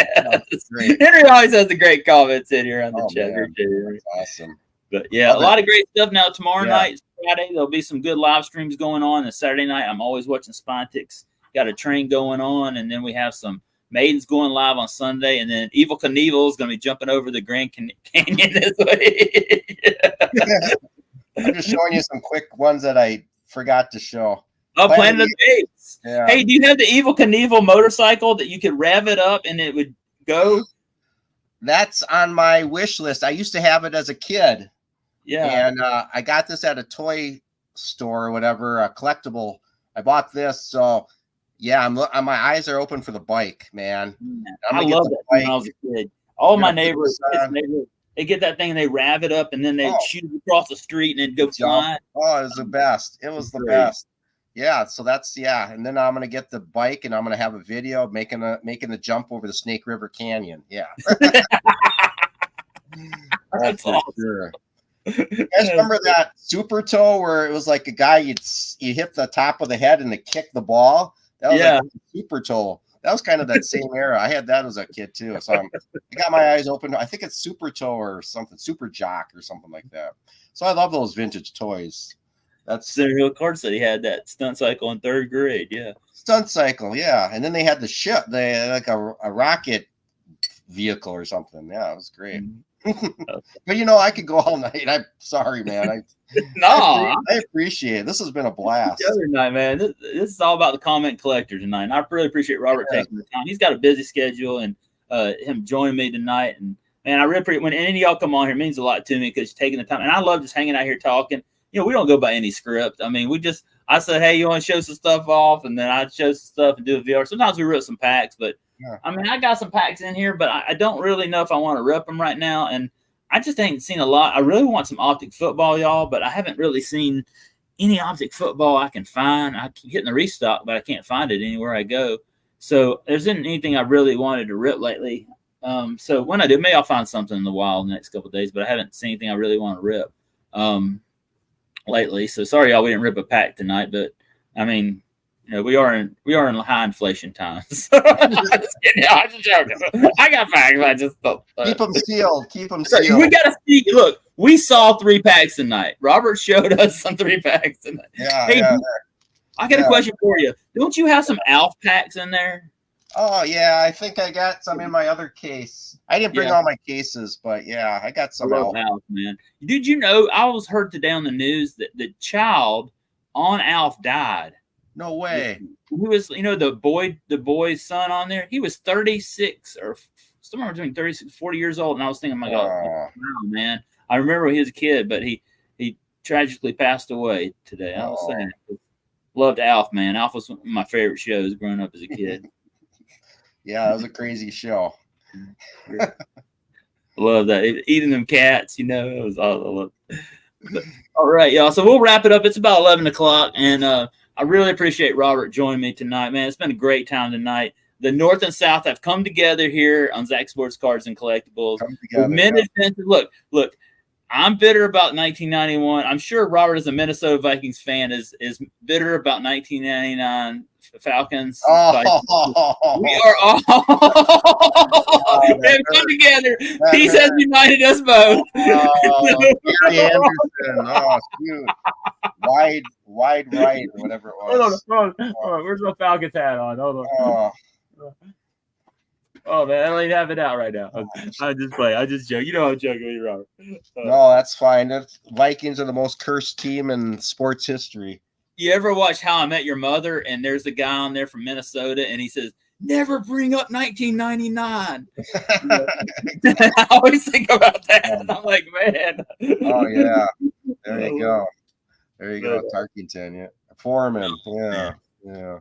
Henry always has the great comments in here on the chat. That's awesome. But yeah, a lot of great stuff now. Tomorrow night, Friday, there'll be some good live streams going on. And Saturday night, I'm always watching Spinetics. Got a train going on, and then we have some Maidens going live on Sunday, and then Evil Knievel is going to be jumping over the Grand Canyon this way. I'm just showing you some quick ones that I forgot to show. Oh, Planet of the Apes. Yeah. Hey, do you have the Evil Knievel motorcycle that you could rev it up and it would go? That's on my wish list. I used to have it as a kid. Yeah. And I got this at a toy store or whatever, a collectible. I bought this. So, yeah, my eyes are open for the bike, man. I love it when I was a kid. All my neighbors, they get that thing and they rev it up and then they shoot it across the street and then go flying. Oh, it was the best. It was the best. Yeah, so that's and then I'm gonna get the bike and I'm gonna have a video making the jump over the Snake River Canyon. Yeah, that's awesome. Sure. You guys remember that Super Toe where it was like a guy you hit the top of the head and they kick the ball? That was like Super Toe. That was kind of that same era. I had that as a kid too. So I got my eyes open. I think it's Super Toe or something, Super Jock or something like that. So I love those vintage toys. That's Center Card said he had that stunt cycle in 3rd grade. Yeah. Stunt cycle. Yeah. And then they had the ship. They had like a rocket vehicle or something. Yeah. It was great. But I could go all night. I'm sorry, man. I appreciate it. This has been a blast. The other night, man. This is all about the comment collector tonight. And I really appreciate Robert taking the time. He's got a busy schedule and him joining me tonight. And man, I really appreciate when any of y'all come on here. It means a lot to me because you're taking the time. And I love just hanging out here talking. We don't go by any script. I mean, I said, hey, you want to show some stuff off? And then I'd show some stuff and do a VR. Sometimes we rip some packs, but I mean, I got some packs in here, but I don't really know if I want to rip them right now. And I just ain't seen a lot. I really want some optic football, y'all, but I haven't really seen any optic football I can find. I keep getting the restock, but I can't find it anywhere I go. So there isn't anything I really wanted to rip lately. So when I do, maybe I'll find something in the wild in the next couple of days, but I haven't seen anything I really want to rip. Lately, so sorry y'all we didn't rip a pack tonight, but I mean, we are in high inflation times. I'm just joking. I got packs. I just keep them sealed. Keep them sealed. We gotta see. Look, we saw 3 packs tonight. Robert showed us some 3 packs tonight. Yeah. Hey, I got a question for you. Don't you have some Alf packs in there? Oh yeah, I think I got some in my other case. I didn't bring all my cases, but yeah, I got some Alf, man. Did you know? I was heard today on the news that the child on Alf died. No way. He was, the boy's son on there. He was 36 or somewhere between 36 and 40 years old, and I was thinking, my God, wow, man. I remember when he was a kid, but he tragically passed away today. I was saying, loved Alf, man. Alf was one of my favorite shows growing up as a kid. Yeah, that was a crazy show. Love that. Eating them cats, it was all. All right, y'all. So we'll wrap it up. It's about 11 o'clock, and I really appreciate Robert joining me tonight, man. It's been a great time tonight. The North and South have come together here on Zach Sports Cards and Collectibles. Look. I'm bitter about 1991. I'm sure Robert, as a Minnesota Vikings fan, is bitter about 1999 Falcons. We are all we have come together. Peace has united us both. Gary Anderson. Shoot. Wide right, or whatever it was. Hold on. Where's my Falcons hat on? Hold on. Oh man, I don't even have it out right now. I just play. I just joke. I'm joking with you, Robert. No, that's fine. The Vikings are the most cursed team in sports history. You ever watch How I Met Your Mother? And there's a guy on there from Minnesota, and he says, "Never bring up 1999." I always think about that, and I'm like, man. Oh yeah, there you go. Tarkington, yeah, Foreman, yeah.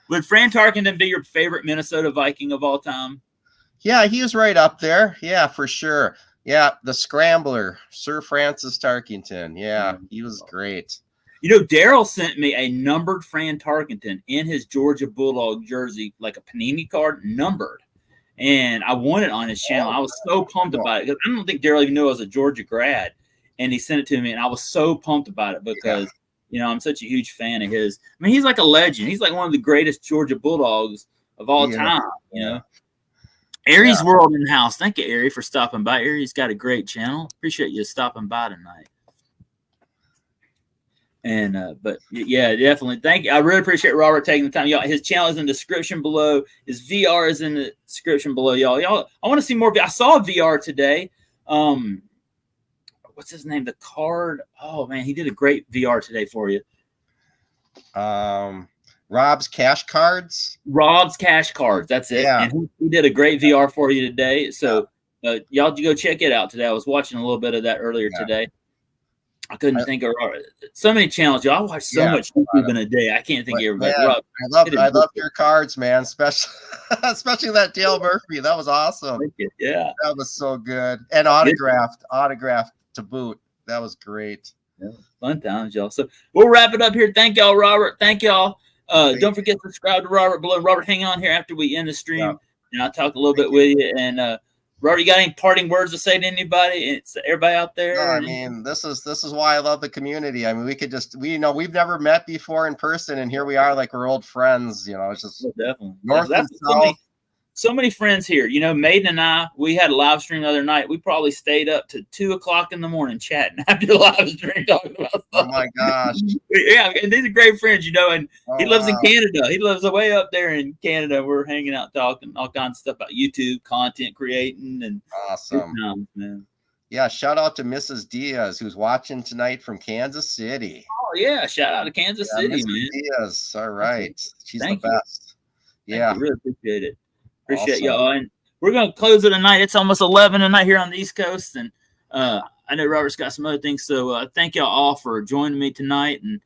Would Fran Tarkenton be your favorite Minnesota Viking of all time? Yeah, he was right up there. Yeah, for sure. Yeah, the Scrambler, Sir Francis Tarkington. Yeah, he was great. You know, Daryl sent me a numbered Fran Tarkenton in his Georgia Bulldog jersey, like a Panini card, numbered. And I won it on his channel. I was so pumped about it because I don't think Daryl even knew I was a Georgia grad. And he sent it to me, and I was so pumped about it because, you know, I'm such a huge fan of his. I mean, he's like a legend. He's like one of the greatest Georgia Bulldogs of all time, you know. Aries World in the house. Thank you, Ari, for stopping by. Ari's got a great channel. Appreciate you stopping by tonight. And but yeah, definitely. Thank you. I really appreciate Robert taking the time. Y'all, his channel is in the description below. His VR is in the description below, y'all. I want to see more. I saw a VR today. What's his name? The card. Oh man, he did a great VR today for you. Rob's Cash Cards. Rob's Cash Cards. That's it. Yeah. And he did a great VR for you today. So y'all go check it out today. I was watching a little bit of that earlier today. I couldn't think of so many channels. Y'all, I watch so much YouTube in a day. I can't think of everybody. I love your cards, man. Especially that Dale Murphy. That was awesome. Yeah, that was so good. And autographed to boot. That was great. Yeah, fun times, y'all. So we'll wrap it up here. Thank y'all, Robert. Thank y'all. Don't forget to subscribe to Robert below. Robert, hang on here after we end the stream, and I'll talk a little bit with you. And Robert, you got any parting words to say to anybody? It's everybody out there. No, I mean, this is why I love the community. I mean, we've never met before in person, and here we are, like we're old friends. You know, it's just definitely north and south. So many friends here. You know, Maiden and I, we had a live stream the other night. We probably stayed up to 2 o'clock in the morning chatting after the live stream talking about stuff. Oh my gosh. Yeah, and these are great friends, you know, and he lives in Canada. He lives way up there in Canada. We're hanging out talking all kinds of stuff about YouTube, content creating, and awesome. Man. Yeah, shout out to Mrs. Diaz who's watching tonight from Kansas City. Oh yeah, shout out to Kansas City, Mrs. man. Diaz. All right. She's the best. Yeah. I really appreciate it. Appreciate y'all. And we're going to close it tonight. It's almost 11 tonight here on the East Coast. And I know Robert's got some other things. So thank y'all all for joining me tonight. And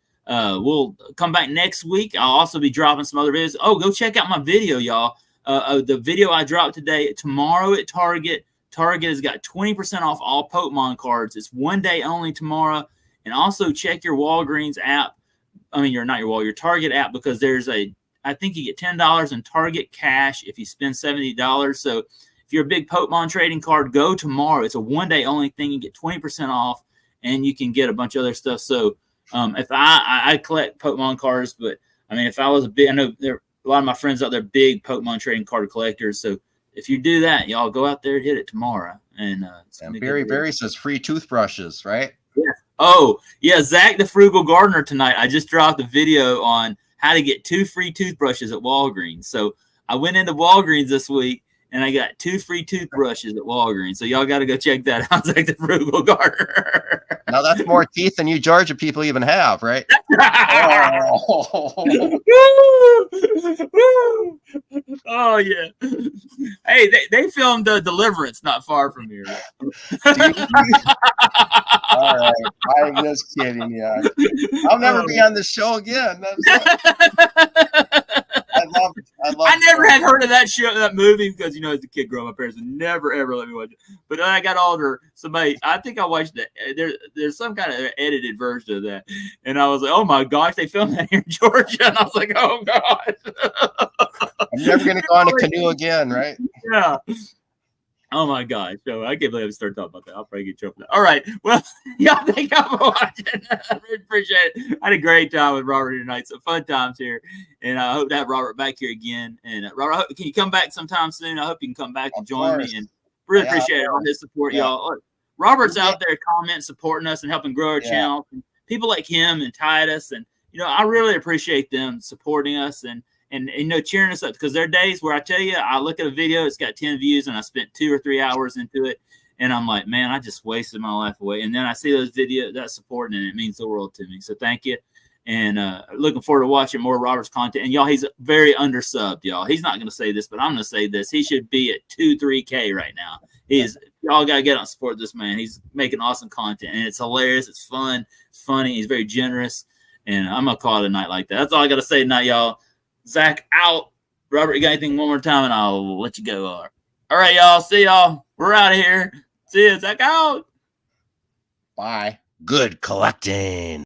we'll come back next week. I'll also be dropping some other videos. Oh, go check out my video, y'all. The video I dropped today, tomorrow at Target. Target has got 20% off all Pokemon cards. It's one day only tomorrow. And also check your Walgreens app. I mean, your Target app, because I think you get $10 in Target cash if you spend $70. So if you're a big Pokemon trading card, go tomorrow. It's a one-day only thing. You get 20% off, and you can get a bunch of other stuff. So if I collect Pokemon cards, but I mean, if I was I know there are a lot of my friends out there, big Pokemon trading card collectors. So if you do that, y'all go out there and hit it tomorrow. And Barry says free toothbrushes, right? Yeah. Oh, yeah. Zach the Frugal Gardener tonight. I just dropped a video on how to get 2 free toothbrushes at Walgreens. So I went into Walgreens this week, and I got 2 free toothbrushes at Walgreens. So y'all got to go check that out. It's like the Frugal Gardener. Now that's more teeth than you Georgia people even have, right? Oh yeah. Hey, they filmed Deliverance not far from here. All right, I'm just kidding. Yeah, I'll never be on the show again. I never had heard of that movie, because you know, as a kid growing up, my parents would never ever let me watch it. But when I got older, I think I watched there's some kind of edited version of that, and I was like, oh my gosh, they filmed that here in Georgia, and I was like, oh god. I'm never gonna go on a canoe again, right? Yeah. Oh my gosh. So I can't believe I started talking about that. I'll probably get you up for that. All right. Well, y'all thank y'all for watching. I really appreciate it. I had a great time with Robert tonight. Some fun times here. And I hope to have Robert back here again. And Robert, can you come back sometime soon? I hope you can come back and join me. And really appreciate all his support, y'all. Robert's out there commenting, supporting us, and helping grow our channel. And people like him and Titus. And, you know, I really appreciate them supporting us and you know, cheering us up, because there are days where I tell you, I look at a video, it's got 10 views, and I spent 2 or 3 hours into it, and I'm like, man, I just wasted my life away. And then I see those videos, that support, and it means the world to me. So thank you, and looking forward to watching more Robert's content. And y'all, he's very undersubbed, y'all. He's not going to say this, but I'm going to say this. He should be at 2-3K right now. Y'all got to get on support this man. He's making awesome content, and it's hilarious. It's fun. It's funny. He's very generous, and I'm going to call it a night like that. That's all I got to say tonight, y'all. Zach out. Robert, you got anything one more time, and I'll let you go. All right, y'all. See y'all. We're out of here. See you. Zach out. Bye. Good collecting.